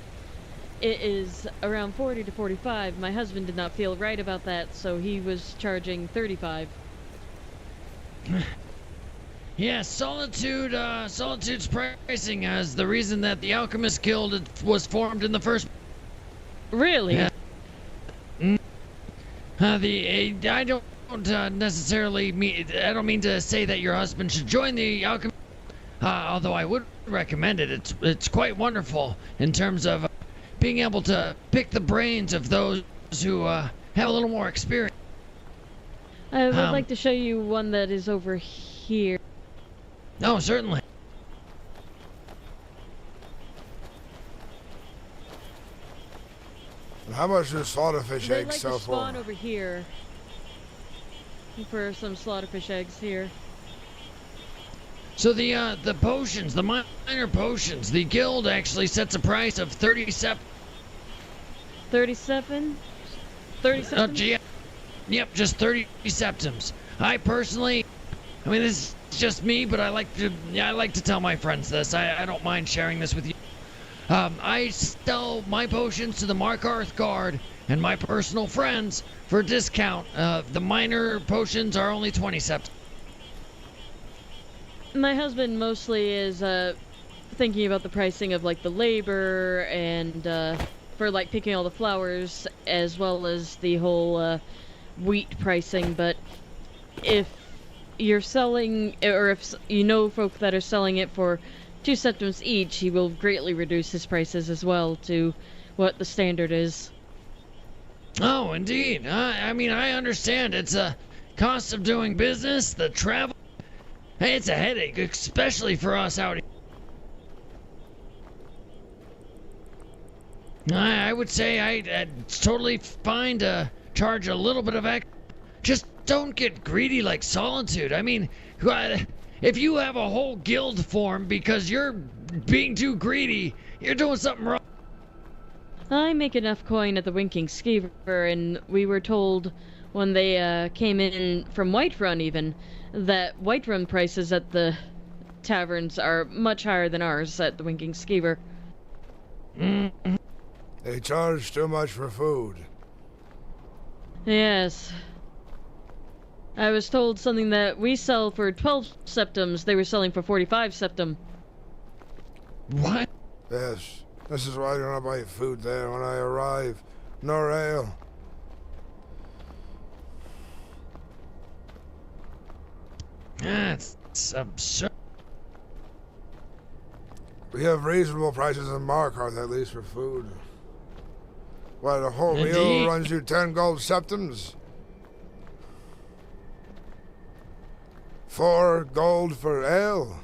it is around 40 to 45. My husband did not feel right about that, so he was charging 35. Yeah, Solitude's pricing as the reason that the Alchemist Guild was formed in the first. Really? Yeah. I don't necessarily mean. I don't mean to say that your husband should join the Alchemist. Although I would recommend it. It's quite wonderful in terms of being able to pick the brains of those who have a little more experience. I would like to show you one that is over here. Oh, certainly. And how much do slaughterfish They'd eggs like sell to spawn for? over here. For some slaughterfish eggs here. So the potions, the minor potions, the guild actually sets a price of 37. 37? 37? Yep, just 30 septims. I personally, I mean, this is just me, but I like to tell my friends this. I don't mind sharing this with you. I sell my potions to the Markarth Guard and my personal friends for a discount. The minor potions are only 20 septims. My husband mostly is thinking about the pricing of like the labor and for like picking all the flowers, as well as the whole wheat pricing. But if you're selling, or if you know folk that are selling it for 2 septims each, he will greatly reduce his prices as well to what the standard is. Oh, indeed. I mean, I understand. It's a cost of doing business, the travel. Hey, it's a headache, especially for us out here. I would say it's totally fine to charge a little bit of extra. Just don't get greedy like Solitude. I mean, if you have a whole guild form because you're being too greedy, you're doing something wrong. I make enough coin at the Winking Skeever, and we were told when they came in from Whiterun even, that Whiterun prices at the taverns are much higher than ours at the Winking Skeever. They charge too much for food. Yes. I was told something that we sell for 12 septums, they were selling for 45 septum. What? Yes, this is why I do not buy food there when I arrive, nor ale. That's absurd. We have reasonable prices in Markarth, at least for food. Why, the whole meal Indeed. runs you 10 gold septums? 4 gold for ale?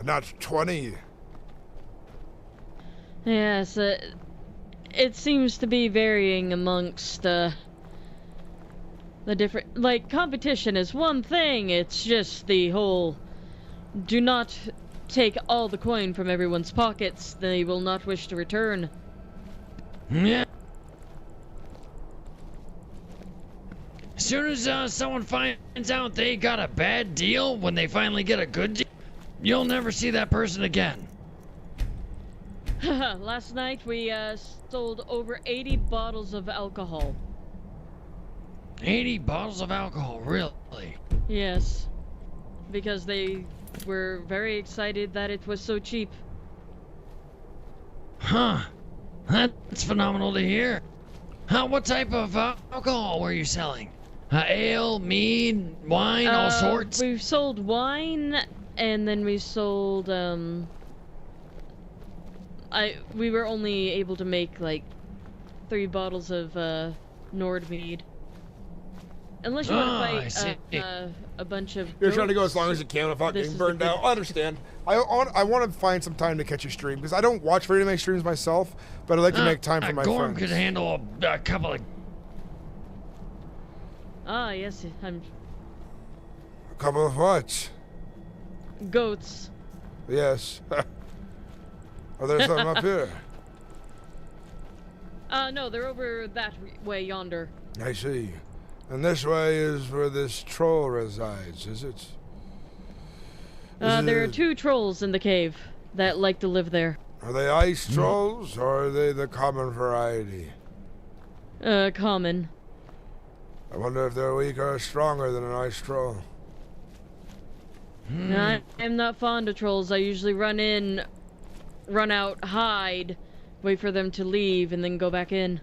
Not 20. Yes, it seems to be varying amongst, the different... Like, competition is one thing, it's just the whole... Do not take all the coin from everyone's pockets, they will not wish to return. Yeah. As soon as someone finds out they got a bad deal, when they finally get a good deal, you'll never see that person again. Last night we sold over 80 bottles of alcohol. 80 bottles of alcohol, really? Yes, because they were very excited that it was so cheap. Huh. That's phenomenal to hear. What type of alcohol were you selling? Ale, mead, wine, all sorts? We've sold wine, and then we sold, we were only able to make, like, 3 bottles of, Nord mead. Unless you want to fight a bunch of You're trying to go goats, as long as you can without this getting is burned the out. I understand. I want to find some time to catch a stream, because I don't watch very many streams myself, but I like to make time for my Gorm friends. could handle a couple of... Ah, yes, I'm... A couple of what? Goats. Yes. Oh, there's some up here. No, they're over that way yonder. I see. And this way is where this troll resides, is it? There are 2 trolls in the cave that like to live there. Are they ice trolls, or are they the common variety? Common. I wonder if they're weaker or stronger than an ice troll. I'm not fond of trolls. I usually run in, run out, hide, wait for them to leave, and then go back in.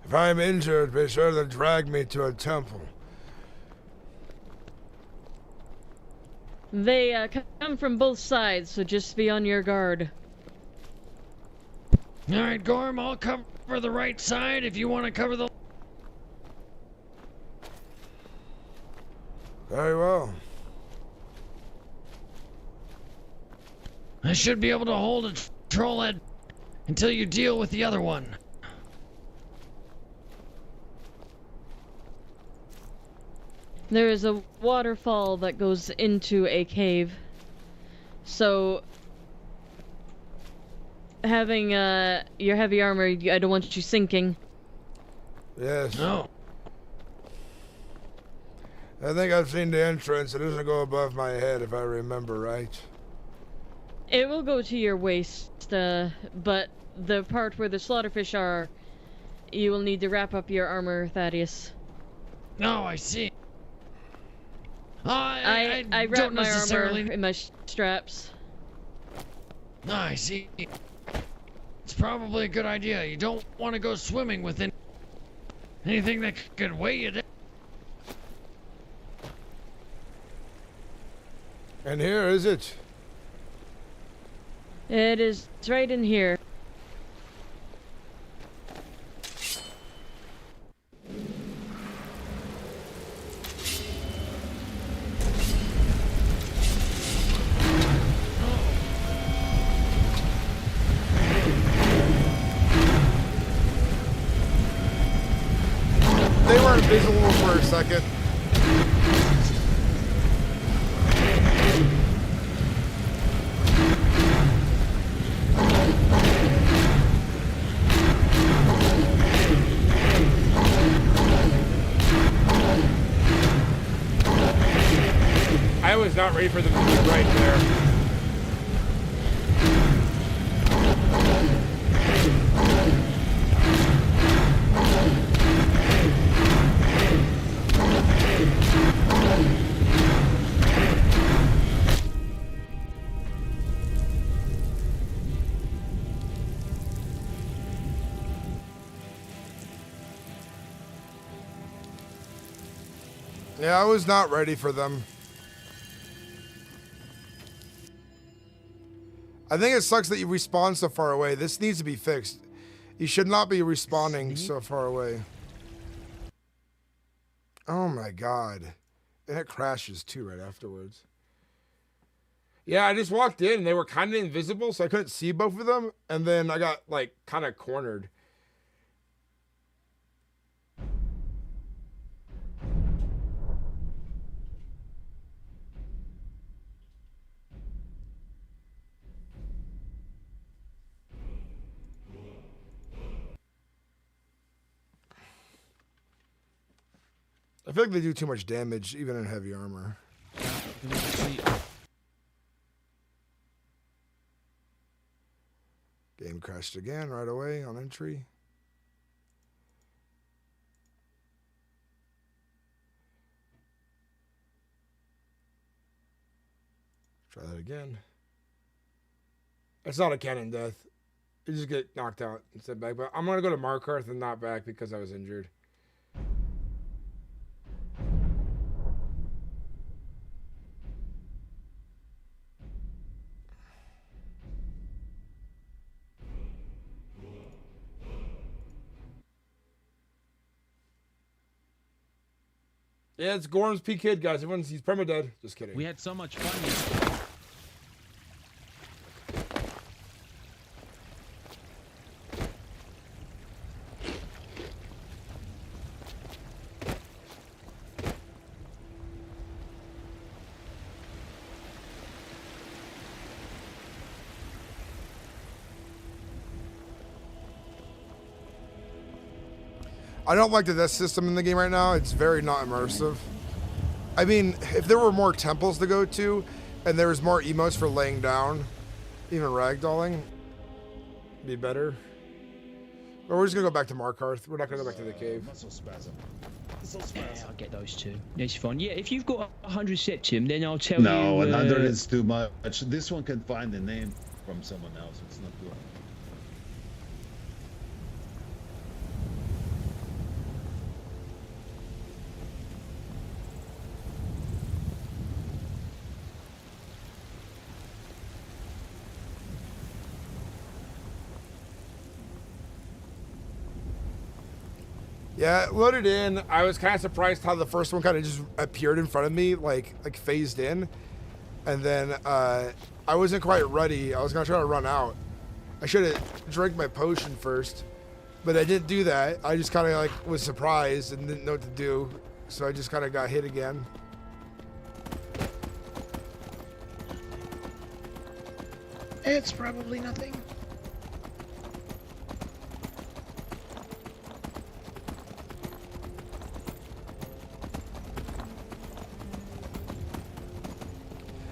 If I'm injured, be sure to drag me to a temple. They come from both sides, so just be on your guard. Alright, Gorm, I'll cover the right side if you want to cover the... Very well. I should be able to hold a troll head until you deal with the other one. There is a waterfall that goes into a cave. So, having your heavy armor, I don't want you sinking. Yes. No. I think I've seen the entrance. It doesn't go above my head, if I remember right. It will go to your waist, but the part where the slaughterfish are, you will need to wrap up your armor, Thaddeus. Oh, I see. I wrap don't my necessarily... armor in my straps. Oh, I see. It's probably a good idea. You don't want to go swimming with anything that could weigh you down. And here is it. It is right in here. They weren't visible for a second. I was not ready for them to be right there. Yeah, I was not ready for them. I think it sucks that you respawn so far away. This needs to be fixed. You should not be respawning so far away. Oh my god. And it crashes too right afterwards. Yeah, I just walked in and they were kind of invisible, so I couldn't see both of them. And then I got, like, kind of cornered. I feel like they do too much damage, even in heavy armor. Game crashed again right away on entry. Try that again. It's not a cannon death. You just get knocked out and sent back. But I'm going to go to Markarth and not back because I was injured. Yeah, it's Gorm's P Kid, guys. He's perma-dead. Just kidding. We had so much fun yesterday. I don't like the death system in the game right now. It's very not immersive. I mean, if there were more temples to go to, and there was more emotes for laying down, even ragdolling, it'd be better. But we're just gonna go back to Markarth. We're not gonna go back to the cave. Yeah, I'll get those two. That's fine. Yeah, if you've got 100 septium, then I'll tell you. No, 100 is too much. This one can find the name from someone else. It's not good. Yeah, it loaded in. I was kind of surprised how the first one kind of just appeared in front of me, like phased in. And then I wasn't quite ready. I was gonna try to run out. I should have drank my potion first, but I didn't do that. I just kind of like was surprised and didn't know what to do. So I just kind of got hit again. It's probably nothing.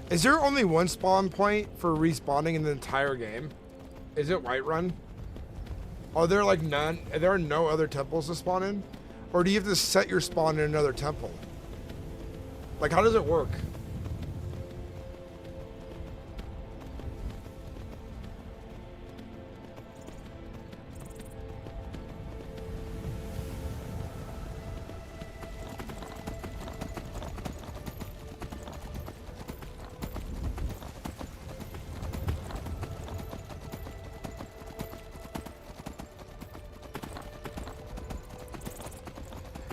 Is there only one spawn point for respawning in the entire game? Is it Whiterun? Are there like none? Are there no other temples to spawn in? Or do you have to set your spawn in another temple? Like, how does it work?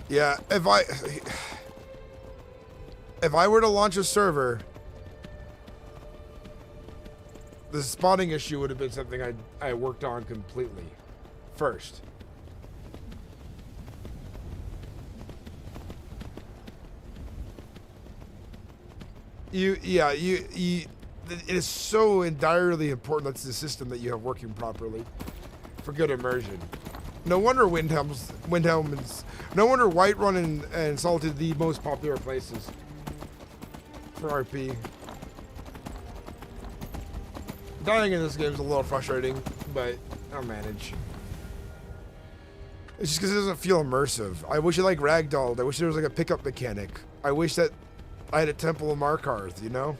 Yeah, if I were to launch a server, the spawning issue would have been something I worked on completely first. It is so entirely important that's the system that you have working properly for good immersion. No wonder no wonder Whiterun and Salted the most popular places for RP. Dying in this game is a little frustrating, but I'll manage. It's just because it doesn't feel immersive. I wish it like ragdolled. I wish there was like a pickup mechanic. I wish that I had a Temple of Markarth, you know?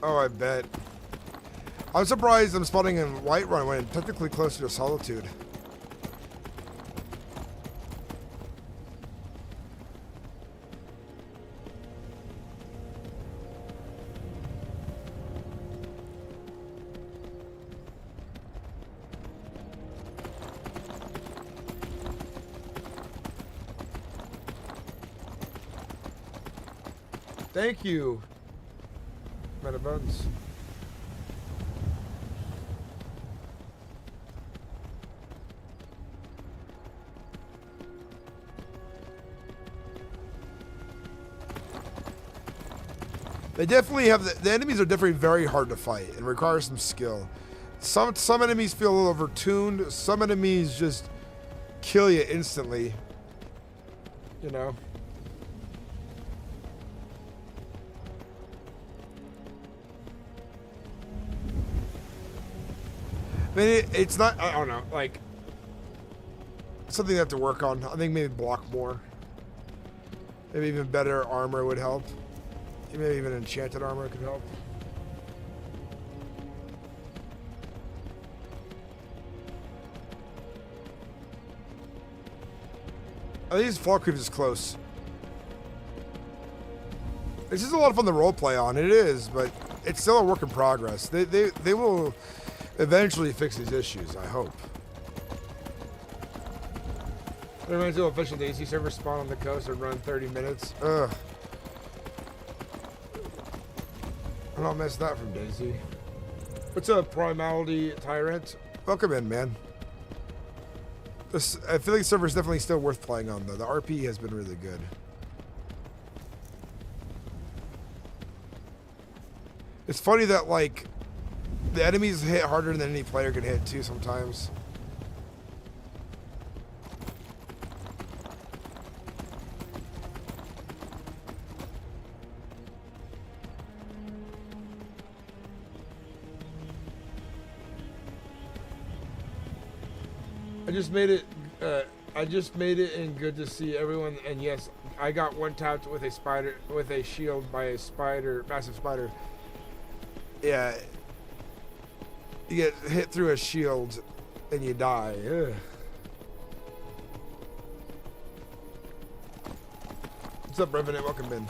Oh, I bet. I'm surprised I'm spawning in Whiterun when I'm technically closer to Solitude. Thank you, Metabuns. They definitely have the enemies are definitely very hard to fight and require some skill. Some enemies feel a little overtuned. Some enemies just kill you instantly. You know. I mean, it's not. I don't know. Like something they have to work on. I think maybe block more. Maybe even better armor would help. Maybe even enchanted armor could help. I think Falkreath is close. This is a lot of fun to roleplay on. It is, but it's still a work in progress. They will eventually fix these issues, I hope. It reminds me of official Daisy server spawn on the coast and run 30 minutes. Ugh. I don't miss that from Daisy. What's up, Primality Tyrant? Welcome in, man. I feel like the server is definitely still worth playing on, though. The RP has been really good. It's funny that, like, the enemies hit harder than any player can hit, too, sometimes. I just made it and good to see everyone. And yes, I got one tapped with a spider, with a shield by a spider, massive spider. Yeah. You get hit through a shield and you die. Ugh. What's up, Revenant? Welcome in.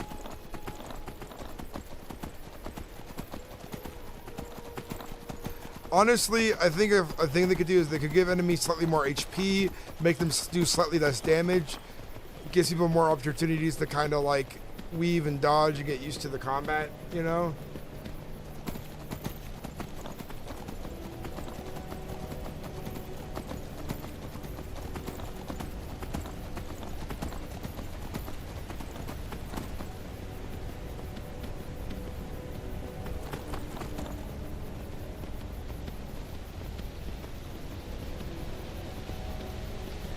Honestly, I think a thing they could do is they could give enemies slightly more HP, make them do slightly less damage, gives people more opportunities to kind of like weave and dodge and get used to the combat, you know?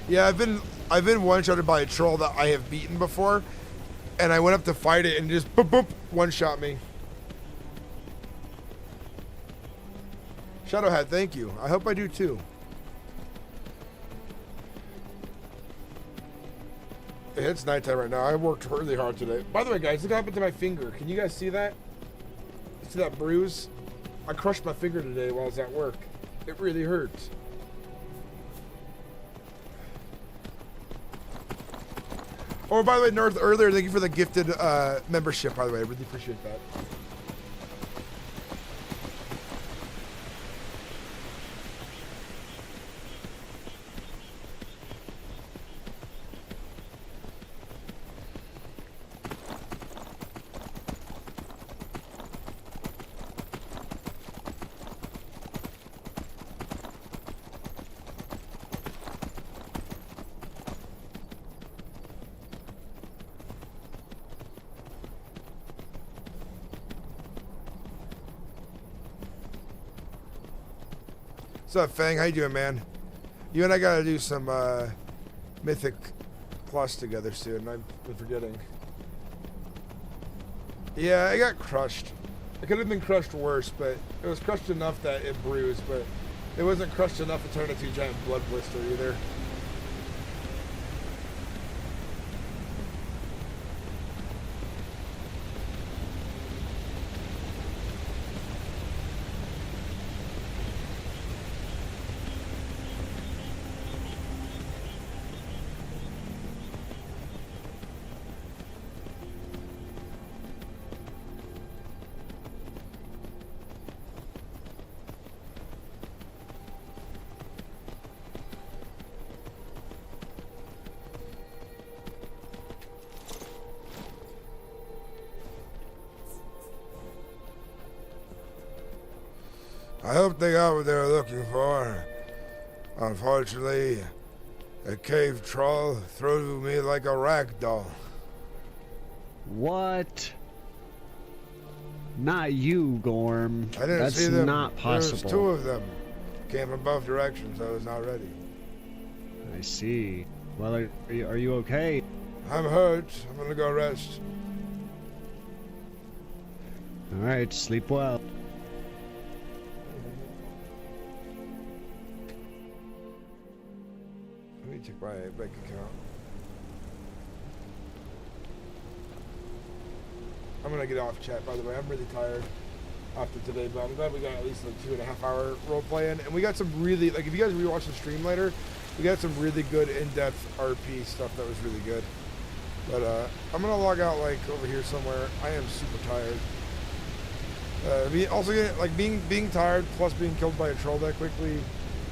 Yeah, I've been one-shotted by a troll that I have beaten before, and I went up to fight it and just boop boop one-shot me. Shadowhat, thank you. I hope I do too. It's nighttime right now. I worked really hard today. By the way, guys, look what happened to my finger. Can you guys see that? See that bruise? I crushed my finger today while I was at work. It really hurts. Oh, by the way, North, earlier, thank you for the gifted membership, by the way. I really appreciate that. What's up, Fang? How you doing, man? You and I gotta do some Mythic Plus together soon. I've been forgetting. Yeah, I got crushed. It could have been crushed worse, but it was crushed enough that it bruised, but it wasn't crushed enough to turn into a giant blood blister either. I hope they got what they were looking for. Unfortunately, a cave troll threw me like a rag doll. What? Not you, Gorm. I didn't That's see them. not possible. There's two of them. Came from both directions. I was not ready. I see. Well, are you okay? I'm hurt. I'm gonna go rest. All right, sleep well. Let me check my bank account. I'm gonna get off chat, by the way. I'm really tired after today, but I'm glad we got at least like 2.5 hour role play in. And we got some really, like, if you guys rewatch the stream later, we got some really good in-depth RP stuff that was really good. But I'm gonna log out like over here somewhere. I am super tired. Also, like being tired plus being killed by a troll that quickly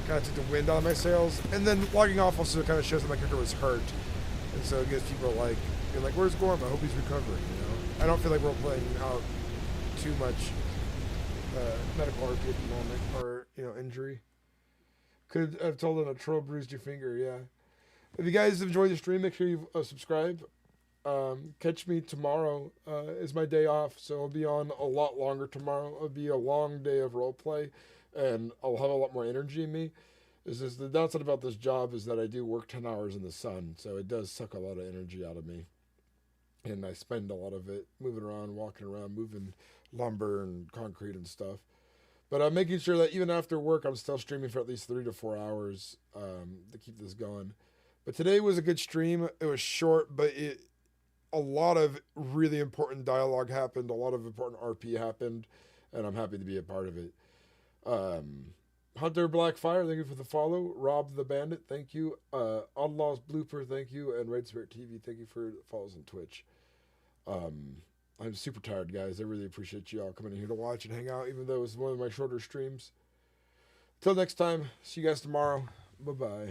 kind of took the wind out of my sails. And then logging off also kind of shows that my character was hurt, and so it gives people like, you're like, where's Gorm? I hope he's recovering. You know, I don't feel like role playing out too much medical RP at the moment, or injury. Could have told him a troll bruised your finger. Yeah. If you guys enjoyed the stream, make sure you subscribe. Catch me tomorrow. Is my day off, so I'll be on a lot longer tomorrow. It'll be a long day of roleplay, and I'll have a lot more energy in me. The downside about this job is that I do work 10 hours in the sun, so it does suck a lot of energy out of me. And I spend a lot of it moving around, walking around, moving lumber and concrete and stuff. But I'm making sure that even after work, I'm still streaming for at least 3 to 4 hours to keep this going. But today was a good stream. It was short, but a lot of really important dialogue happened. A lot of important RP happened, and I'm happy to be a part of it. Hunter Blackfire, thank you for the follow. Rob the Bandit, thank you. Outlaws Blooper, thank you. And Red Spirit TV, thank you for the follows on Twitch. I'm super tired, guys. I really appreciate you all coming in here to watch and hang out, even though it was one of my shorter streams. Till next time, see you guys tomorrow. Bye-bye.